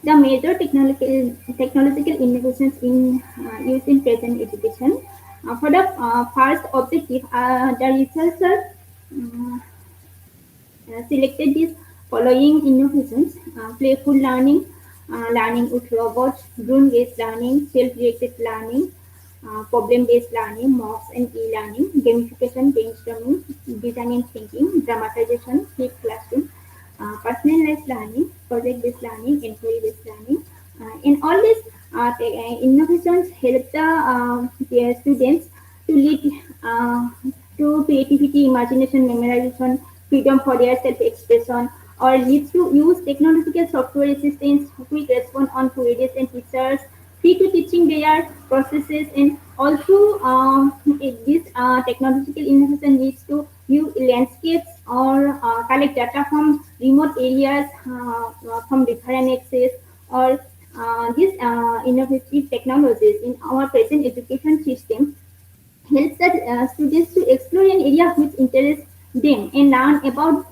The major technological innovations in used in present education. For the first objective, the researcher selected these following innovations: playful learning, learning with robots, drone-based learning, self-directed learning, problem-based learning, mocks and e-learning, gamification, brainstorming, design and thinking, dramatization, flipped classroom, personalized learning, project-based learning, employee-based learning. In all these innovations help the students to lead to creativity, imagination, memorization, freedom for their self-expression, or leads to use technological software assistants, quick response on queries and teachers, free to teaching their processes, and also this technological innovation leads to view landscapes or collect data from remote areas from different access, or these innovative technologies in our present education system helps the students to explore an area which interests them and learn about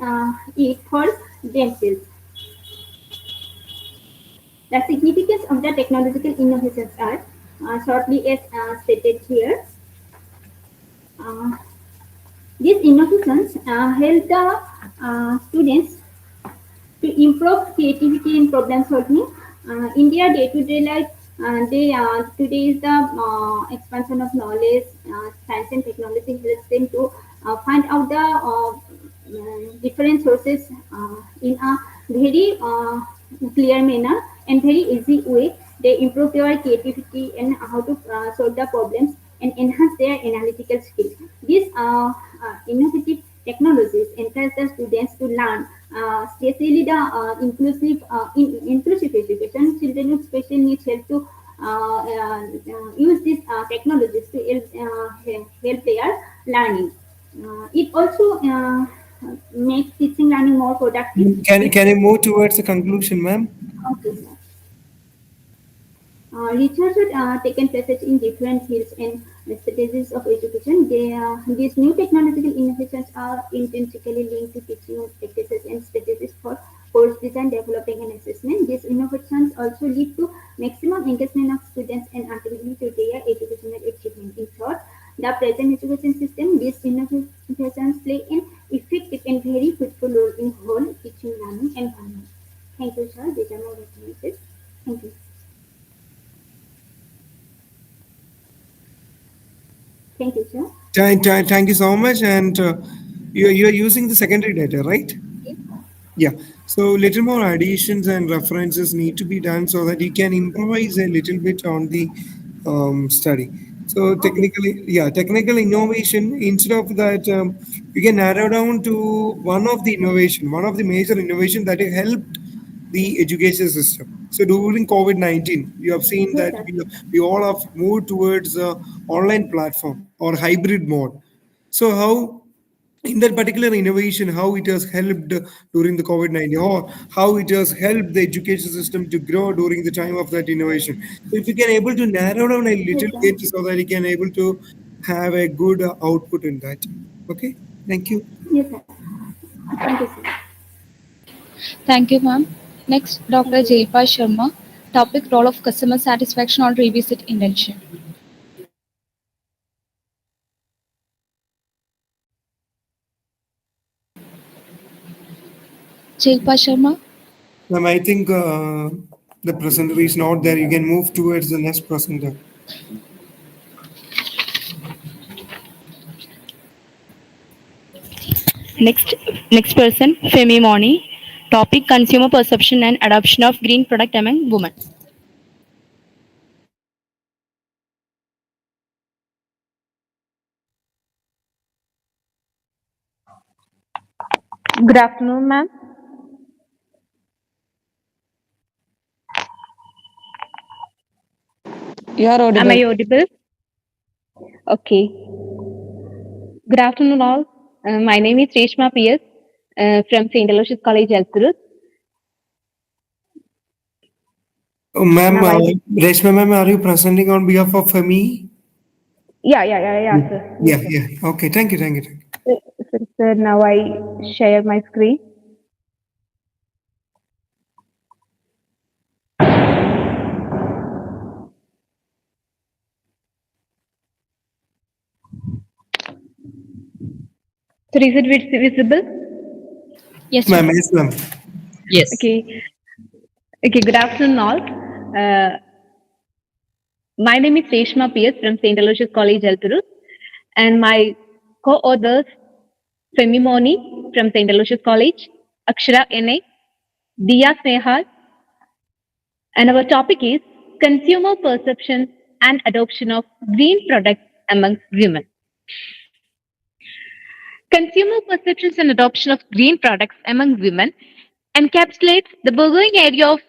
it for themselves. The significance of the technological innovations are shortly as stated here. Uh, these innovations help the students to improve creativity and problem solving. India day-to-day life, today is the expansion of knowledge, science and technology helps them to find out the different sources in a very clear manner and very easy way. They improve their creativity and how to solve the problems and enhance their analytical skills. These innovative technologies encourage the students to learn, especially the inclusive education. Children with special needs help to use these technologies to help their learning. It also makes teaching learning more productive. Can I move towards the conclusion, ma'am? Okay, sir. Research had taken place in different fields and strategies of education. These new technological innovations are intrinsically linked to teaching practices and strategies for course design, developing, and assessment. These innovations also lead to maximum engagement of students and contributing to their educational achievement. In short, the present education system, these innovations play an effective and very fruitful role in whole teaching learning environment. Thank you, sir. These are my references. Thank you. Thank you, sir. Thank you so much. And you're using the secondary data, right? Yeah. So little more additions and references need to be done so that you can improvise a little bit on the study. So technical innovation. Instead of that, you can narrow down to one of the major innovation that helped the education system. So during COVID-19, you have seen Yes, that sir. we all have moved towards online platform or hybrid mode. So how in that particular innovation, how it has helped during the COVID-19, or how it has helped the education system to grow during the time of that innovation. So if you can able to narrow down a little Yes, sir. bit so that you can able to have a good output in that. Okay, thank you. Yes, sir. Thank you, sir. Thank you, ma'am. Next, Dr. Thank you. Jaypa Sharma. Topic: Role of customer satisfaction on revisit intention. Jaypa Sharma. I think the presenter is not there. You can move towards the next presenter. Next, next person, Femi Moni. Topic: Consumer perception and adoption of green product among women. Good afternoon, ma'am. You are Am audible. I audible? Okay. Good afternoon, all. My name is Reshma PS from St. Aloysius College, Elthuruth. Oh, ma'am, Now I, Reshma ma'am, are you presenting on behalf of me? yeah, sir. Yes, sir. Yeah. Okay, thank you. Sir, now I share my screen. So is it visible? Yes, Ma'am, ma'am. yes, ma'am. Yes. Okay. Okay, good afternoon, all. My name is Reshma P.S. from St. Aloysius College, Elthuruth, and my co-authors Femi Moni from St. Aloysius College, Akshara N.A., Diya Snehal, and our topic is consumer perception and adoption of green products among women. Consumer perceptions and adoption of green products among women encapsulates the burgeoning area of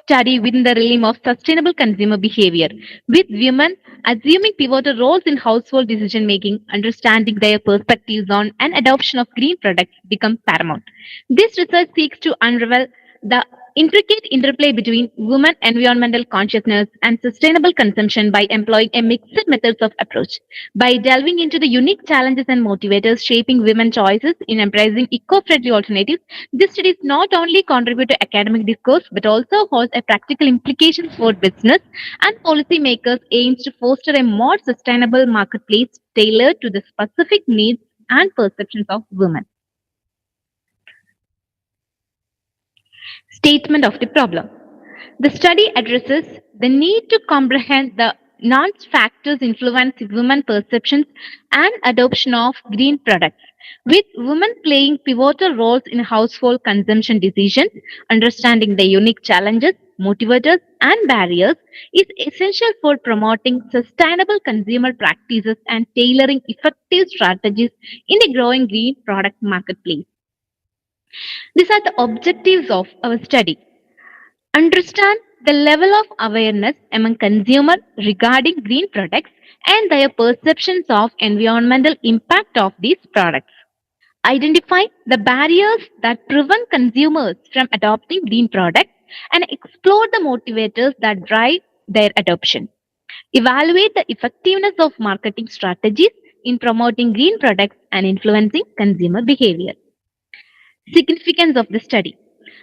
study within the realm of sustainable consumer behavior, with women assuming pivotal roles in household decision making, understanding their perspectives on and adoption of green products becomes paramount. This research seeks to unravel the intricate interplay between women environmental consciousness and sustainable consumption by employing a mixed methods of approach. By delving into the unique challenges and motivators shaping women choices in embracing eco-friendly alternatives, this studies not only contribute to academic discourse but also holds a practical implications for business and policymakers aims to foster a more sustainable marketplace tailored to the specific needs and perceptions of women. Statement of the problem. The study addresses the need to comprehend the nuanced factors influencing women perceptions and adoption of green products. With women playing pivotal roles in household consumption decisions, understanding the unique challenges, motivators, and barriers is essential for promoting sustainable consumer practices and tailoring effective strategies in the growing green product marketplace. These are the objectives of our study. Understand the level of awareness among consumers regarding green products and their perceptions of environmental impact of these products. Identify the barriers that prevent consumers from adopting green products and explore the motivators that drive their adoption. Evaluate the effectiveness of marketing strategies in promoting green products and influencing consumer behavior. Significance of the study.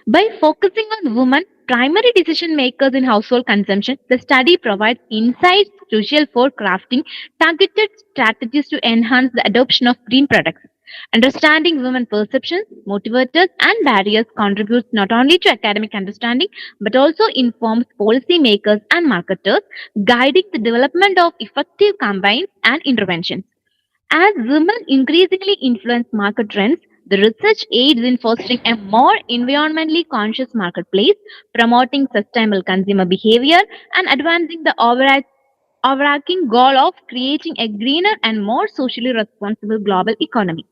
By focusing on women primary decision makers in household consumption, the study provides insights crucial for crafting targeted strategies to enhance the adoption of green products. Understanding women perceptions, motivators, and barriers contributes not only to academic understanding but also informs policymakers and marketers, guiding the development of effective campaigns and interventions. As women increasingly influence market trends, the research aids in fostering a more environmentally conscious marketplace, promoting sustainable consumer behavior, and advancing the overarching goal of creating a greener and more socially responsible global economy.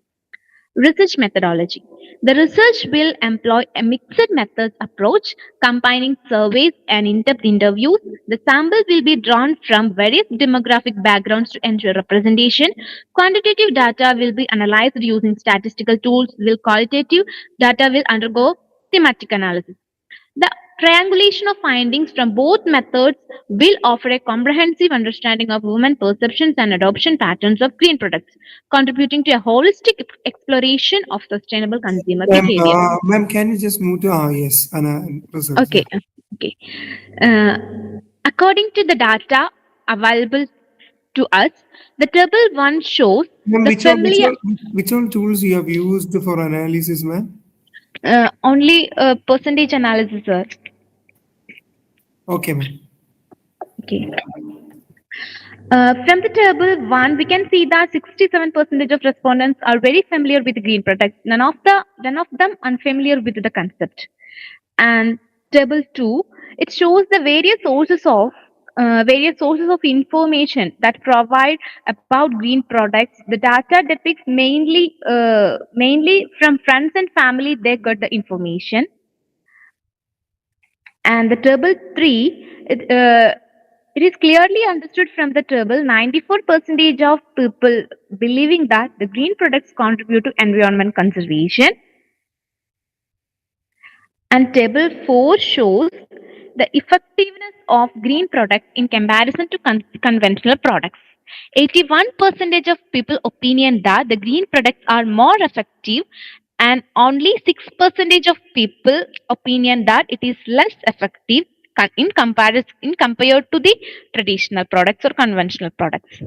Research methodology. The research will employ a mixed methods approach, combining surveys and in-depth interviews. The samples will be drawn from various demographic backgrounds to ensure representation. Quantitative data will be analyzed using statistical tools, while qualitative data will undergo thematic analysis. The triangulation of findings from both methods will offer a comprehensive understanding of women perceptions and adoption patterns of green products, contributing to a holistic exploration of sustainable consumer behavior. Ma'am, can you just move to yes, Anna results? Okay. Okay. Uh, According to the data available to us, the table 1 shows Ma'am, the familiar which all tools you have used for analysis, ma'am? only percentage analysis, sir. Okay, ma'am. Okay. From the table 1, we can see that 67% of respondents are very familiar with green products. None of them unfamiliar with the concept. And table 2, it shows the various sources of information that provide about green products. The data depicts mainly from friends and family they got the information. And the table 3, it is clearly understood from the table 94% of people believing that the green products contribute to environment conservation. And table 4 shows the effectiveness of green products in comparison to conventional products. 81% of people opinion that the green products are more effective, and only 6% of people opinion that it is less effective compared to the traditional products or conventional products.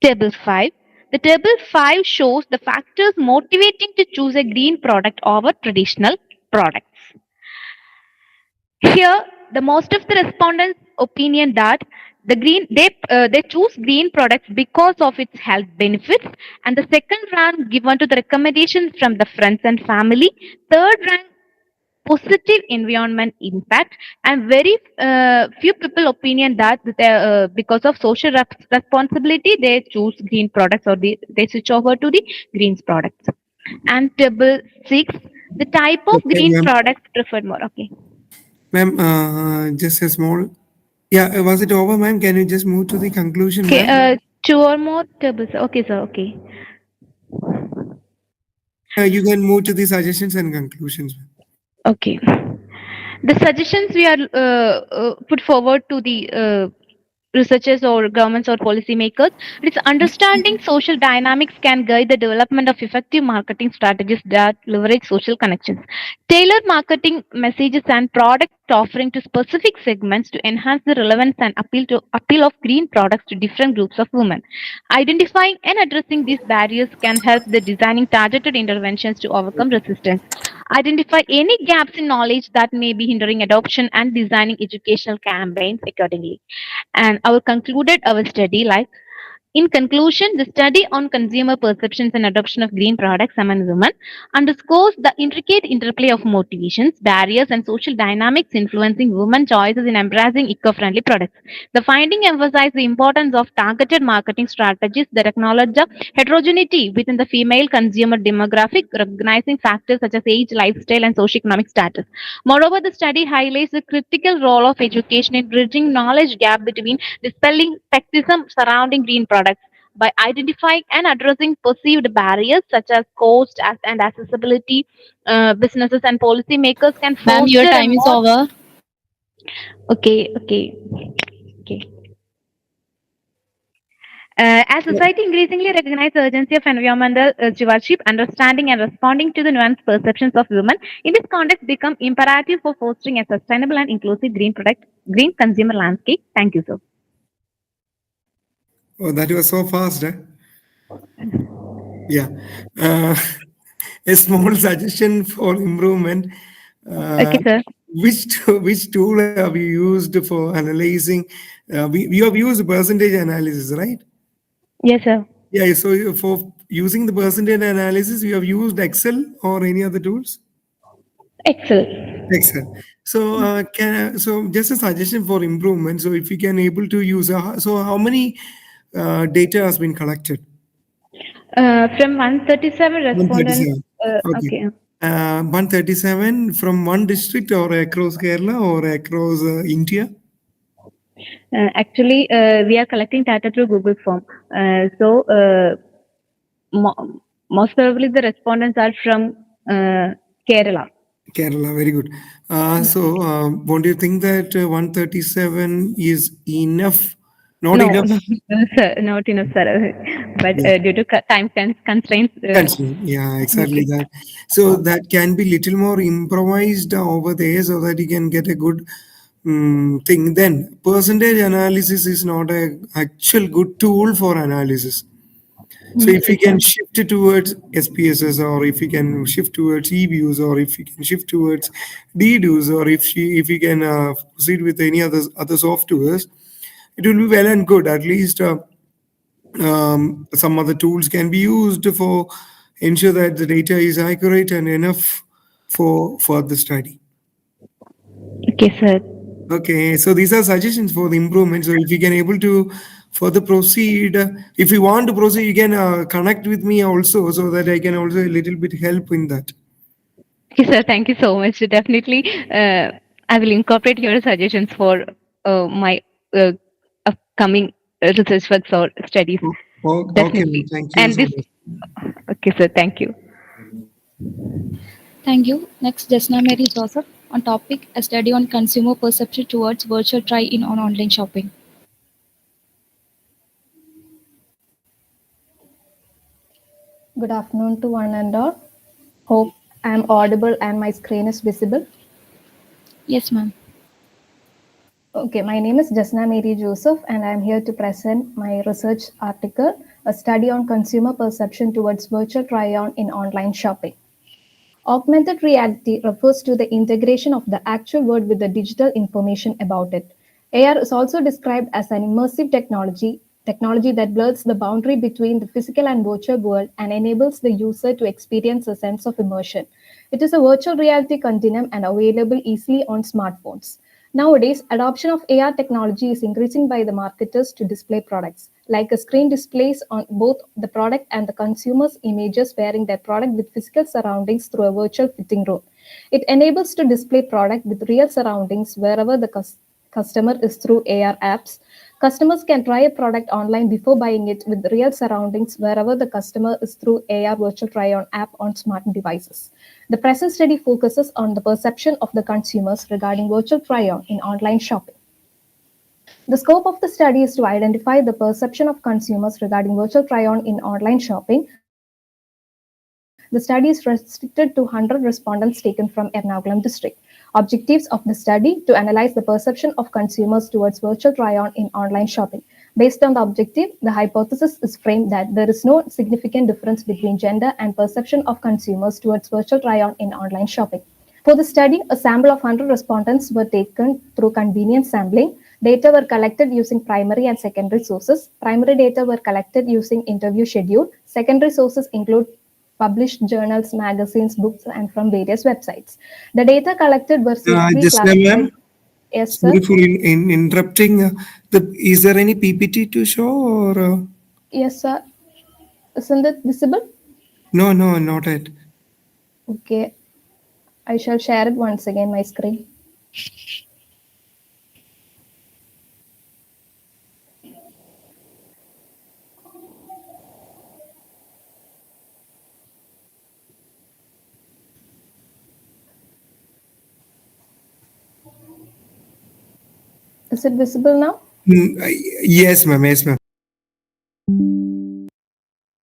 Table 5. The table 5 shows the factors motivating to choose a green product over traditional products. Here, the most of the respondents opinion that they choose green products because of its health benefits, and the second rank given to the recommendations from the friends and family. Third rank positive environment impact, and very few people opinion that because of social responsibility they choose green products, or they switch over to the greens products. And table 6, the type of Okay, green ma'am. products preferred more. Okay. Ma'am, just a small. Yeah, was it over, ma'am? Can you just move to the conclusion, Okay, ma'am? two or more tables. Okay, sir. Okay. You can move to the suggestions and conclusions. Okay. The suggestions we are put forward to the researchers or governments or policymakers, it's understanding social dynamics can guide the development of effective marketing strategies that leverage social connections. Tailor marketing messages and product offering to specific segments to enhance the relevance and appeal of green products to different groups of women. Identifying and addressing these barriers can help the designing targeted interventions to overcome resistance. Identify any gaps in knowledge that may be hindering adoption and designing educational campaigns accordingly. And our concluded our study like, in conclusion, the study on consumer perceptions and adoption of green products among women underscores the intricate interplay of motivations, barriers, and social dynamics influencing women's choices in embracing eco-friendly products. The finding emphasizes the importance of targeted marketing strategies that acknowledge the heterogeneity within the female consumer demographic, recognizing factors such as age, lifestyle, and socioeconomic status. Moreover, the study highlights the critical role of education in bridging knowledge gap between dispelling sexism surrounding green products by identifying and addressing perceived barriers such as cost and accessibility. Businesses and policymakers can Ma'am, your foster a time is more. over. Okay. As society increasingly recognizes the urgency of environmental stewardship, understanding and responding to the nuanced perceptions of women in this context become imperative for fostering a sustainable and inclusive green consumer landscape. Thank you, sir. Oh, that was so fast, eh? Yeah. A small suggestion for improvement. Okay, sir. Which tool have you used for analyzing? We have used percentage analysis, right? Yes, sir. Yeah. So for using the percentage analysis, you have used Excel or any other tools? Excel. Excel. So so just a suggestion for improvement. So if you can able to use, so how many data has been collected? From 137 respondents. 137. Okay. Okay. 137 from one district or across Kerala or across India? Actually, we are collecting data through Google Form. Most probably the respondents are from Kerala. Kerala, very good. So, don't you think that 137 is enough? Not No, enough. no, sir, not enough, sir. But Yeah. due to time constraints. Yeah, exactly Okay. that. So that can be little more improvised over there so that you can get a good thing. Then percentage analysis is not a actual good tool for analysis. So if we can shift it towards SPSS, or if we can shift towards eViews, or if we can shift towards DDoS, or if we can proceed with any other softwares, it will be well and good. At least some other tools can be used for ensure that the data is accurate and enough for the study. Okay, sir. Okay, so these are suggestions for the improvement. So if you can able to further proceed, if you want to proceed, you can connect with me also so that I can also a little bit help in that. Okay, sir. Thank you so much. Definitely, I will incorporate your suggestions for my upcoming research works or studies. Okay, Definitely. thank you And so this. much. Okay, sir. Thank you. Thank you. Next, Jasna Mary Joseph on topic a study on consumer perception towards virtual try-in on online shopping. Good afternoon to one and all. Hope I am audible and my screen is visible. Yes, ma'am. Okay, my name is Jasna Mary Joseph and I am here to present my research article, a study on consumer perception towards virtual try-on in online shopping. Augmented reality refers to the integration of the actual world with the digital information about it. AR is also described as an immersive technology that blurs the boundary between the physical and virtual world and enables the user to experience a sense of immersion. It is a virtual reality continuum and available easily on smartphones. Nowadays, adoption of AR technology is increasing by the marketers to display products, like a screen displays on both the product and the consumer's images wearing their product with physical surroundings through a virtual fitting room. It enables to display product with real surroundings wherever the customer is through AR apps. Customers can try a product online before buying it with real surroundings wherever the customer is through AR virtual try-on app on smart devices. The present study focuses on the perception of the consumers regarding virtual try-on in online shopping. The scope of the study is to identify the perception of consumers regarding virtual try-on in online shopping. The study is restricted to 100 respondents taken from Ernakulam district. Objectives of the study to analyze the perception of consumers towards virtual try-on in online shopping. Based on the objective, the hypothesis is framed that there is no significant difference between gender and perception of consumers towards virtual try-on in online shopping. For the study, a sample of 100 respondents were taken through convenience sampling. Data were collected using primary and secondary sources. Primary data were collected using interview schedule. Secondary sources include published journals, magazines, books, and from various websites. The data collected were suitably Just ma'am, classified. Yes, sir. sorry for interrupting. Is there any PPT to show or? Yes, sir. Isn't it visible? No, not yet. Okay. I shall share it once again, my screen. Is it visible now? Yes, ma'am. Yes, ma'am.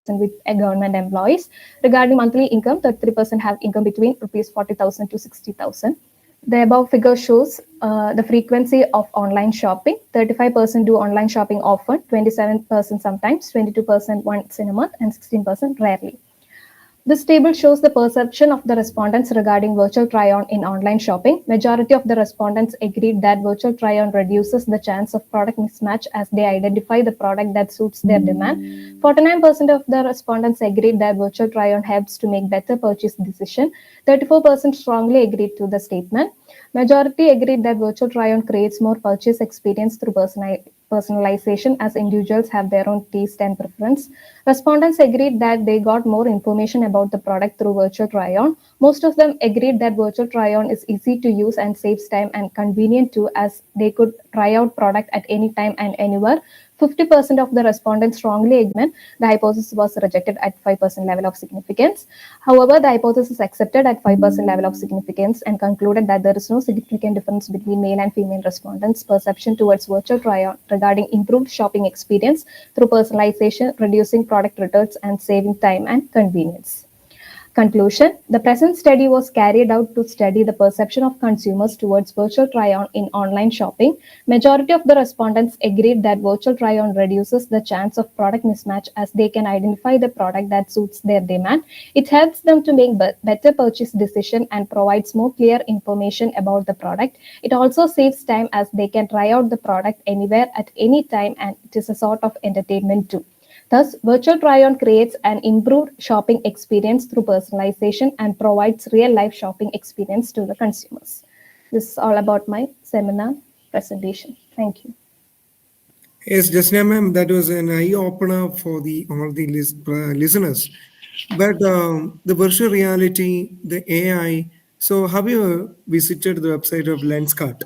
With government employees. Regarding monthly income, 33% have income between rupees 40,000 to 60,000. The above figure shows the frequency of online shopping. 35% do online shopping often, 27% sometimes, 22% once in a month, and 16% rarely. This table shows the perception of the respondents regarding virtual try-on in online shopping. Majority of the respondents agreed that virtual try-on reduces the chance of product mismatch as they identify the product that suits their demand. 49% of the respondents agreed that virtual try-on helps to make better purchase decision. 34% strongly agreed to the statement. Majority agreed that virtual try-on creates more purchase experience through personalization as individuals have their own taste and preference. Respondents agreed that they got more information about the product through virtual try-on. Most of them agreed that virtual try-on is easy to use and saves time and convenient too as they could try out product at any time and anywhere. 50% of the respondents strongly agreed the hypothesis was rejected at 5% level of significance. However, the hypothesis accepted at 5% level of significance and concluded that there is no significant difference between male and female respondents' perception towards virtual try-on regarding improved shopping experience through personalization, reducing product returns, and saving time and convenience. Conclusion: the present study was carried out to study the perception of consumers towards virtual try-on in online shopping. Majority of the respondents agreed that virtual try-on reduces the chance of product mismatch as they can identify the product that suits their demand. It helps them to make better purchase decision and provides more clear information about the product. It also saves time as they can try out the product anywhere at any time, and it is a sort of entertainment too. Thus, virtual try-on creates an improved shopping experience through personalization and provides real-life shopping experience to the consumers. This is all about my seminar presentation. Thank you. Yes, Jasna ma'am, that was an eye opener for all the listeners. But the virtual reality, the AI. So, have you visited the website of Lenskart?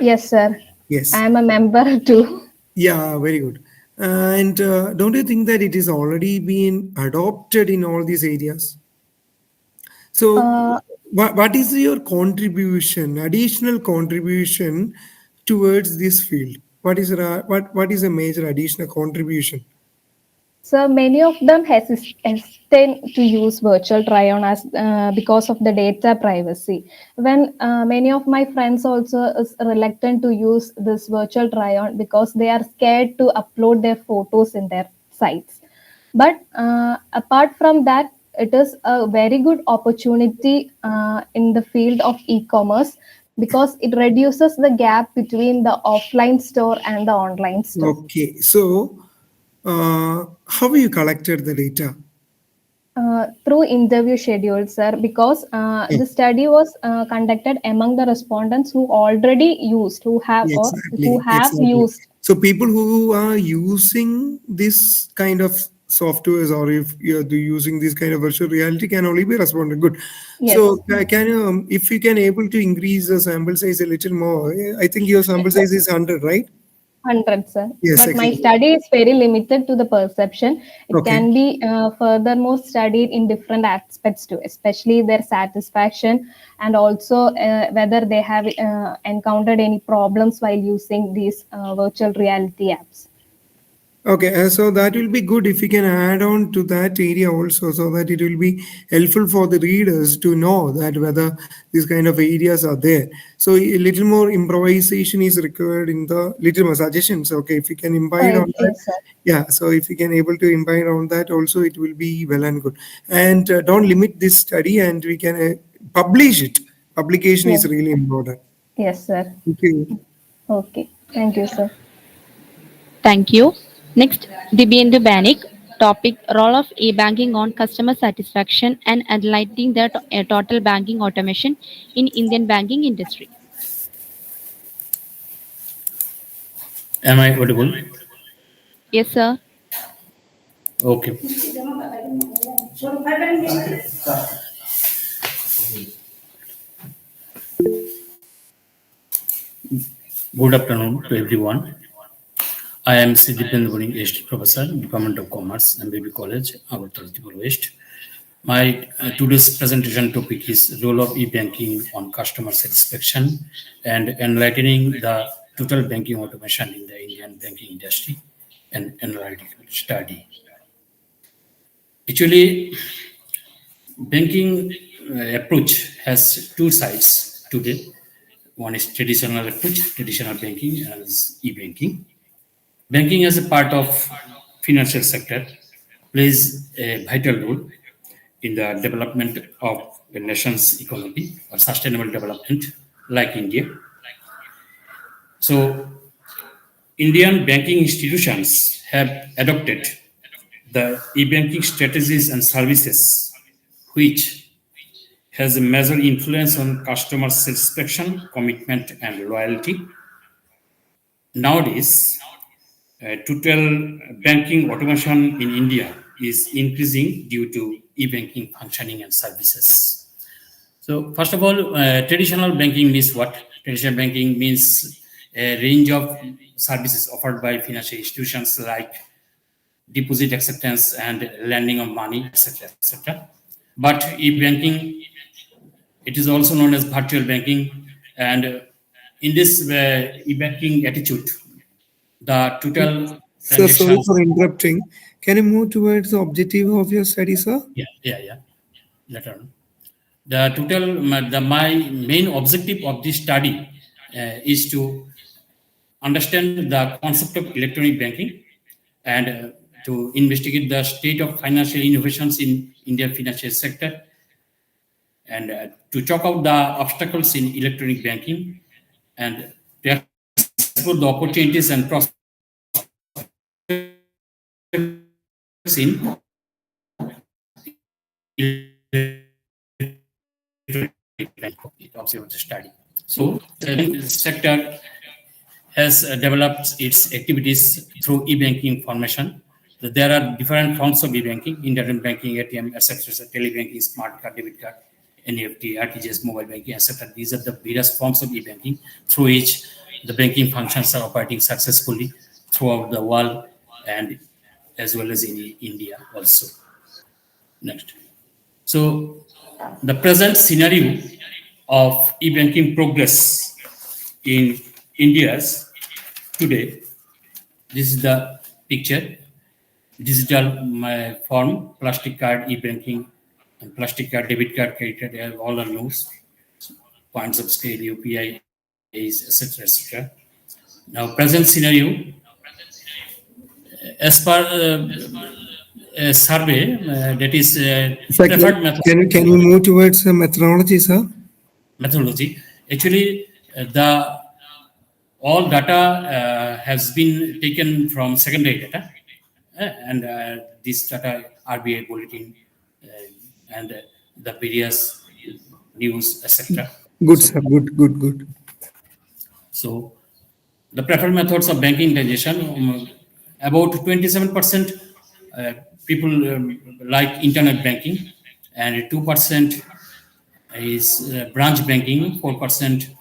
Yes, sir. Yes. I am a member too. Yeah, very good. And don't you think that it is already been adopted in all these areas? So, what is your contribution, additional contribution towards this field? What is a major additional contribution? So many of them hesitate to use virtual try-on as because of the data privacy. When many of my friends also is reluctant to use this virtual try-on because they are scared to upload their photos in their sites. But apart from that, it is a very good opportunity in the field of e-commerce because it reduces the gap between the offline store and the online store. Okay, so how you collected the data? Through interview schedules, sir, because the study was conducted among the respondents who already used, who have Exactly. used. So people who are using this kind of softwares, or if you're using this kind of virtual reality, can only be responded. Good. Yes. So can you, if you can able to increase the sample size a little more, I think your sample size is 100, right? 100, sir. Yes, But my exactly. study is very limited to the perception. It Okay. can be furthermore studied in different aspects too, especially their satisfaction and also whether they have encountered any problems while using these virtual reality apps. Okay, so that will be good if you can add on to that area also, so that it will be helpful for the readers to know that whether these kind of areas are there. So a little more improvisation is required in the little more suggestions. Okay, if you can imbibe on that, Yes, sir. yeah. So if you can able to imbibe on that also, it will be well and good. And don't limit this study, and we can publish it. Publication is Yes. really important. Yes, sir. Thank you. Okay. Thank you, sir. Thank you. Next, Dibyendu Banik. Topic: Role of e-banking on customer satisfaction and enlightening the total banking automation in Indian banking industry. Am I audible? Yes, sir. Okay. Good afternoon to everyone. I am Siddipendra Buni, HT Professor, Department of Commerce, MBB College, Elthuruth West. My today's presentation topic is role of e-banking on customer satisfaction and enlightening the total banking automation in the Indian banking industry and analytical study. Actually, banking approach has two sides today. One is traditional approach, traditional banking, and is e-banking. Banking as a part of financial sector plays a vital role in the development of a nation's economy or sustainable development like India. So Indian banking institutions have adopted the e-banking strategies and services which has a major influence on customer satisfaction, commitment, and loyalty. Nowadays, total banking automation in India is increasing due to e-banking functioning and services. So, first of all, traditional banking means what? Traditional banking means a range of services offered by financial institutions like deposit acceptance and lending of money, etc., etc. But e-banking, it is also known as virtual banking, and in this e-banking attitude, the total Sir, sorry transactions. for interrupting. Can you move towards the objective of your study, sir? Yeah. Later on. The total, my main objective of this study is to understand the concept of electronic banking and to investigate the state of financial innovations in Indian financial sector and to chalk out the obstacles in electronic banking and to explore the opportunities and prospects in observed study. So the sector has developed its activities through e-banking formation. There are different forms of e-banking: internet banking, ATM, etc., telebanking, smart card, debit card, NEFT, RTGS, mobile banking, etc. These are the various forms of e-banking through which the banking functions are operating successfully throughout the world and as well as in India also. Next. So the present scenario of e-banking progress in India's today, this is the picture. Digital form, plastic card, e-banking, and plastic card, debit card, credit card, they have all are knows, points of scale, UPI, etc., etc. Now, present scenario, as per survey that is Sir, preferred method can you move towards methodology, sir? methodology. Actually, the all data has been taken from secondary data, and this data RBI bulletin and the various news, etc. Good, sir. Good. So the preferred methods of banking transaction, about 27% people like internet banking, and 2% is branch banking, 4%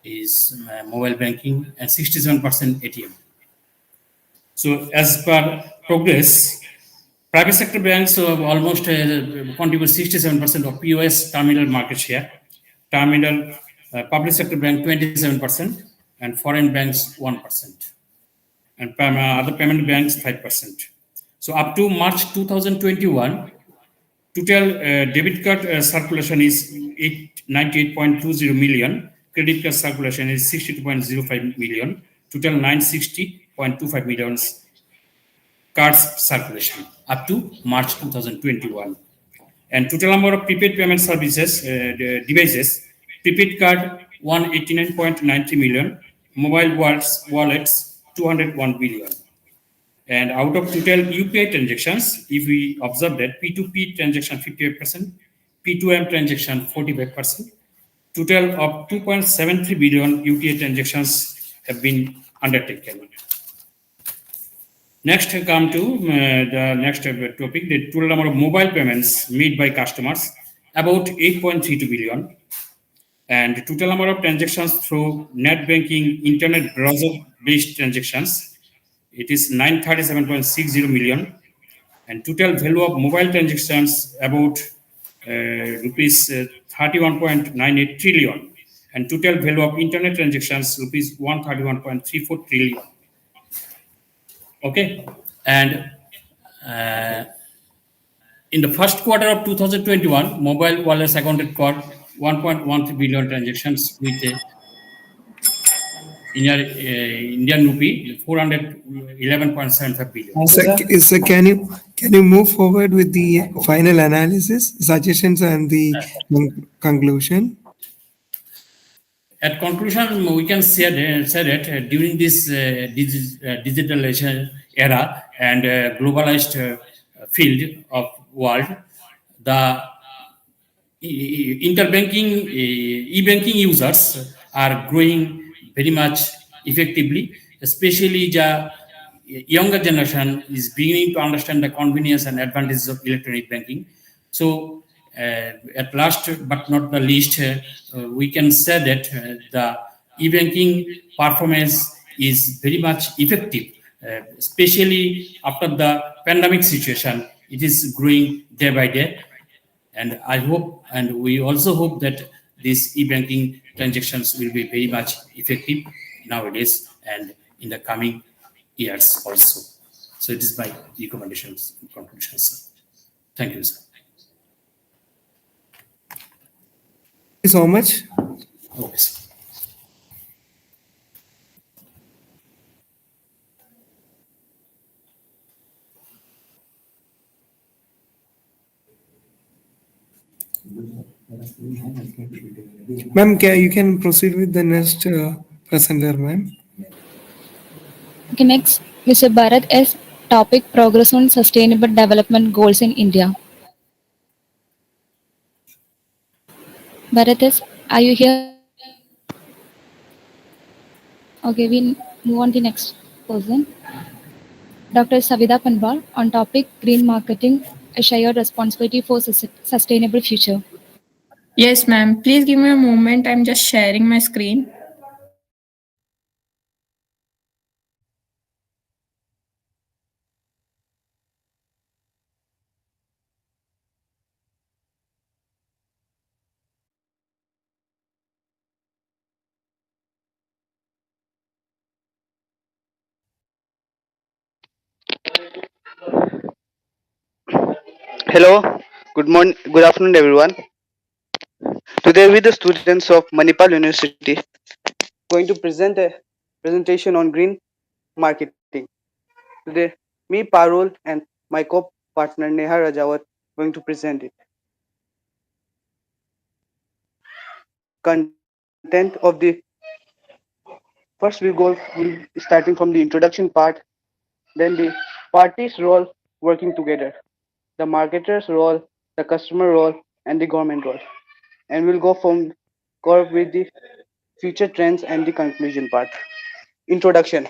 is mobile banking, and 67% ATM. So as per progress, private sector banks almost contribute 67% of POS terminal market share. Terminal public sector bank 27%, and foreign banks 1%, and other payment banks 5%. So up to March 2021, total debit card circulation is 98.20 million. Credit card circulation is 62.05 million. Total 960.25 million cards circulation up to March 2021. And total number of prepaid payment services devices, prepaid card 189.90 million, mobile wallets 201 billion. And out of total UPI transactions, if we observe that P2P transaction 58%, P2M transaction 45%, total of 2.73 billion UPI transactions have been undertaken. Next, come to the next topic, the total number of mobile payments made by customers, about 8.32 billion. And the total number of transactions through net banking, internet browser-based transactions, it is 937.60 million. And total value of mobile transactions, about rupees 31.98 trillion. And total value of internet transactions, rupees 131.34 trillion. Okay, and in the first quarter of 2021, mobile wallets accounted for 1.13 billion transactions with Indian rupee 411.75 billion. Sir, can you move forward with the final analysis, suggestions, and the conclusion? At conclusion, we can say that during this digitalization era and globalized field of world, the interbanking e-banking users are growing very much effectively, especially the younger generation is beginning to understand the convenience and advantages of electronic banking. So at last but not the least, we can say that the e-banking performance is very much effective, especially after the pandemic situation. It is growing day by day. And I hope, and we also hope that these e-banking transactions will be very much effective nowadays and in the coming years also. So it is my recommendations and conclusions, sir. Thank you, sir. Thank you so much. Okay, sir. Ma'am, you can proceed with the next presenter, ma'am. Okay, next, Mr. Bharat S. Topic Progress on Sustainable Development Goals in India. Bharat S., are you here? Okay, we move on to the next person. Dr. Savida Panwal on topic Green Marketing, a shared responsibility for sustainable future. Yes, ma'am. Please give me a moment. I'm just sharing my screen. Hello, good morning, good afternoon, everyone. Today, with the students of Manipal University, going to present a presentation on green marketing. Today, me, Parul, and my partner Neha Rajawat going to present it. Content of the first we'll starting from the introduction part, then the party's role working together, the marketer's role, the customer role, and the government role. And we'll go from core with the future trends and the conclusion part. Introduction.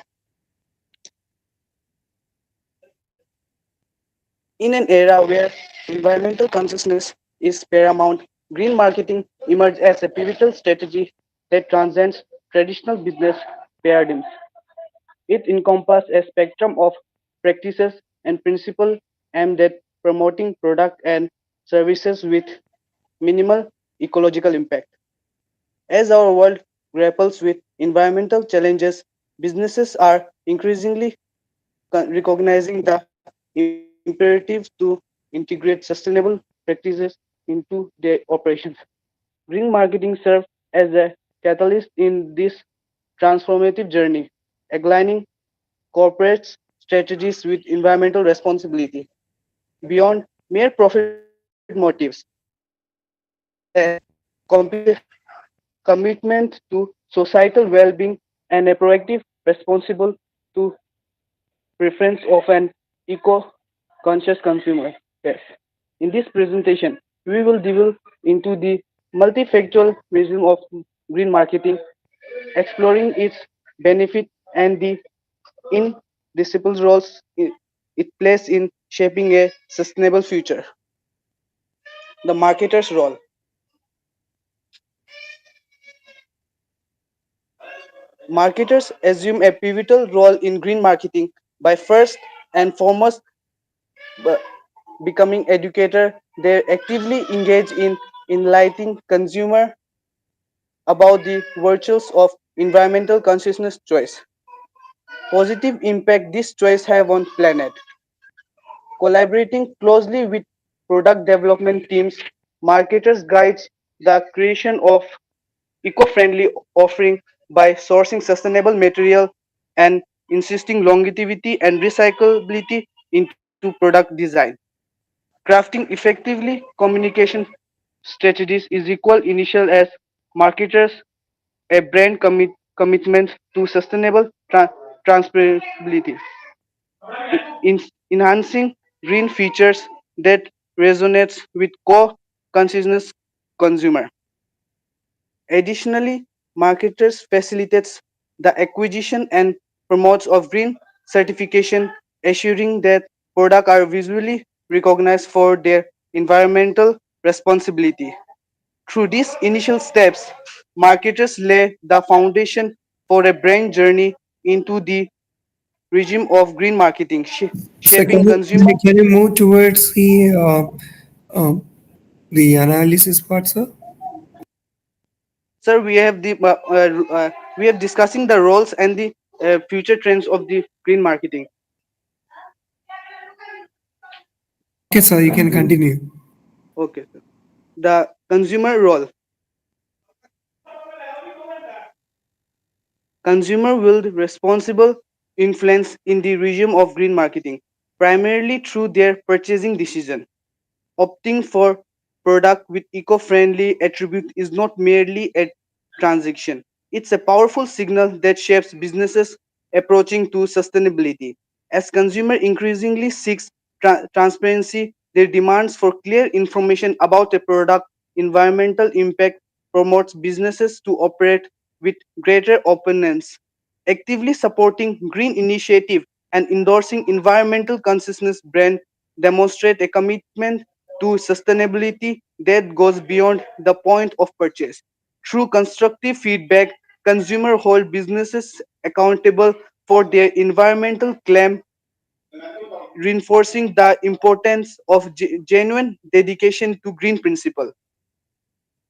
In an era where environmental consciousness is paramount, green marketing emerged as a pivotal strategy that transcends traditional business paradigms. It encompasses a spectrum of practices and principles aimed at promoting products and services with minimal ecological impact. As our world grapples with environmental challenges, businesses are increasingly recognizing the imperative to integrate sustainable practices into their operations. Green marketing serves as a catalyst in this transformative journey, aligning corporate strategies with environmental responsibility. Beyond mere profit motives, it reflects a commitment to societal well-being and a proactive responsible to preference of an eco-conscious consumer. Yes. In this presentation, we will delve into the multifactorial reason of green marketing, exploring its benefit and the indisciple roles it plays in shaping a sustainable future. The marketer's role. Marketers assume a pivotal role in green marketing by first and foremost b- becoming educator. They actively engage in enlightening consumer about the virtues of environmental consciousness choice. Positive impact this choice have on planet. Collaborating closely with product development teams, marketers guide the creation of eco-friendly offering by sourcing sustainable material and insisting longevity and recyclability into product design. Crafting effectively communication strategies is equal initial as marketers a brand commitment to sustainable transferability, in enhancing green features that resonates with core consciousness consumer. Additionally, marketers facilitates the acquisition and promotes of green certification, assuring that products are visually recognized for their environmental responsibility. Through these initial steps, marketers lay the foundation for a brand journey into the regime of green marketing, So shaping consumer. can you move towards the analysis part, sir? Sir, we are discussing the roles and the future trends of the green marketing. Okay, sir, you can continue. Okay, sir. The consumer role. Consumer wield responsible influence in the regime of green marketing, primarily through their purchasing decision. Opting for product with eco-friendly attribute is not merely a transaction. It's a powerful signal that shapes businesses approaching to sustainability. As consumer increasingly seeks transparency, their demands for clear information about a product environmental impact promotes businesses to operate with greater openness. Actively supporting green initiative and endorsing environmental consciousness brand demonstrate a commitment to sustainability that goes beyond the point of purchase. Through constructive feedback, consumers hold businesses accountable for their environmental claim, reinforcing the importance of genuine dedication to green principle.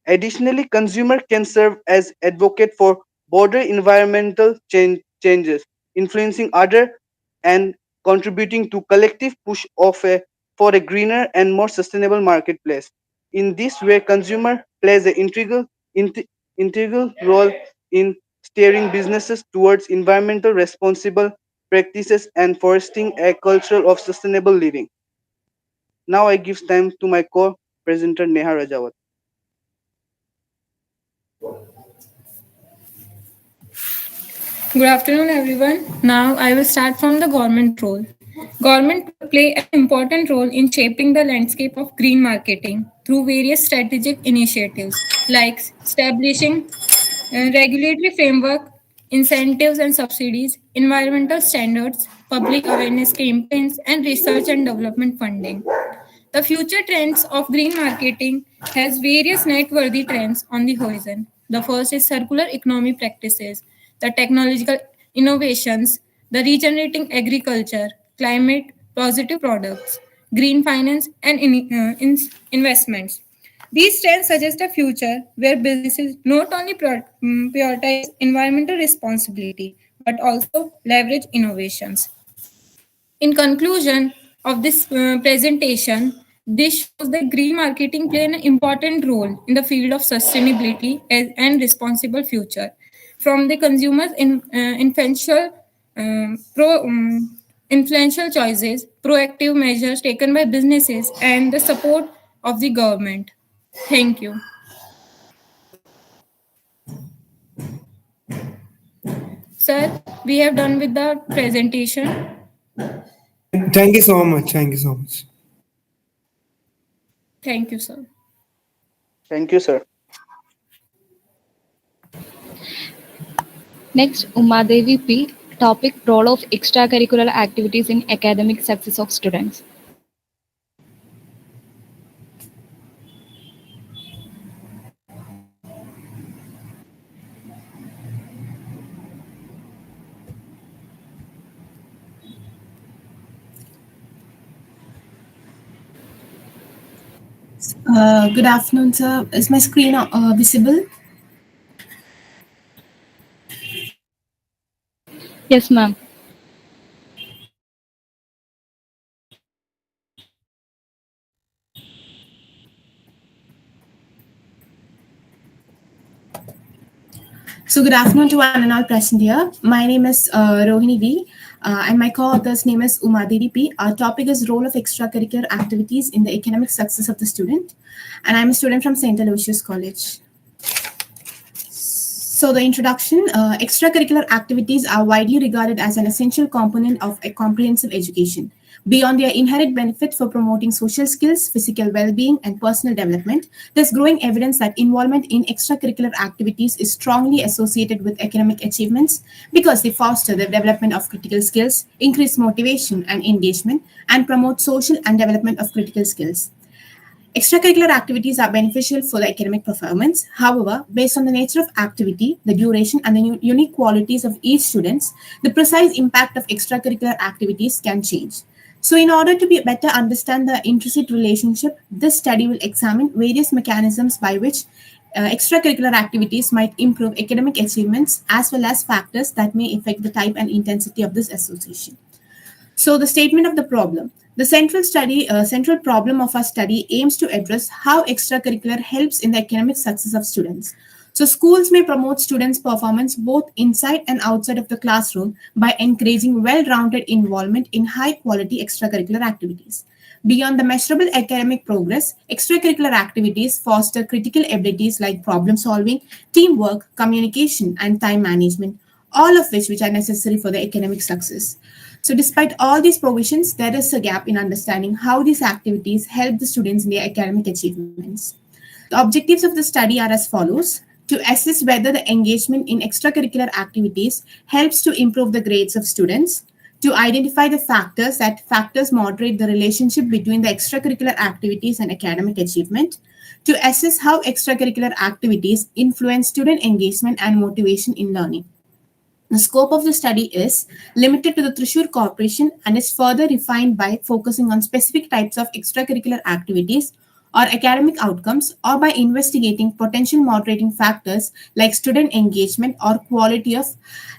Additionally, consumers can serve as advocate for broader environmental changes, influencing others and contributing to collective push for a greener and more sustainable marketplace. In this way, consumer plays an integral role in steering businesses towards environmental responsible practices and fostering a culture of sustainable living. Now I give time to my co-presenter Neha Rajawat. Good afternoon, everyone. Now I will start from the government role. Government play an important role in shaping the landscape of green marketing through various strategic initiatives like establishing regulatory framework, incentives and subsidies, environmental standards, public awareness campaigns, and research and development funding. The future trends of green marketing has various noteworthy trends on the horizon. The first is circular economy practices, the technological innovations, the regenerating agriculture, climate positive products, green finance, and investments. These trends suggest a future where businesses not only prioritize environmental responsibility but also leverage innovations. In conclusion of this presentation, this shows that green marketing play an important role in the field of sustainability and responsible future. From the consumers' influential choices, proactive measures taken by businesses, and the support of the government. Thank you. Sir, we have done with the presentation. Thank you so much. Thank you so much. Thank you, sir. Thank you, sir. Next, Umadevi P. Topic: Role of extracurricular activities in academic success of students. Good afternoon, sir. Is my screen visible? Yes, ma'am. So, good afternoon to one and all present here. My name is Rohini V, and my co-author's name is Umadevi P. Our topic is role of extracurricular activities in the academic success of the student, and I'm a student from St. Aloysius College. So the introduction, extracurricular activities are widely regarded as an essential component of a comprehensive education. Beyond their inherent benefit for promoting social skills, physical well-being, and personal development, there's growing evidence that involvement in extracurricular activities is strongly associated with academic achievements because they foster the development of critical skills, increase motivation and engagement, and promote social and development of critical skills. Extracurricular activities are beneficial for the academic performance. However, based on the nature of activity, the duration, and the unique qualities of each student, the precise impact of extracurricular activities can change. So, in order to better understand the intricate relationship, this study will examine various mechanisms by which extracurricular activities might improve academic achievements as well as factors that may affect the type and intensity of this association. So the statement of the problem. The central problem of our study aims to address how extracurricular helps in the academic success of students. So schools may promote students' performance both inside and outside of the classroom by encouraging well-rounded involvement in high-quality extracurricular activities. Beyond the measurable academic progress, extracurricular activities foster critical abilities like problem solving, teamwork, communication, and time management, all of which are necessary for the academic success. So despite all these provisions, there is a gap in understanding how these activities help the students in their academic achievements. The objectives of the study are as follows: to assess whether the engagement in extracurricular activities helps to improve the grades of students, to identify the factors moderate the relationship between the extracurricular activities and academic achievement, to assess how extracurricular activities influence student engagement and motivation in learning. The scope of the study is limited to the Thrissur Corporation and is further refined by focusing on specific types of extracurricular activities or academic outcomes, or by investigating potential moderating factors like student engagement or quality of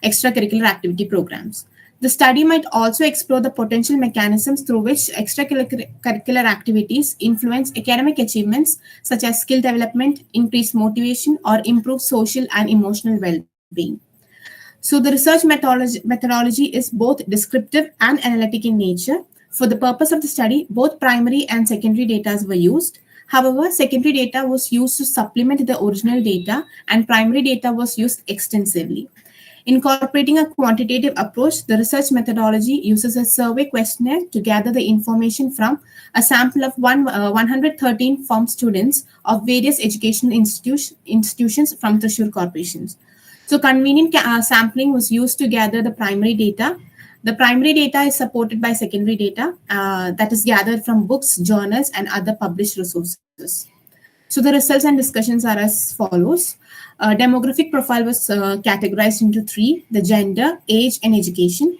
extracurricular activity programs. The study might also explore the potential mechanisms through which extracurricular activities influence academic achievements, such as skill development, increased motivation, or improved social and emotional well-being. So the research methodology is both descriptive and analytic in nature. For the purpose of the study, both primary and secondary data were used. However, secondary data was used to supplement the original data, and primary data was used extensively. Incorporating a quantitative approach, the research methodology uses a survey questionnaire to gather the information from a sample of 113 form students of various educational institutions from Thrissur corporations. So convenient sampling was used to gather the primary data. The primary data is supported by secondary data that is gathered from books, journals, and other published resources. So the results and discussions are as follows. Demographic profile was categorized into three: the gender, age, and education.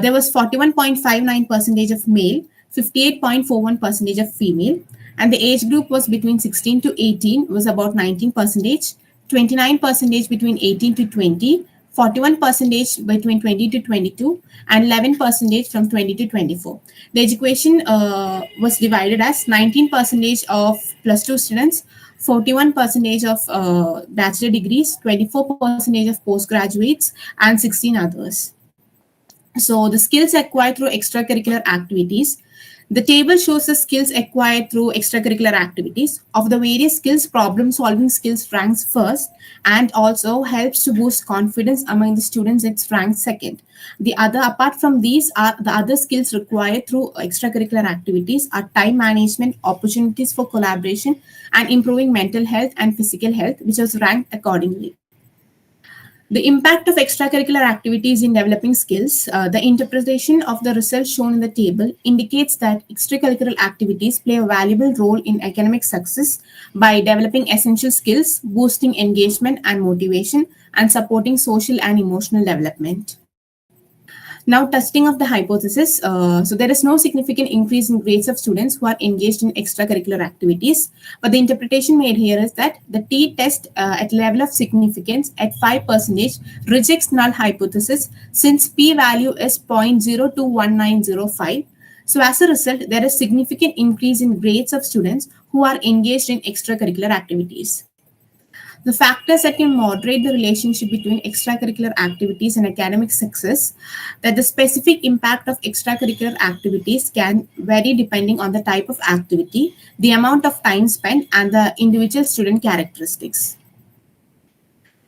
There was 41.59% of male, 58.41% of female, and the age group was between 16 to 18 was about 19%, 29% between 18 to 20, 41% between 20 to 22, and 11% from 20 to 24. The education was divided as 19% of plus 2 students, 41% of bachelor degrees, 24% of postgraduates, and 16 others. So the skills acquired through extracurricular activities. The table shows the skills acquired through extracurricular activities. Of the various skills, problem solving skills ranks first and also helps to boost confidence among the students. It's ranked second. Apart from these, are the other skills required through extracurricular activities are time management, opportunities for collaboration, and improving mental health and physical health, which was ranked accordingly. The impact of extracurricular activities in developing skills. The interpretation of the results shown in the table indicates that extracurricular activities play a valuable role in academic success by developing essential skills, boosting engagement and motivation, and supporting social and emotional development. Now, testing of the hypothesis. So there is no significant increase in grades of students who are engaged in extracurricular activities. But the interpretation made here is that the t-test at level of significance at 5% rejects null hypothesis since p-value is 0.021905. So as a result, there is significant increase in grades of students who are engaged in extracurricular activities. The factors that can moderate the relationship between extracurricular activities and academic success, that the specific impact of extracurricular activities can vary depending on the type of activity, the amount of time spent, and the individual student characteristics.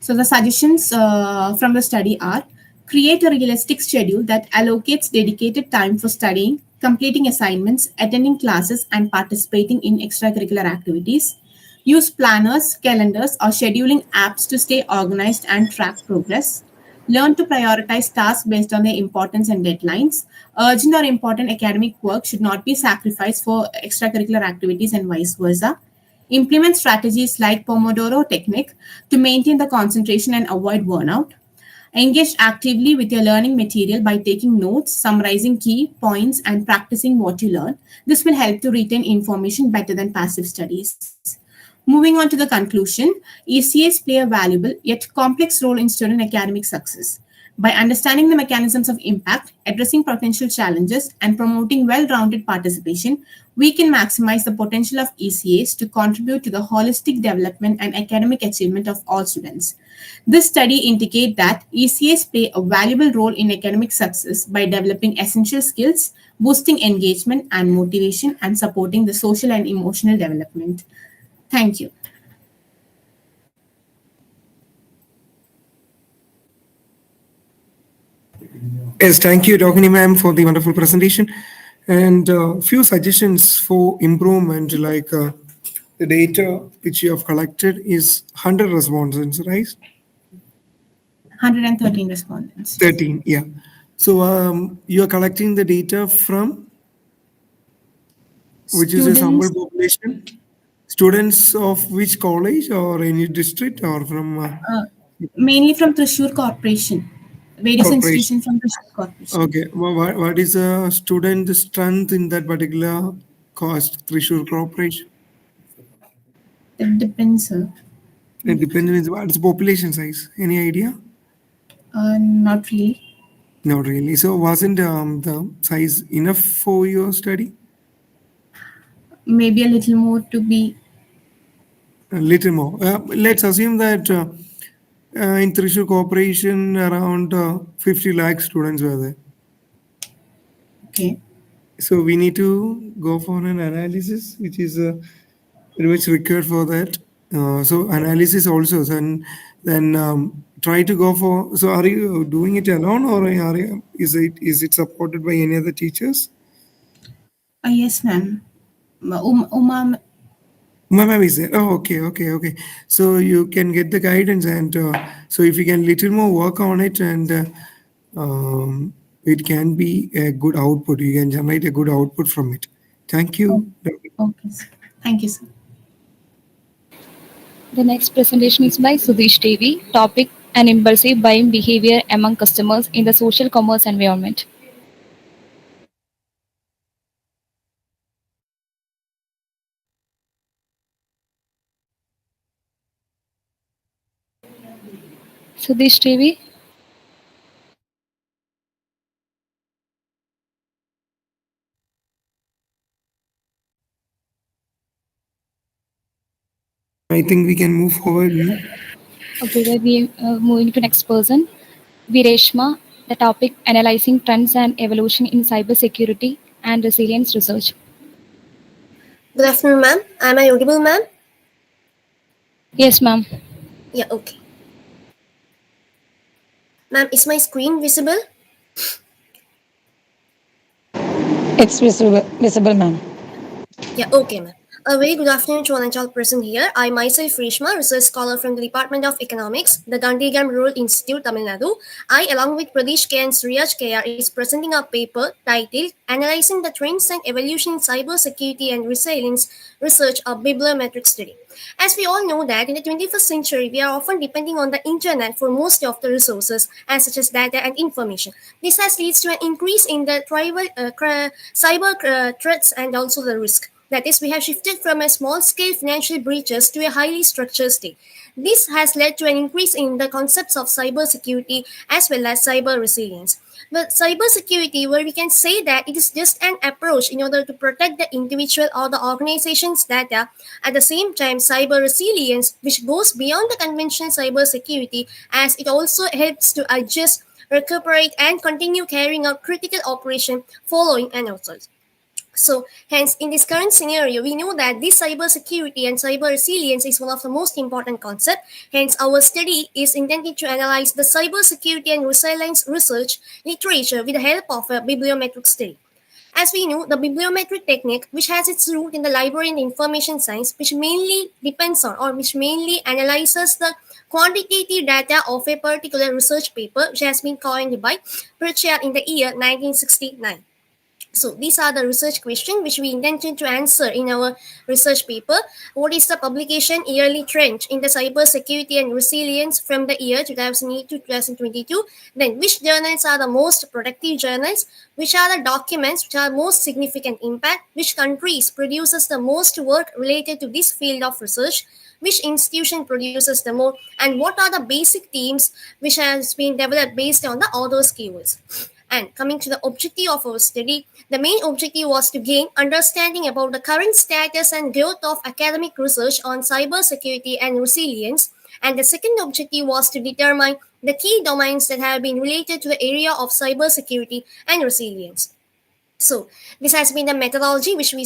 So the suggestions from the study are: create a realistic schedule that allocates dedicated time for studying, completing assignments, attending classes, and participating in extracurricular activities. Use planners, calendars, or scheduling apps to stay organized and track progress. Learn to prioritize tasks based on their importance and deadlines. Urgent or important academic work should not be sacrificed for extracurricular activities and vice versa. Implement strategies like Pomodoro technique to maintain the concentration and avoid burnout. Engage actively with your learning material by taking notes, summarizing key points, and practicing what you learn. This will help to retain information better than passive studies. Moving on to the conclusion, ECAs play a valuable yet complex role in student academic success. By understanding the mechanisms of impact, addressing potential challenges, and promoting well-rounded participation, we can maximize the potential of ECAs to contribute to the holistic development and academic achievement of all students. This study indicates that ECAs play a valuable role in academic success by developing essential skills, boosting engagement and motivation, and supporting the social and emotional development. Thank you. Yes, thank you, Dogini ma'am, for the wonderful presentation. And a few suggestions for improvement, like the data which you have collected is 100 respondents, right? 113 respondents. 13, yeah. So you are collecting the data from which is a sample population? Students of which college or any district or from? Mainly from Thrissur Corporation. Various institutions from Thrissur Corporation. Okay. Well, what is the student strength in that particular cost, Thrissur Corporation? It depends, sir. It depends. What's the population size? Any idea? Not really. Not really. So wasn't the size enough for your study? Maybe a little more to be. A little more. Let's assume that in Thrissur Corporation around 50 lakh students were there. Okay. So we need to go for an analysis, which is very much required for that. So analysis also, then try to go for. So are you doing it alone, or is it supported by any other teachers? Yes, ma'am. Uma, My ma'am is there. Oh, okay. So you can get the guidance, and so if you can little more work on it, and it can be a good output. You can generate a good output from it. Thank you. okay, sir. Thank you, sir. The next presentation is by Sudesh Devi. Topic: An impulsive buying behavior among customers in the social commerce environment. Sudesh Devi. I think we can move forward now. Okay, then we moving to next person. Vireshma. The topic: Analyzing trends and evolution in cybersecurity and resilience research. Good afternoon, ma'am. Am I audible, ma'am? Yes, ma'am. Yeah, okay. Ma'am, is my screen visible? It's visible, ma'am. Yeah, okay, ma'am. A very good afternoon to one and all present here. I myself, Rishma, research scholar from the Department of Economics, the Gandhigam Rural Institute, Tamil Nadu. I, along with Pradesh K and Suraj KR, is presenting a paper titled Analyzing the Trends and Evolution in Cybersecurity and Resilience Research, a Bibliometric Study. As we all know that in the 21st century, we are often depending on the internet for most of the resources, as such as data and information. This has leads to an increase in the cyber threats and also the risk. That is, we have shifted from a small scale financial breaches to a highly structured state. This has led to an increase in the concepts of cybersecurity as well as cyber resilience. But cybersecurity, where we can say that it is just an approach in order to protect the individual or the organization's data, at the same time, cyber resilience, which goes beyond the conventional cybersecurity, as it also helps to adjust, recuperate, and continue carrying out critical operation following an assault. So, hence, in this current scenario, we know that this cybersecurity and cyber resilience is one of the most important concepts. Hence, our study is intended to analyze the cybersecurity and resilience research literature with the help of a bibliometric study. As we know, the bibliometric technique, which has its root in the library and information science, which mainly depends on or which mainly analyzes the quantitative data of a particular research paper, which has been coined by Pritchard in the year 1969. So these are the research questions which we intended to answer in our research paper. What is the publication yearly trend in the cyber security and resilience from the year 2008 to 2022? Then which journals are the most productive journals? Which are the documents which are most significant impact? Which countries produces the most work related to this field of research? Which institution produces the more? And what are the basic themes which has been developed based on the author's keywords? And coming to the objective of our study, the main objective was to gain understanding about the current status and growth of academic research on cybersecurity and resilience. And the second objective was to determine the key domains that have been related to the area of cybersecurity and resilience. So this has been the methodology which we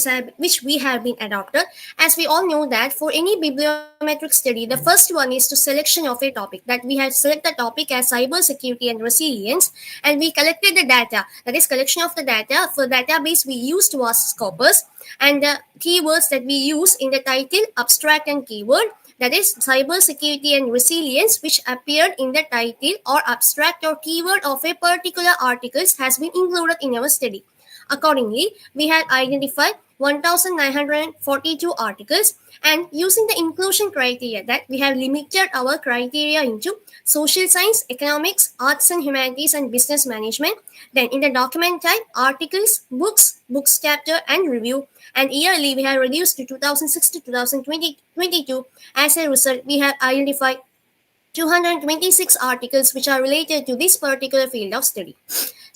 have been adopted. As we all know that for any bibliometric study, the first one is to selection of a topic, that we have selected the topic as cybersecurity and resilience, and we collected the data. That is collection of the data. For database we used was Scopus, and the keywords that we use in the title, abstract and keyword, that is cybersecurity and resilience, which appeared in the title or abstract or keyword of a particular articles has been included in our study. Accordingly, we had identified 1942 articles, and using the inclusion criteria, that we have limited our criteria into social science, economics, arts and humanities, and business management. Then in the document type, articles, books chapter and review, and yearly we have reduced to 2006 to 2022. As a result, we have identified 226 articles which are related to this particular field of study.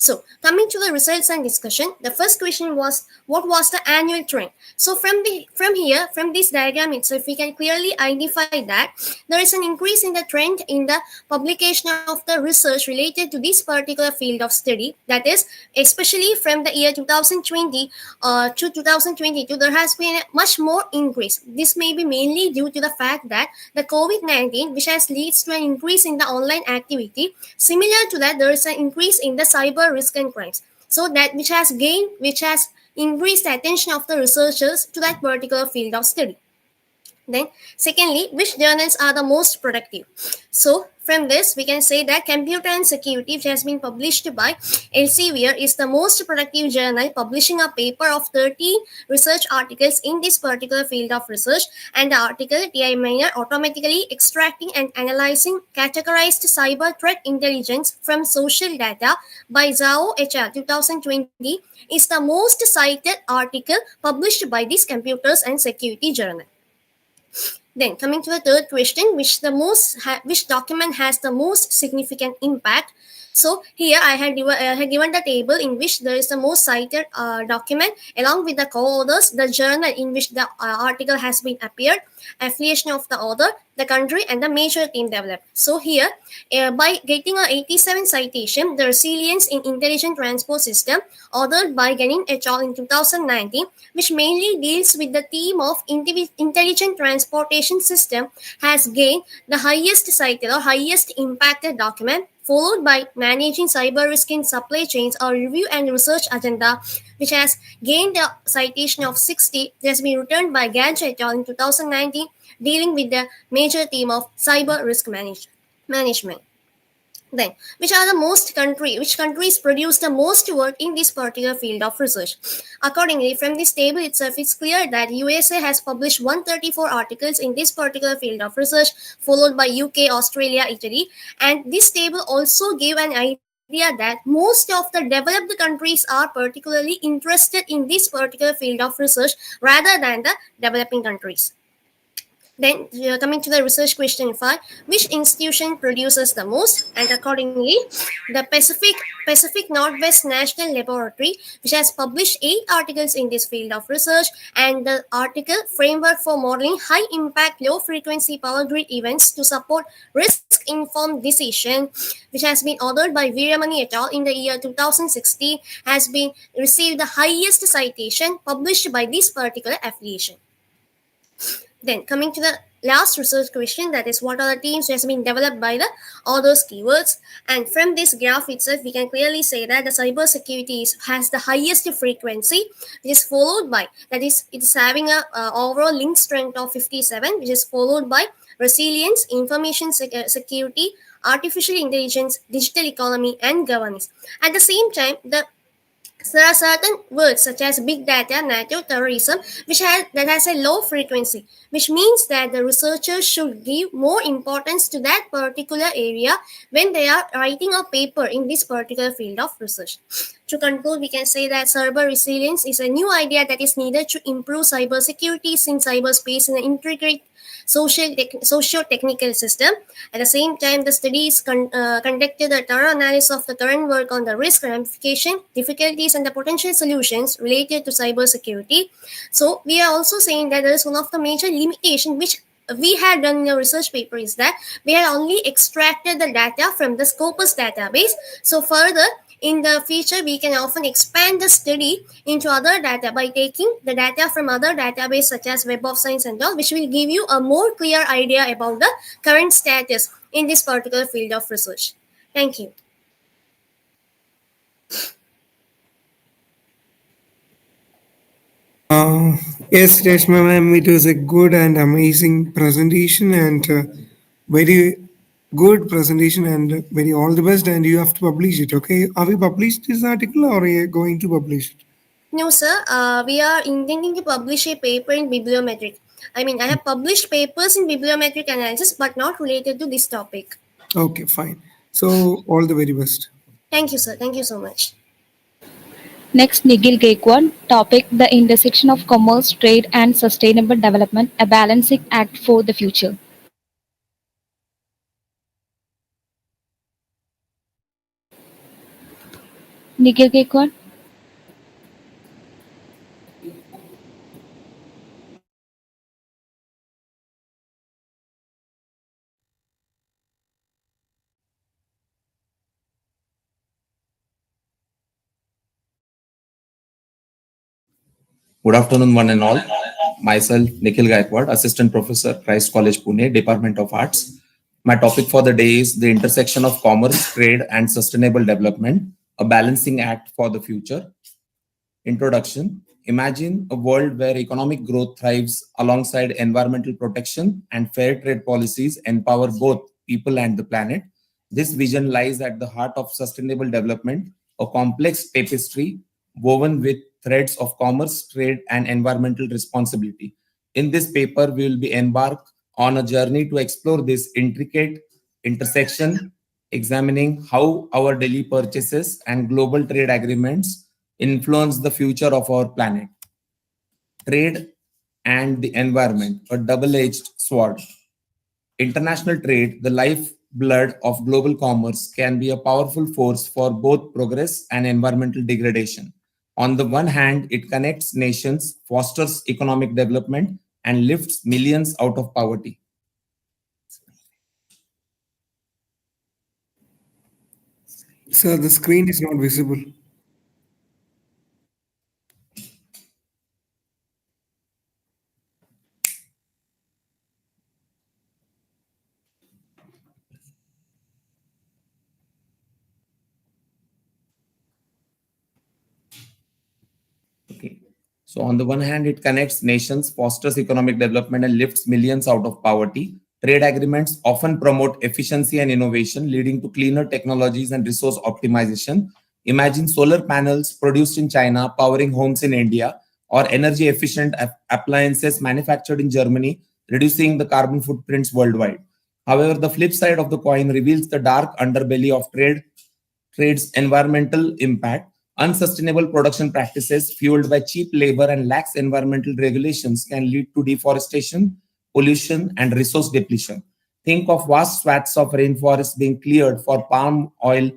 So, coming to the results and discussion, the first question was what was the annual trend? So, from this diagram itself, we can clearly identify that there is an increase in the trend in the publication of the research related to this particular field of study. That is, especially from the year 2020 to 2022, there has been a much more increase. This may be mainly due to the fact that the COVID-19, which has leads to an increase in the online activity. Similar to that, there is an increase in the cyber risk and crimes. So that which has increased the attention of the researchers to that particular field of study. Then, secondly, which journals are the most productive? So, from this, we can say that Computer and Security, which has been published by Elsevier, is the most productive journal, publishing a paper of 30 research articles in this particular field of research. And the article, TI Minor, automatically extracting and analyzing categorized cyber threat intelligence from social data by Zhao et al. 2020, is the most cited article published by this Computers and Security journal. Then coming to the third question, which document has the most significant impact? So here I had given the table in which there is the most cited document along with the co-authors, the journal in which the article has been appeared, affiliation of the author, the country, and the major theme developed. So here, by getting a 87 citation, the resilience in intelligent transport system, authored by Ganin et al. In 2019, which mainly deals with the theme of intelligent transportation system, has gained the highest cited or highest impacted document, followed by Managing Cyber Risk in Supply Chains, a review and research agenda, which has gained a citation of 60. It has been returned by Gage et al. In 2019, dealing with the major theme of cyber risk management. Then, which countries produce the most work in this particular field of research? Accordingly, from this table itself, it's clear that USA has published 134 articles in this particular field of research, followed by UK, Australia, Italy. And this table also gave an idea that most of the developed countries are particularly interested in this particular field of research rather than the developing countries. Then coming to the research question 5, which institution produces the most? And accordingly, the Pacific Northwest National Laboratory, which has published 8 articles in this field of research, and the article Framework for Modeling High Impact Low Frequency Power Grid Events to Support Risk Informed Decision, which has been authored by Veeramani et al. In the year 2016, has been received the highest citation published by this particular affiliation. Then coming to the last research question, that is what are the themes which has been developed by the authors keywords? And from this graph itself, we can clearly say that the cyber security has the highest frequency, which is followed by, that is, it is having a overall link strength of 57, which is followed by resilience, information security, artificial intelligence, digital economy, and governance. At the same time, there are certain words such as big data, NATO, terrorism, that has a low frequency, which means that the researchers should give more importance to that particular area when they are writing a paper in this particular field of research. To conclude, we can say that cyber resilience is a new idea that is needed to improve cybersecurity, since cyberspace is an integrated socio-technical system. At the same time, the studies conducted a thorough analysis of the current work on the risk ramification, difficulties, and the potential solutions related to cybersecurity. So we are also saying that there is one of the major limitations which we had done in a research paper is that we had only extracted the data from the Scopus database. So further, in the future, we can often expand the study into other data by taking the data from other databases such as Web of Science and all, which will give you a more clear idea about the current status in this particular field of research. Thank you. Yes, Reshma ma'am, it was a good and amazing presentation and very good presentation and very all the best. And you have to publish it, okay? Are we published this article or are you going to publish it? No, sir. We are intending to publish a paper in bibliometric. I mean, I have published papers in bibliometric analysis, but not related to this topic. Okay, fine. So all the very best. Thank you, sir. Thank you so much. Next, Nigel Gaikwad. Topic: the intersection of commerce, trade, and sustainable development, a balancing act for the future. Nikhil Kekwan. Good afternoon, one and all. Myself, Nikhil Gaikwad, Assistant Professor, Christ College, Pune, Department of Arts. My topic for the day is the intersection of commerce, trade, and sustainable development, a balancing act for the future. Introduction. Imagine a world where economic growth thrives alongside environmental protection and fair trade policies empower both people and the planet. This vision lies at the heart of sustainable development, a complex tapestry woven with threads of commerce, trade, and environmental responsibility. In this paper, we will be embarked on a journey to explore this intricate intersection, examining how our daily purchases and global trade agreements influence the future of our planet. Trade and the environment, a double-edged sword. International trade, the lifeblood of global commerce, can be a powerful force for both progress and environmental degradation. On the one hand, it connects nations, fosters economic development, and lifts millions out of poverty. Sir, the screen is not visible. Okay. So on the one hand, it connects nations, fosters economic development, and lifts millions out of poverty. Trade agreements often promote efficiency and innovation, leading to cleaner technologies and resource optimization. Imagine solar panels produced in China, powering homes in India, or energy efficient appliances manufactured in Germany, reducing the carbon footprints worldwide. However, the flip side of the coin reveals the dark underbelly of trade's environmental impact. Unsustainable production practices fueled by cheap labor and lax environmental regulations can lead to deforestation, pollution, and resource depletion. Think of vast swaths of rainforests being cleared for palm oil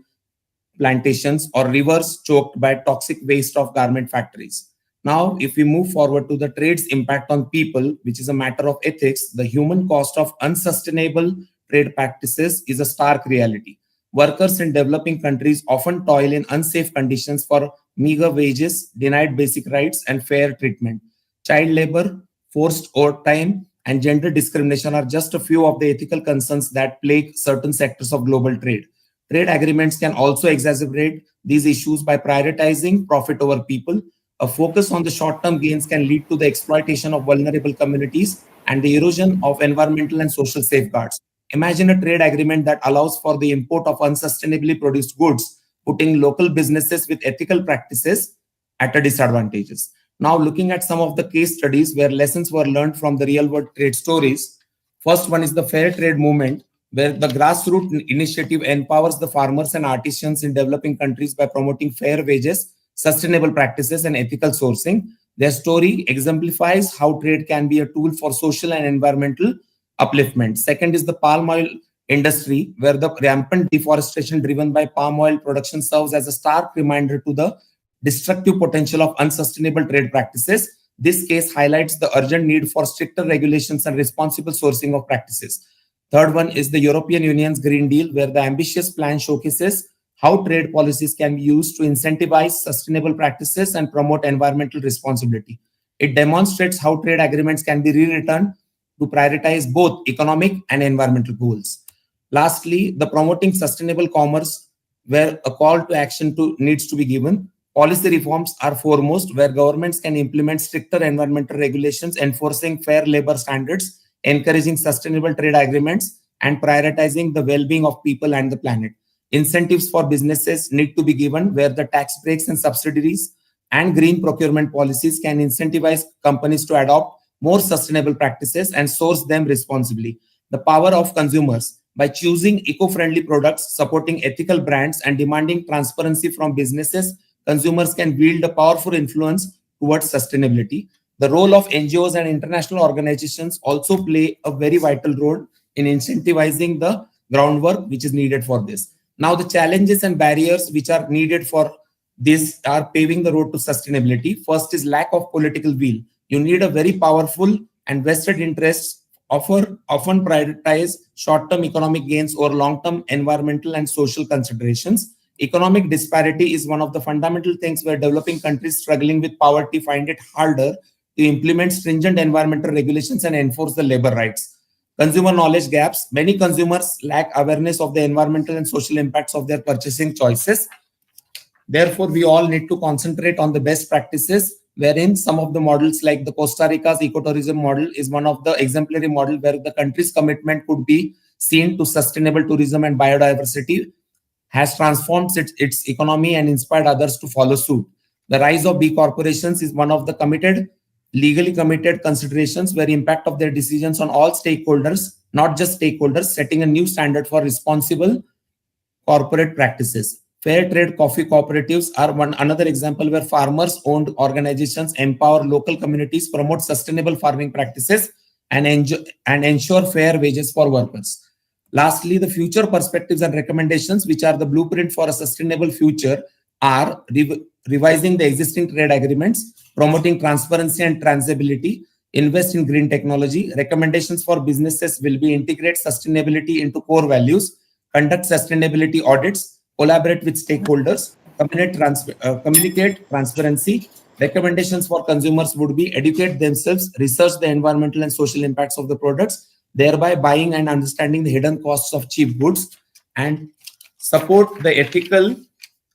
plantations or rivers choked by toxic waste of garment factories. Now, if we move forward to the trade's impact on people, which is a matter of ethics, the human cost of unsustainable trade practices is a stark reality. Workers in developing countries often toil in unsafe conditions for meager wages, denied basic rights, and fair treatment. Child labor, forced overtime, and gender discrimination are just a few of the ethical concerns that plague certain sectors of global trade. Trade agreements can also exacerbate these issues by prioritizing profit over people. A focus on the short-term gains can lead to the exploitation of vulnerable communities and the erosion of environmental and social safeguards. Imagine a trade agreement that allows for the import of unsustainably produced goods, putting local businesses with ethical practices at a disadvantages. Now, looking at some of the case studies where lessons were learned from the real-world trade stories. First one is the fair trade movement, where the grassroots initiative empowers the farmers and artisans in developing countries by promoting fair wages, sustainable practices, and ethical sourcing. Their story exemplifies how trade can be a tool for social and environmental upliftment. Second is the palm oil industry, where the rampant deforestation driven by palm oil production serves as a stark reminder to the destructive potential of unsustainable trade practices. This case highlights the urgent need for stricter regulations and responsible sourcing of practices. Third one is the European Union's Green Deal, where the ambitious plan showcases how trade policies can be used to incentivize sustainable practices and promote environmental responsibility. It demonstrates how trade agreements can be rewritten to prioritize both economic and environmental goals. Lastly, the promoting sustainable commerce, where a call to action needs to be given. Policy reforms are foremost, where governments can implement stricter environmental regulations, enforcing fair labor standards, encouraging sustainable trade agreements, and prioritizing the well-being of people and the planet. Incentives for businesses need to be given, where the tax breaks and subsidies and green procurement policies can incentivize companies to adopt more sustainable practices and source them responsibly. The power of consumers. By choosing eco-friendly products, supporting ethical brands, and demanding transparency from businesses, consumers can wield a powerful influence towards sustainability. The role of NGOs and international organizations also play a very vital role in incentivizing the groundwork which is needed for this. Now, the challenges and barriers which are needed for these are paving the road to sustainability. First is lack of political will. You need a very powerful and vested interests often prioritize short-term economic gains or long-term environmental and social considerations. Economic disparity is one of the fundamental things where developing countries struggling with poverty find it harder to implement stringent environmental regulations and enforce the labor rights. Consumer knowledge gaps. Many consumers lack awareness of the environmental and social impacts of their purchasing choices. Therefore, we all need to concentrate on the best practices, wherein some of the models like the Costa Rica's ecotourism model is one of the exemplary model where the country's commitment could be seen to sustainable tourism and biodiversity has transformed its economy and inspired others to follow suit. The rise of B corporations is one of the legally committed considerations where impact of their decisions on all stakeholders, not just stakeholders, setting a new standard for responsible corporate practices. Fair trade coffee cooperatives are another example where farmers-owned organizations empower local communities, promote sustainable farming practices, and ensure fair wages for workers. Lastly, the future perspectives and recommendations, which are the blueprint for a sustainable future, are revising the existing trade agreements, promoting transparency and traceability, invest in green technology. Recommendations for businesses will be integrate sustainability into core values, conduct sustainability audits, collaborate with stakeholders, communicate transparency. Recommendations for consumers would be educate themselves, research the environmental and social impacts of the products, thereby buying and understanding the hidden costs of cheap goods, and support the ethical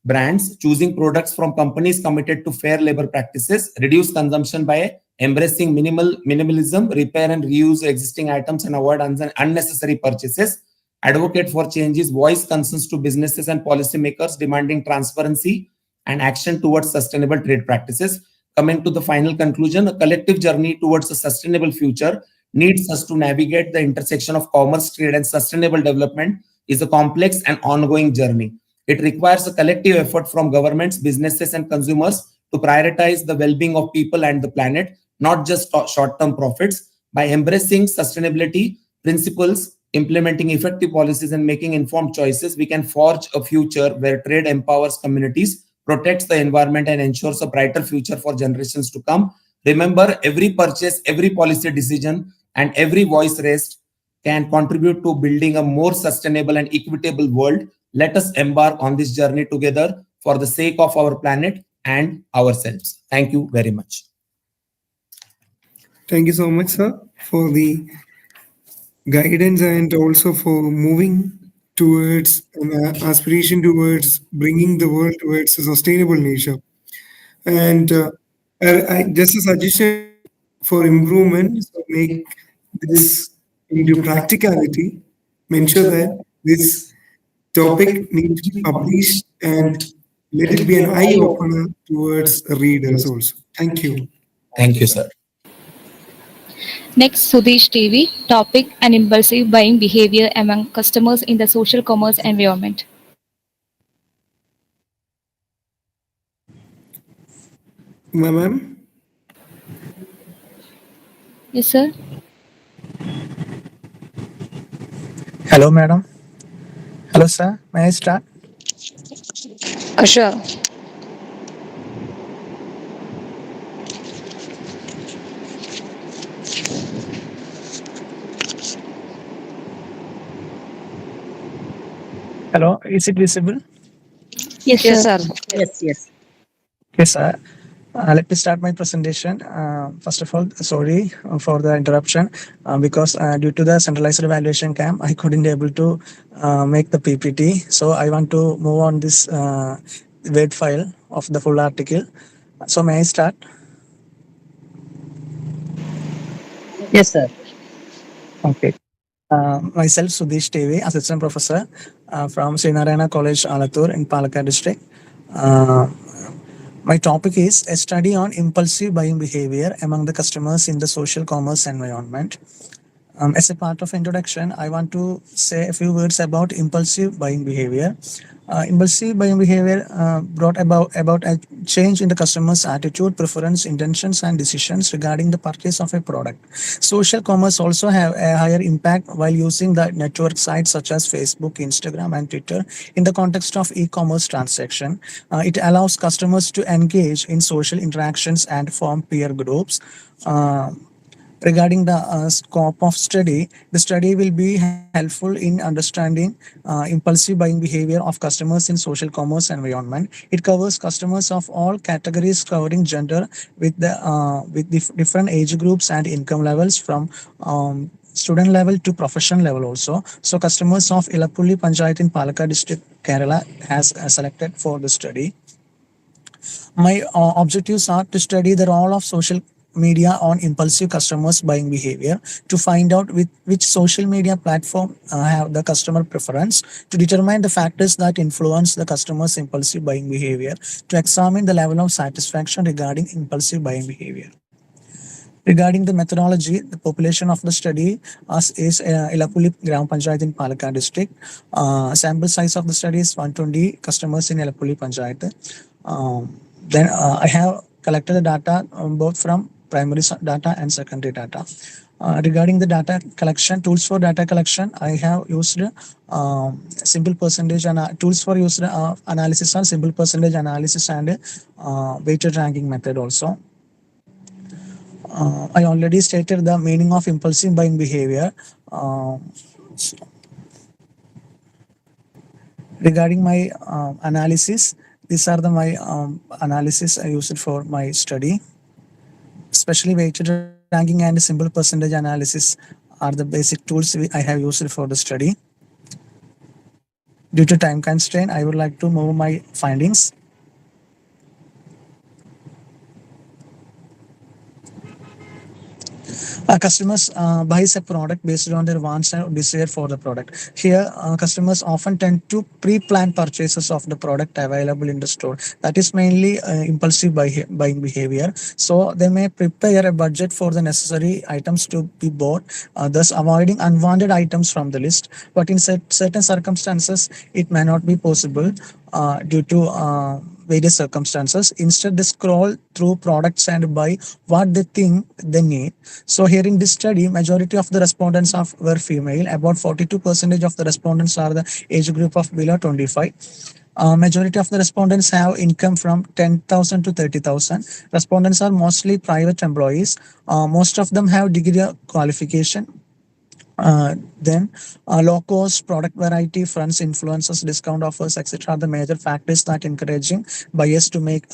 brands, choosing products from companies committed to fair labor practices, reduce consumption by embracing minimalism, repair and reuse existing items, and avoid unnecessary purchases, advocate for changes, voice concerns to businesses and policymakers demanding transparency and action towards sustainable trade practices. Coming to the final conclusion, a collective journey towards a sustainable future needs us to navigate the intersection of commerce, trade, and sustainable development is a complex and ongoing journey. It requires a collective effort from governments, businesses, and consumers to prioritize the well-being of people and the planet, not just short-term profits. By embracing sustainability principles, implementing effective policies, and making informed choices, we can forge a future where trade empowers communities, protects the environment, and ensures a brighter future for generations to come. Remember, every purchase, every policy decision, and every voice raised can contribute to building a more sustainable and equitable world. Let us embark on this journey together for the sake of our planet and ourselves. Thank you very much. Thank you so much, sir, for the guidance and also for moving towards an aspiration towards bringing the world towards a sustainable nature. And just a suggestion for improvement, so make this into practicality, ensure that this topic needs to be published and let it be an eye opener towards readers also. Thank you. Thank you, sir. Next, Sudesh TV, topic and impulsive buying behavior among customers in the social commerce environment. Ma'am? Yes, sir. Hello, madam. Hello, sir. May I start? Sure. Hello, is it visible? Yes, Yes, sir. sir. Yes. Okay, sir. Let me start my presentation. First of all, sorry for the interruption because due to the centralized evaluation camp, I couldn't able to make the PPT. So I want to move on this Word file of the full article. So may I start? Yes, sir. Okay. Myself, Sudesh TV, Assistant Professor from Srinarayana College, Alathur in Palakkad district. My topic is a study on impulsive buying behavior among the customers in the social commerce environment. As a part of introduction, I want to say a few words about impulsive buying behavior. Impulsive buying behavior brought about a change in the customer's attitude, preference, intentions, and decisions regarding the purchase of a product. Social commerce also have a higher impact while using the network sites such as Facebook, Instagram, and Twitter in the context of e-commerce transaction. It allows customers to engage in social interactions and form peer groups. Uh, Regarding the scope of study, the study will be helpful in understanding impulsive buying behavior of customers in social commerce environment. It covers customers of all categories, covering gender with different age groups and income levels from student level to professional level also. So customers of Ilapulli Panchayat in Palakkad district, Kerala has selected for the study. My objectives are to study the role of social media on impulsive customers buying behavior, to find out which social media platform have the customer preference, to determine the factors that influence the customer's impulsive buying behavior, to examine the level of satisfaction regarding impulsive buying behavior. Regarding the methodology, the population of the study is Ilapulli Gram Panchayat in Palakkad district. Sample size of the study is 120 customers in Ilapulli Panchayat. Then I have collected the data both from primary data and secondary data. Regarding the data collection, tools for data collection, I have used simple percentage and tools for used analysis are simple percentage analysis and weighted ranking method also. I already stated the meaning of impulsive buying behavior. Regarding my analysis, these are my analysis I used for my study. Especially weighted ranking and simple percentage analysis are the basic tools I have used for the study. Due to time constraint, I would like to move my findings. Customers buys a product based on their wants and desire for the product. Here, customers often tend to pre-plan purchases of the product available in the store. That is mainly impulsive buying behavior. So they may prepare a budget for the necessary items to be bought, thus avoiding unwanted items from the list. But in certain circumstances, it may not be possible due to various circumstances. Instead, they scroll through products and buy what they think they need. So here in this study, majority of the respondents were female. About 42% of the respondents are the age group of below 25. Majority of the respondents have income from 10,000 to 30,000. Respondents are mostly private employees. Most of them have degree qualification. Then low cost product variety, fronts, influencers, discount offers, etc. are the major factors that encouraging buyers to make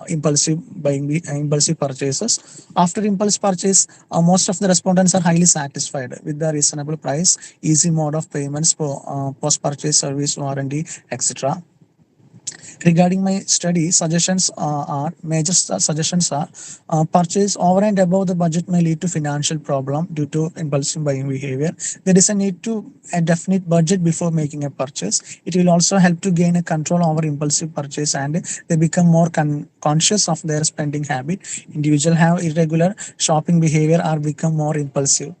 impulsive purchases. After impulse purchase, most of the respondents are highly satisfied with the reasonable price, easy mode of payments for post purchase service, warranty, etc. Regarding my study, suggestions are major suggestions are purchase over and above the budget may lead to financial problem due to impulsive buying behavior. There is a need to a definite budget before making a purchase. It will also help to gain a control over impulsive purchase and they become more conscious of their spending habit. Individuals have irregular shopping behavior or become more impulsive.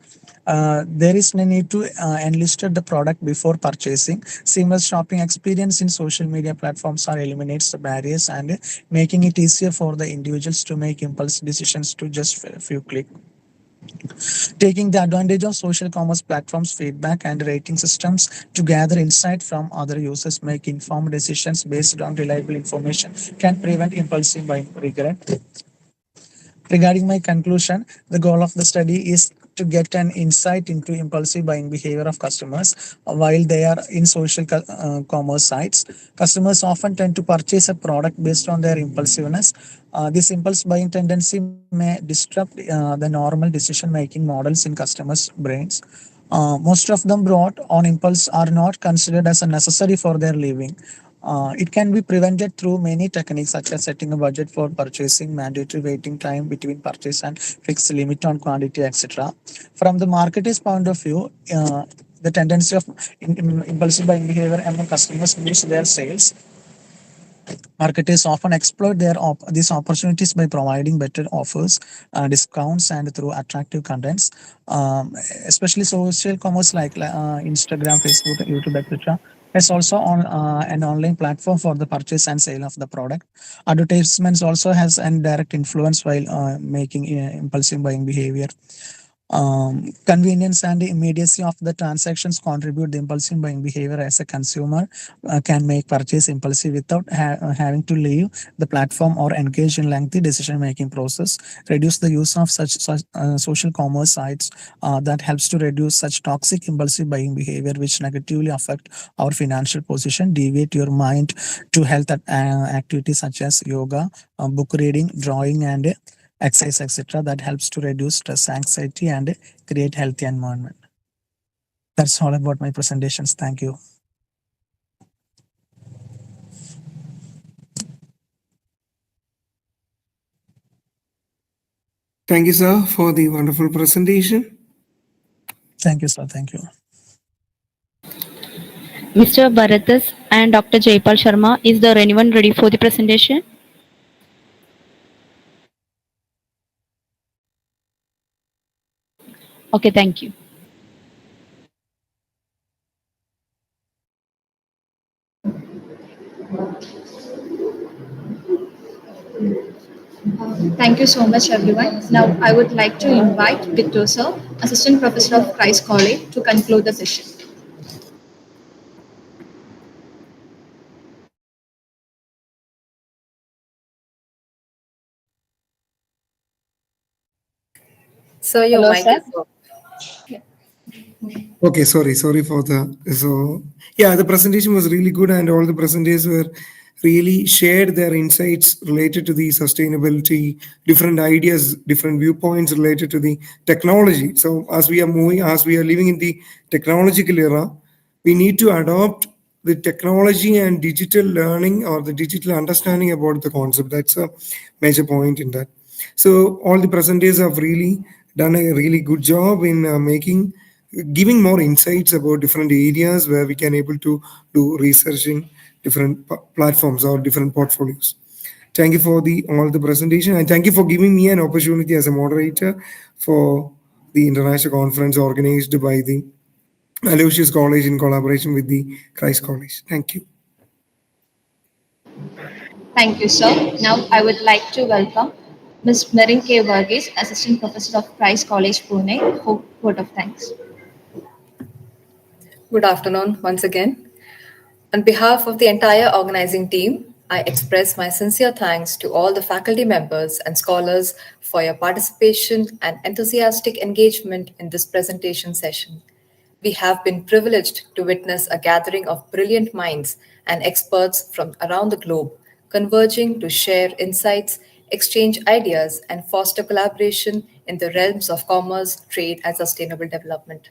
There is no need to enlist the product before purchasing. Seamless shopping experience in social media platforms are eliminates the barriers and making it easier for the individuals to make impulse decisions to just a few clicks. Taking the advantage of social commerce platforms, feedback and rating systems to gather insight from other users, make informed decisions based on reliable information can prevent impulsive buying regret. Regarding my conclusion, the goal of the study is to get an insight into impulsive buying behavior of customers while they are in social commerce sites. Customers often tend to purchase a product based on their impulsiveness. This impulse buying tendency may disrupt the normal decision making models in customers' brains. Most of them brought on impulse are not considered as a necessary for their living. It can be prevented through many techniques such as setting a budget for purchasing, mandatory waiting time between purchase and fixed limit on quantity, etc. From the marketer's point of view, the tendency of impulsive buying behavior among customers boosts their sales. Marketers often exploit these opportunities by providing better offers, discounts, and through attractive contents. Especially social commerce like Instagram, Facebook, YouTube, etc. It's also on an online platform for the purchase and sale of the product. Advertisements also has an direct influence while making impulsive buying behavior. Convenience and immediacy of the transactions contribute the impulsive buying behavior as a consumer can make purchase impulsive without having to leave the platform or engage in lengthy decision making process. Reduce the use of such social commerce sites that helps to reduce such toxic impulsive buying behavior which negatively affect our financial position. Deviate your mind to health activities such as yoga, book reading, drawing, and exercise, etc. That helps to reduce stress, anxiety, and create healthy environment. That's all about my presentations. Thank you. Thank you, sir, for the wonderful presentation. Thank you, sir. Thank you. Mr. Bharatas and Dr. Jaipal Sharma, is there anyone ready for the presentation? Okay, thank you. Thank you so much, everyone. Now, I would like to invite Victor Sir, Assistant Professor of Christ College, to conclude the session. Sir, your Hello, mic sir. is off. Okay, sorry for the yeah, the presentation was really good, and all the presenters were really shared their insights related to the sustainability, different ideas, different viewpoints related to the technology. So as we are living in the technological era, we need to adopt the technology and digital learning or the digital understanding about the concept. That's a major point in that. So all the presenters have really done a really good job in giving more insights about different areas where we can able to do research in different platforms or different portfolios. Thank you for all the presentation, and thank you for giving me an opportunity as a moderator for the international conference organized by the Aloysius College in collaboration with the Christ College. Thank you. Thank you, sir. Now, I would like to welcome Ms. Merin K. Varghese, Assistant Professor of Christ College, Pune, for vote of thanks. Good afternoon once again. On behalf of the entire organizing team, I express my sincere thanks to all the faculty members and scholars for your participation and enthusiastic engagement in this presentation session. We have been privileged to witness a gathering of brilliant minds and experts from around the globe converging to share insights, exchange ideas, and foster collaboration in the realms of commerce, trade, and sustainable development.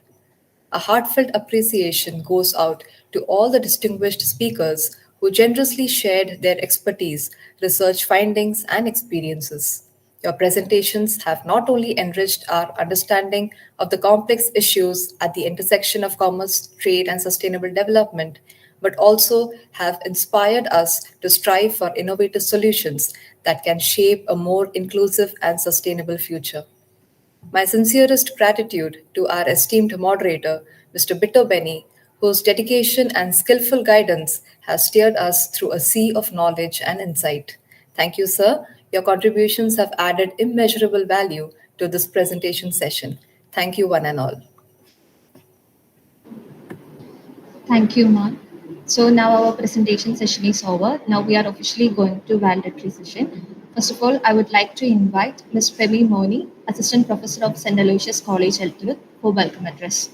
A heartfelt appreciation goes out to all the distinguished speakers who generously shared their expertise, research findings, and experiences. Your presentations have not only enriched our understanding of the complex issues at the intersection of commerce, trade, and sustainable development, but also have inspired us to strive for innovative solutions that can shape a more inclusive and sustainable future. My sincerest gratitude to our esteemed moderator, Mr. Bitto Benny, whose dedication and skillful guidance has steered us through a sea of knowledge and insight. Thank you, sir. Your contributions have added immeasurable value to this presentation session. Thank you, one and all. Thank you, ma'am. So now our presentation session is over. Now we are officially going to valedictory session. First of all, I would like to invite Ms. Femi Moni, Assistant Professor of St. Aloysius College, Elthuruth, for welcome address.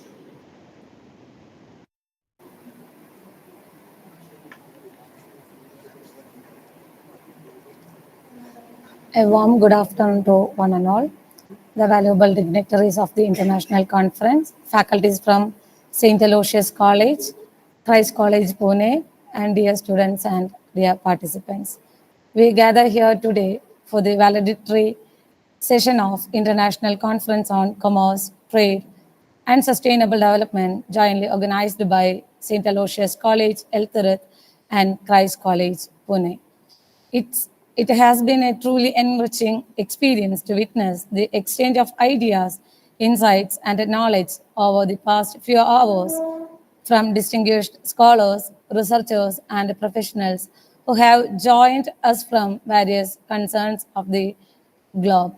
A warm good afternoon to one and all, the valuable dignitaries of the international conference, faculties from St. Aloysius College, Christ College, Pune, and dear students and dear participants. We gather here today for the valedictory session of International Conference on Commerce, Trade, and Sustainable Development, jointly organized by St. Aloysius College, Elthuruth, and Christ College, Pune. It has been a truly enriching experience to witness the exchange of ideas, insights, and knowledge over the past few hours from distinguished scholars, researchers, and professionals who have joined us from various concerns of the globe.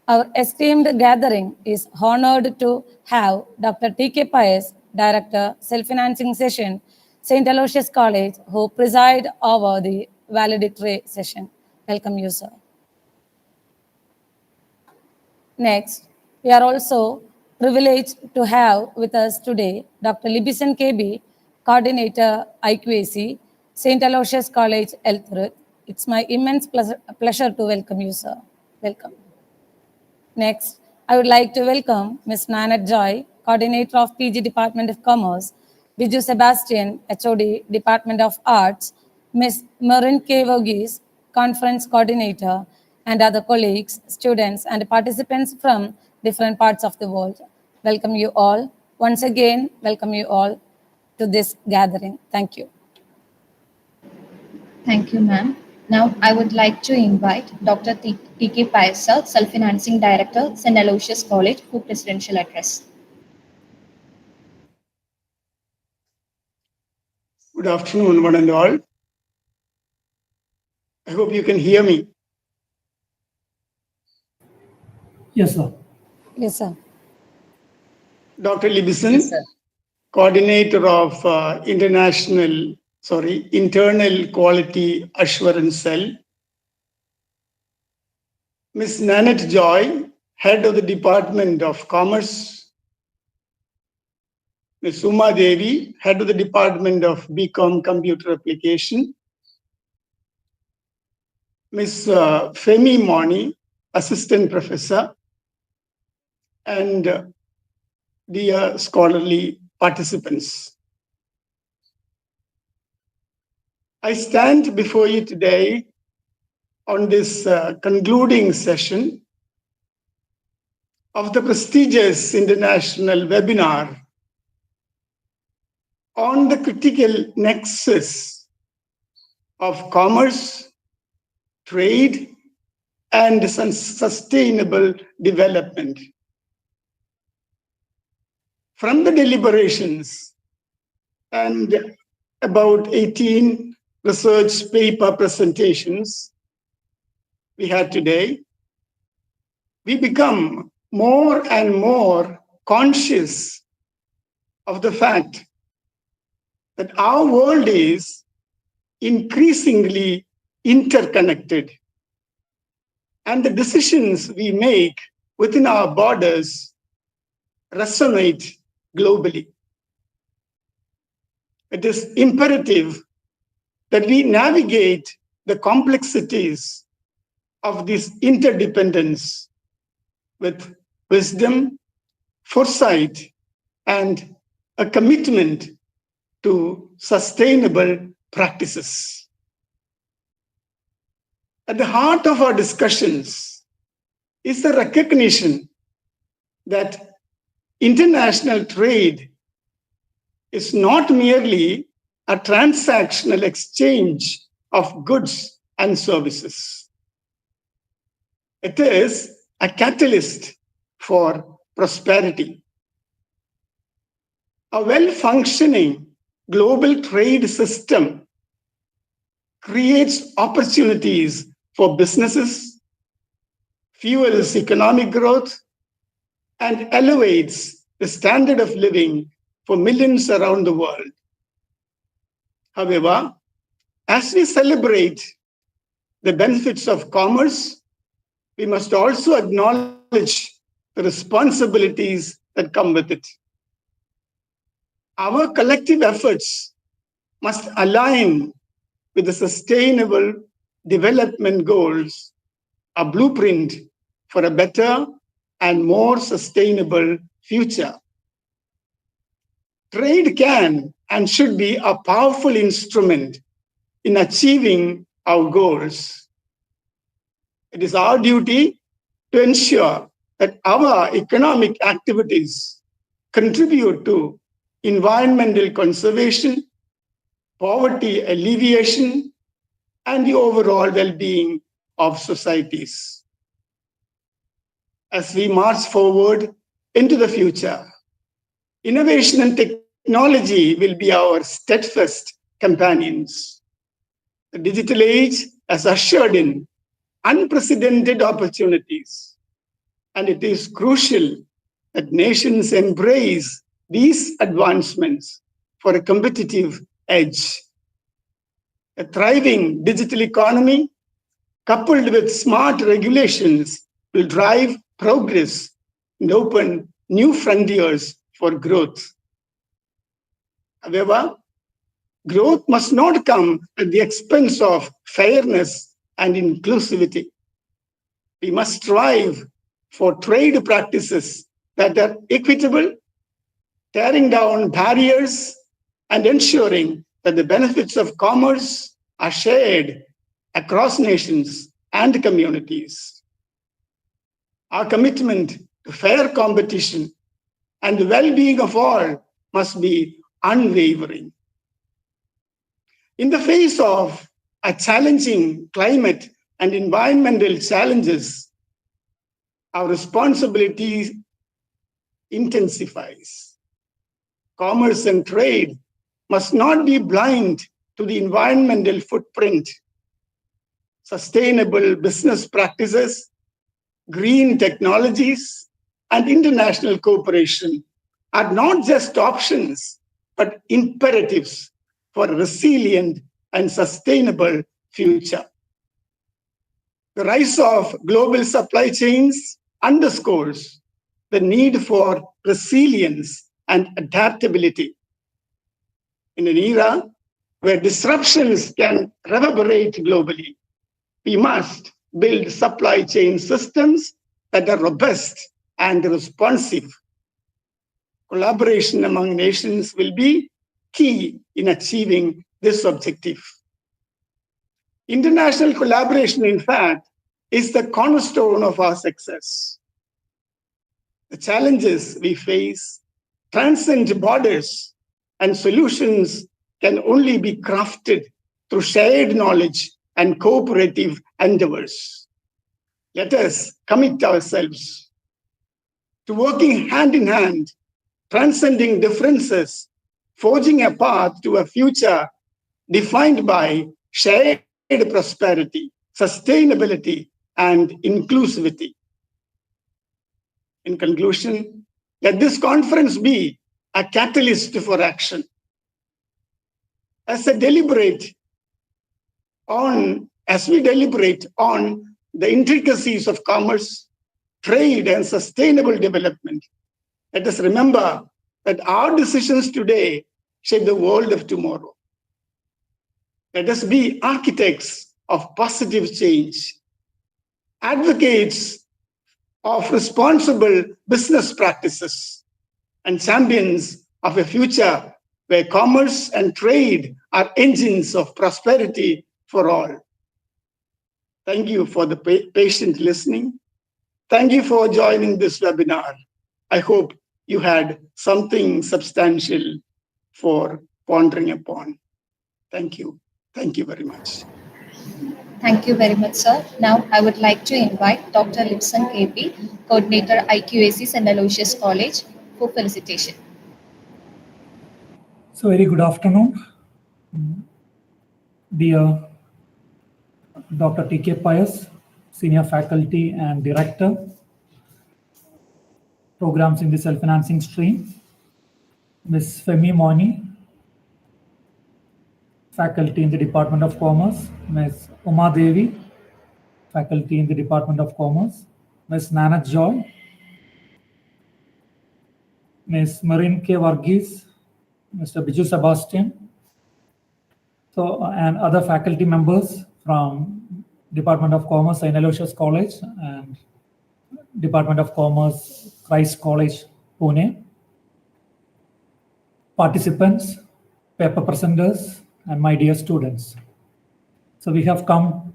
Our esteemed gathering is honored to have Dr. T.K. Pius, Director, Self-Financing Session, St. Aloysius College, who preside over the valedictory session. Welcome you, sir. Next, we are also privileged to have with us today Dr. Libison KB, Coordinator IQAC, St. Aloysius College, Elthuruth. It's my immense pleasure to welcome you, sir. Welcome. Next, I would like to welcome Ms. Nanette Joy, Coordinator of PG Department of Commerce, Biju Sebastian, HOD, Department of Arts, Ms. Marin K. Vogis, Conference Coordinator, and other colleagues, students, and participants from different parts of the world. Welcome you all. Once again, welcome you all to this gathering. Thank you. Thank you, ma'am. Now, I would like to invite Dr. T.K. Paisa, Self-Financing Director, St. Aloysius College, for presidential address. Good afternoon, one and all. I hope you can hear me. Yes, sir. Yes, sir. Dr. Libison, Coordinator of Internal Quality Assurance Cell. Ms. Nanette Joy, Head of the Department of Commerce. Ms. Uma Devi, Head of the Department of BCom Computer Application. Ms. Femi Moni, Assistant Professor. And dear scholarly participants. I stand before you today on this concluding session of the prestigious international webinar on the critical nexus of commerce, trade, and sustainable development. From the deliberations and about 18 research paper presentations we had today, we become more and more conscious of the fact that our world is increasingly interconnected, and the decisions we make within our borders resonate globally. It is imperative that we navigate the complexities of this interdependence with wisdom, foresight, and a commitment to sustainable practices. At the heart of our discussions is the recognition that international trade is not merely a transactional exchange of goods and services. It is a catalyst for prosperity. A well-functioning global trade system creates opportunities for businesses, fuels economic growth, and elevates the standard of living for millions around the world. However, as we celebrate the benefits of commerce, we must also acknowledge the responsibilities that come with it. Our collective efforts must align with the Sustainable Development Goals, a blueprint for a better and more sustainable future. Trade can and should be a powerful instrument in achieving our goals. It is our duty to ensure that our economic activities contribute to environmental conservation, poverty alleviation, and the overall well-being of societies. As we march forward into the future, innovation and technology will be our steadfast companions. The digital age has ushered in unprecedented opportunities, and it is crucial that nations embrace these advancements for a competitive edge. A thriving digital economy, coupled with smart regulations, will drive progress and open new frontiers for growth. However, growth must not come at the expense of fairness and inclusivity. We must strive for trade practices that are equitable, tearing down barriers, and ensuring that the benefits of commerce are shared across nations and communities. Our commitment to fair competition and the well-being of all must be unwavering. In the face of a challenging climate and environmental challenges, our responsibility intensifies. Commerce and trade must not be blind to the environmental footprint. Sustainable business practices, green technologies, and international cooperation are not just options, but imperatives for a resilient and sustainable future. The rise of global supply chains underscores the need for resilience and adaptability. In an era where disruptions can reverberate globally, we must build supply chain systems that are robust and responsive. Collaboration among nations will be key in achieving this objective. International collaboration, in fact, is the cornerstone of our success. The challenges we face transcend borders, and solutions can only be crafted through shared knowledge and cooperative endeavors. Let us commit ourselves to working hand in hand, transcending differences, forging a path to a future defined by shared prosperity, sustainability, and inclusivity. In conclusion, let this conference be a catalyst for action. As we deliberate on the intricacies of commerce, trade, and sustainable development, let us remember that our decisions today shape the world of tomorrow. Let us be architects of positive change, advocates of responsible business practices, and champions of a future where commerce and trade are engines of prosperity for all. Thank you for the patient listening. Thank you for joining this webinar. I hope you had something substantial for pondering upon. Thank you. Thank you very much. Thank you very much, sir. Now, I would like to invite Dr. Lipson KP, Coordinator IQAC St. Aloysius College, for felicitation. So, very good afternoon, dear Dr. T.K. Pius, Senior Faculty and Director, Programs in the Self-Financing Stream, Ms. Femi Moni, Faculty in the Department of Commerce, Ms. Uma Devi, Faculty in the Department of Commerce, Ms. Nana Joy, Ms. Marin K. Varghese, Mr. Biju Sebastian, and other faculty members from Department of Commerce, St. Aloysius College, and Department of Commerce, Christ College, Pune, participants, paper presenters, and my dear students. So we have come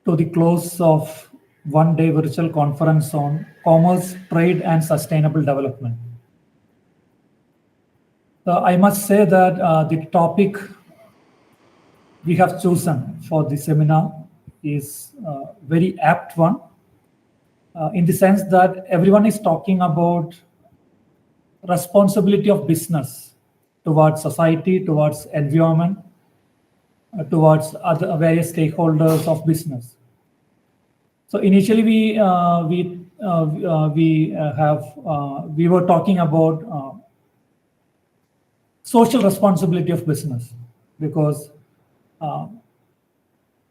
to the close of one-day virtual conference on commerce, trade, and sustainable development. I must say that the topic we have chosen for the seminar is a very apt one, in the sense that everyone is talking about responsibility of business towards society, towards environment, towards other various stakeholders of business. So initially we were talking about social responsibility of business, because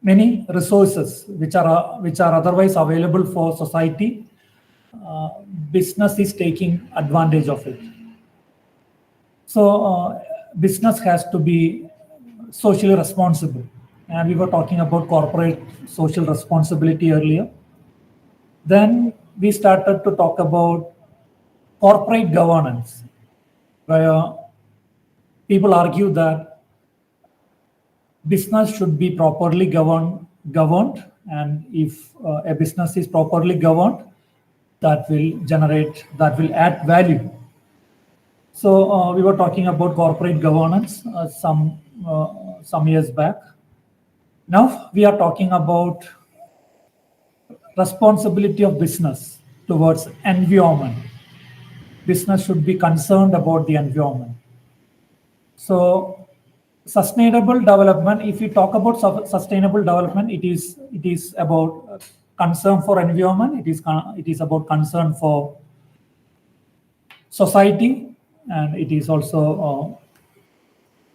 many resources which are otherwise available for society, business is taking advantage of it. So business has to be socially responsible, and we were talking about corporate social responsibility earlier. Then we started to talk about corporate governance, where people argue that business should be properly governed, and if a business is properly governed, that will add value. So we were talking about corporate governance some years back. Now we are talking about responsibility of business towards environment. Business should be concerned about the environment. So sustainable development, if you talk about sustainable development, it is about concern for environment, it is about concern for society, and it is also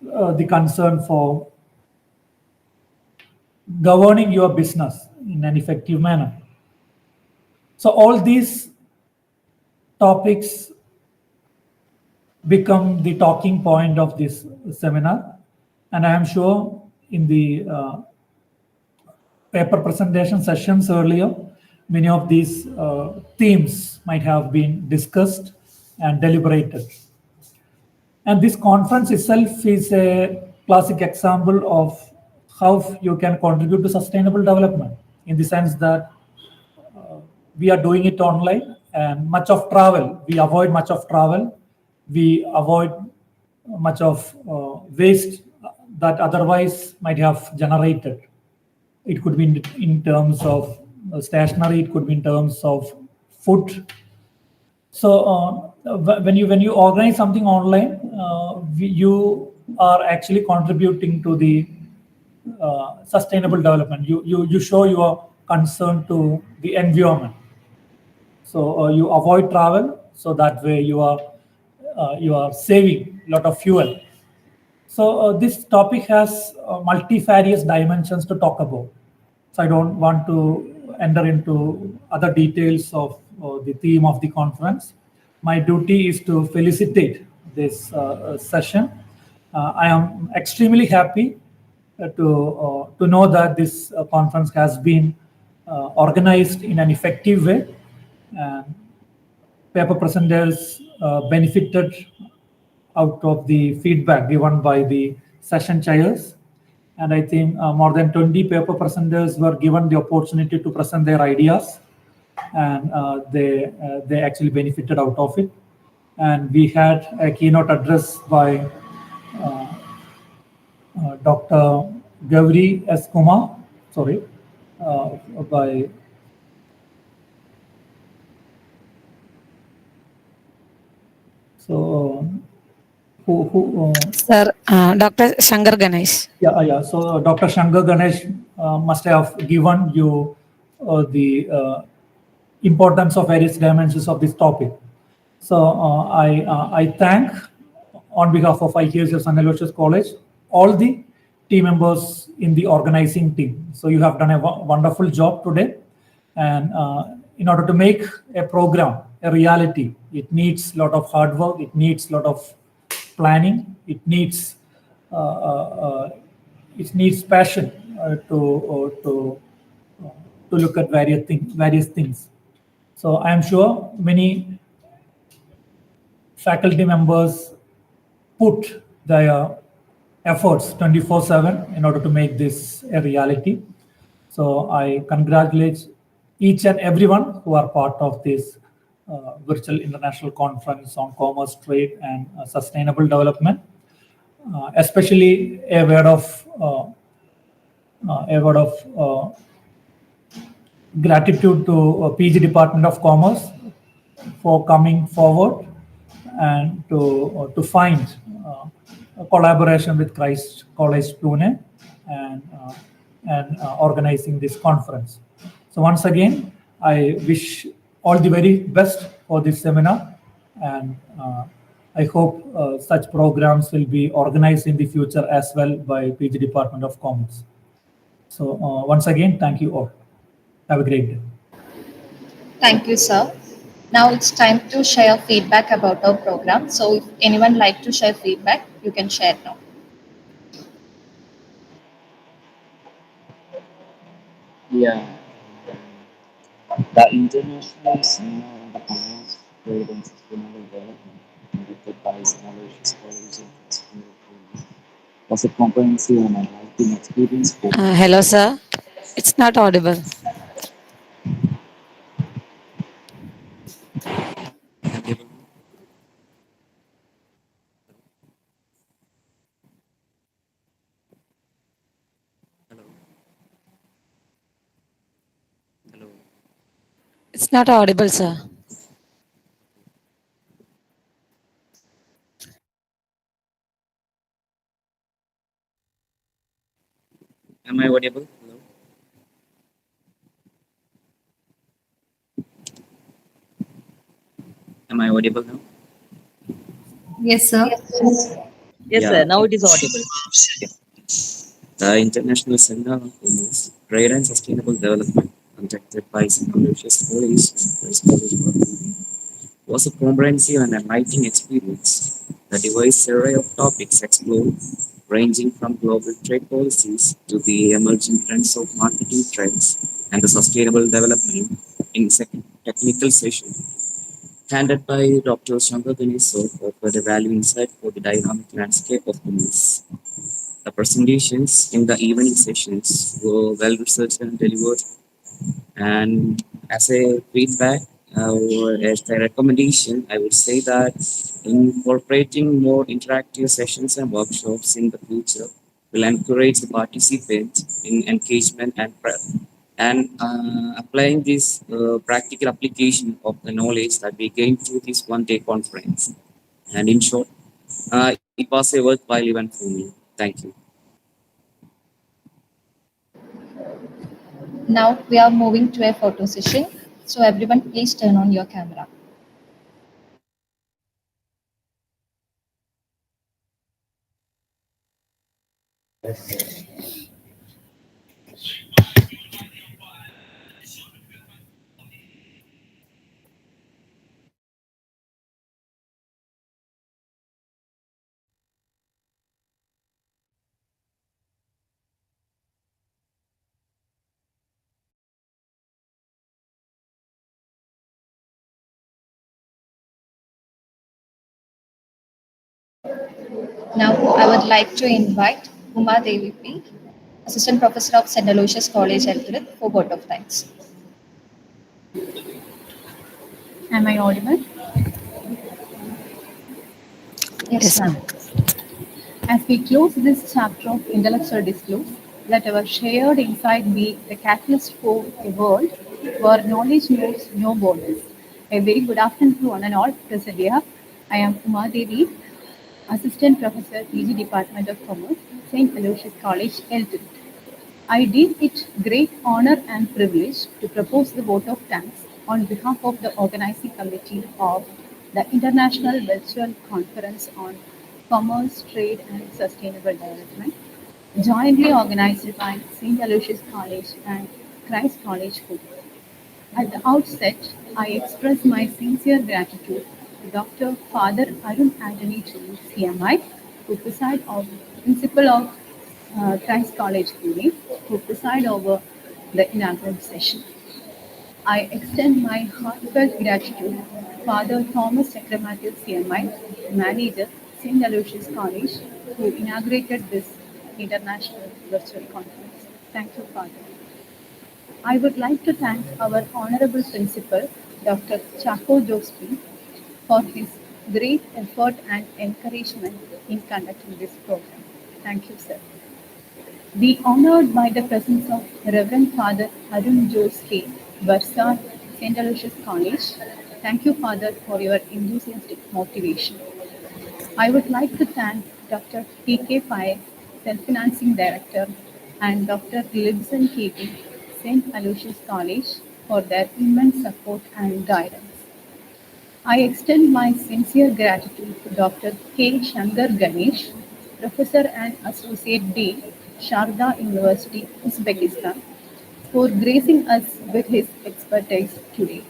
the concern for governing your business in an effective manner. So all these topics become the talking point of this seminar, and I am sure in the paper presentation sessions earlier, many of these themes might have been discussed and deliberated. And this conference itself is a classic example of how you can contribute to sustainable development, in the sense that we are doing it online, and we avoid much of travel, we avoid much of waste that otherwise might have generated. It could be in terms of stationery, it could be in terms of food. So when you organize something online, you are actually contributing to the sustainable development. You show your concern to the environment. So you avoid travel, so that way you are saving a lot of fuel. So this topic has multifarious dimensions to talk about. So I don't want to enter into other details of the theme of the conference. My duty is to felicitate this session. I am extremely happy to know that this conference has been organized in an effective way, and paper presenters benefited out of the feedback given by the session chairs. And I think more than 20 paper presenters were given the opportunity to present their ideas, and they actually benefited out of it. And we had a keynote address by Dr. Gauri S. Kumar, by Sir, Dr. Shankar Ganesh. Yeah. So Dr. Shankar Ganesh must have given you the importance of various dimensions of this topic. So I thank, on behalf of IKSS and Aloysius College, all the team members in the organizing team. So you have done a wonderful job today, and in order to make a program a reality, it needs a lot of hard work, it needs a lot of planning, it needs passion to look at various things. So I am sure many faculty members put their efforts 24/7 in order to make this a reality. So I congratulate each and everyone who are part of this virtual international conference on commerce, trade, and sustainable development. Especially a word of a word of gratitude to PG Department of Commerce for coming forward and to find a collaboration with Christ College Pune and organizing this conference. So once again, I wish all the very best for this seminar, and I hope such programs will be organized in the future as well by PG Department of Commerce. So once again, thank you all. Have a great day. Thank you, sir. Now it's time to share feedback about our program. So if anyone like to share feedback, you can share now. Yeah, the International Seminar on the Commerce, Trade and Sustainable Development, conducted by Aloysius College in Pune, was a comprehensive and enlightening experience for Hello, sir. It's not audible. It's not audible, sir. Am I audible? Hello? Am I audible now? Yes, sir. Yes, sir. Now it is audible. The International Seminar on Commerce, Trade and Sustainable Development, conducted by Aloysius College, was a comprehensive and enlightening experience. The diverse array of topics explored, ranging from global trade policies to the emerging trends of marketing trends and the sustainable development in technical session, handed by Dr. Shankar Ganesh, offered a value insight for the dynamic landscape of commerce. The presentations in the evening sessions were well researched and delivered. And as a feedback or as a recommendation, I would say that incorporating more interactive sessions and workshops in the future will encourage the participants in engagement and applying this practical application of the knowledge that we gained through this one-day conference. And in short, it was a worthwhile event for me. Thank you. Now we are moving to a photo session. So everyone please turn on your camera. Now I would like to invite Uma Devi P, Assistant Professor of St. Aloysius College, Elthuruth, for vote of thanks. Am I audible? Yes, ma'am. As we close this chapter of intellectual discourse, let our shared insight be the catalyst for a world where knowledge knows no borders. A very good afternoon to one and all present here. I am Uma Devi, Assistant Professor, PG Department of Commerce, St. Aloysius College, Elthuruth. I deem it great honor and privilege to propose the vote of thanks on behalf of the organizing committee of the International Virtual Conference on Commerce, Trade and Sustainable Development, jointly organized by St. Aloysius College and Christ College, Pune. At the outset, I express my sincere gratitude to Dr. Father Arun Anthony Jones, CMI, who preside over Principal of Christ College, Pune, who preside over the inaugural session. I extend my heartfelt gratitude to Father Thomas Chakramathu, CMI, Manager, St. Aloysius College, who inaugurated this international virtual conference. Thank you, Father. I would like to thank our Honorable Principal, Dr. Chaco Joseph, for his great effort and encouragement in conducting this program. Thank you, sir. Be honored by the presence of Reverend Father Arun Jose K. Barsar, St. Aloysius College. Thank you, Father, for your enthusiastic motivation. I would like to thank Dr. T.K. Pai, Self-Financing Director, and Dr. Libson K.T., St. Aloysius College, for their immense support and guidance. I extend my sincere gratitude to Dr. K. Shankar Ganesh, Professor and Associate Dean, Sharda University, Uzbekistan, for gracing us with his expertise today.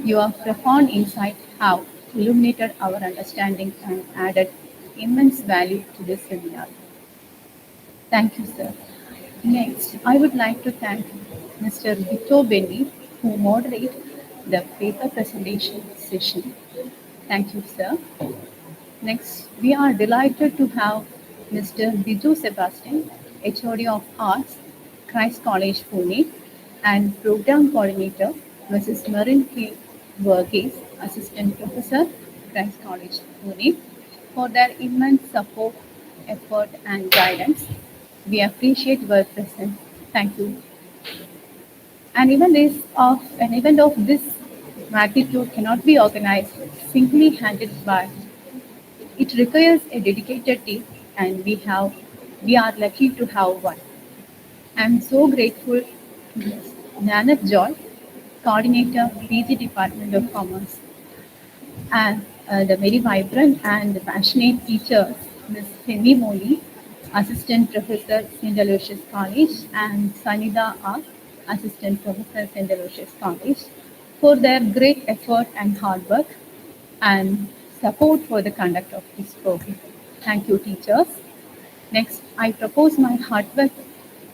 Your profound insight have illuminated our understanding and added immense value to this seminar. Thank you, sir. Next, I would like to thank Mr. Vito Benny, who moderated the paper presentation session. Thank you, sir. Next, we are delighted to have Mr. Biju Sebastian, HOD of Arts, Christ College, Pune, and Program Coordinator, Mrs. Marin K. Verghese, Assistant Professor, Christ College, Pune, for their immense support, effort, and guidance. We appreciate your presence. Thank you. An event of this magnitude cannot be organized simply handed by. It requires a dedicated team, and we are lucky to have one. I'm so grateful to Ms. Nanak Joy, Coordinator, PG Department of Commerce, and the very vibrant and passionate teachers, Ms. Femi Moli, Assistant Professor, St. Aloysius College, and Sanida R, Assistant Professor, St. Aloysius College, for their great effort and hard work and support for the conduct of this program. Thank you, teachers. Next, I propose my heartfelt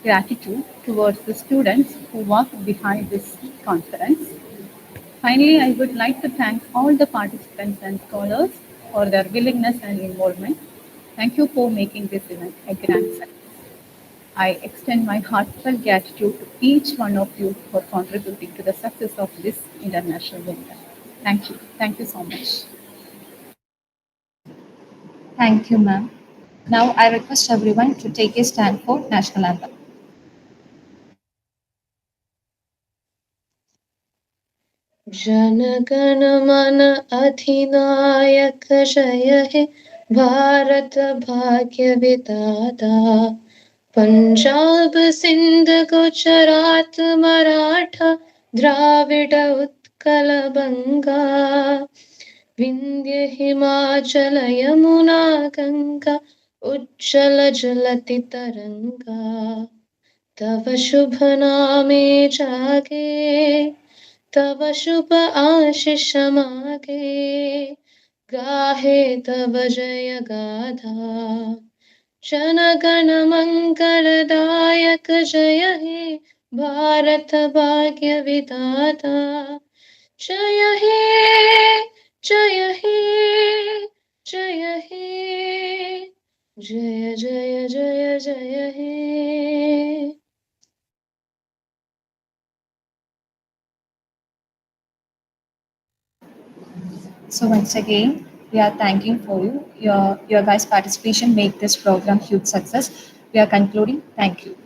gratitude towards the students who worked behind this conference. Finally, I would like to thank all the participants and scholars for their willingness and involvement. Thank you for making this event a grand success. I extend my heartfelt gratitude to each one of you for contributing to the success of this international event. Thank you. Thank you so much. Thank you, ma'am. Now I request everyone to take a stand for national anthem. जनगण मन अधिनायक जय हे भारत भाग्य विधाता पंजाब सिंध गुजरात मराठा द्राविड उत्कल बंगा विंध्य हिमाचल यमुना गंगा उज्जल जलति तरंगा तव शुभ नामे जागे तव शुभ आशीष मागे गाहे तव जय गाथा जनगण मंगलदायक जय हे भारत भाग्य विधाता जय हे जय हे जय हे जय जय जय जय हे So once again, we are thanking for you. Your guys' participation make this program huge success. We are concluding. Thank you.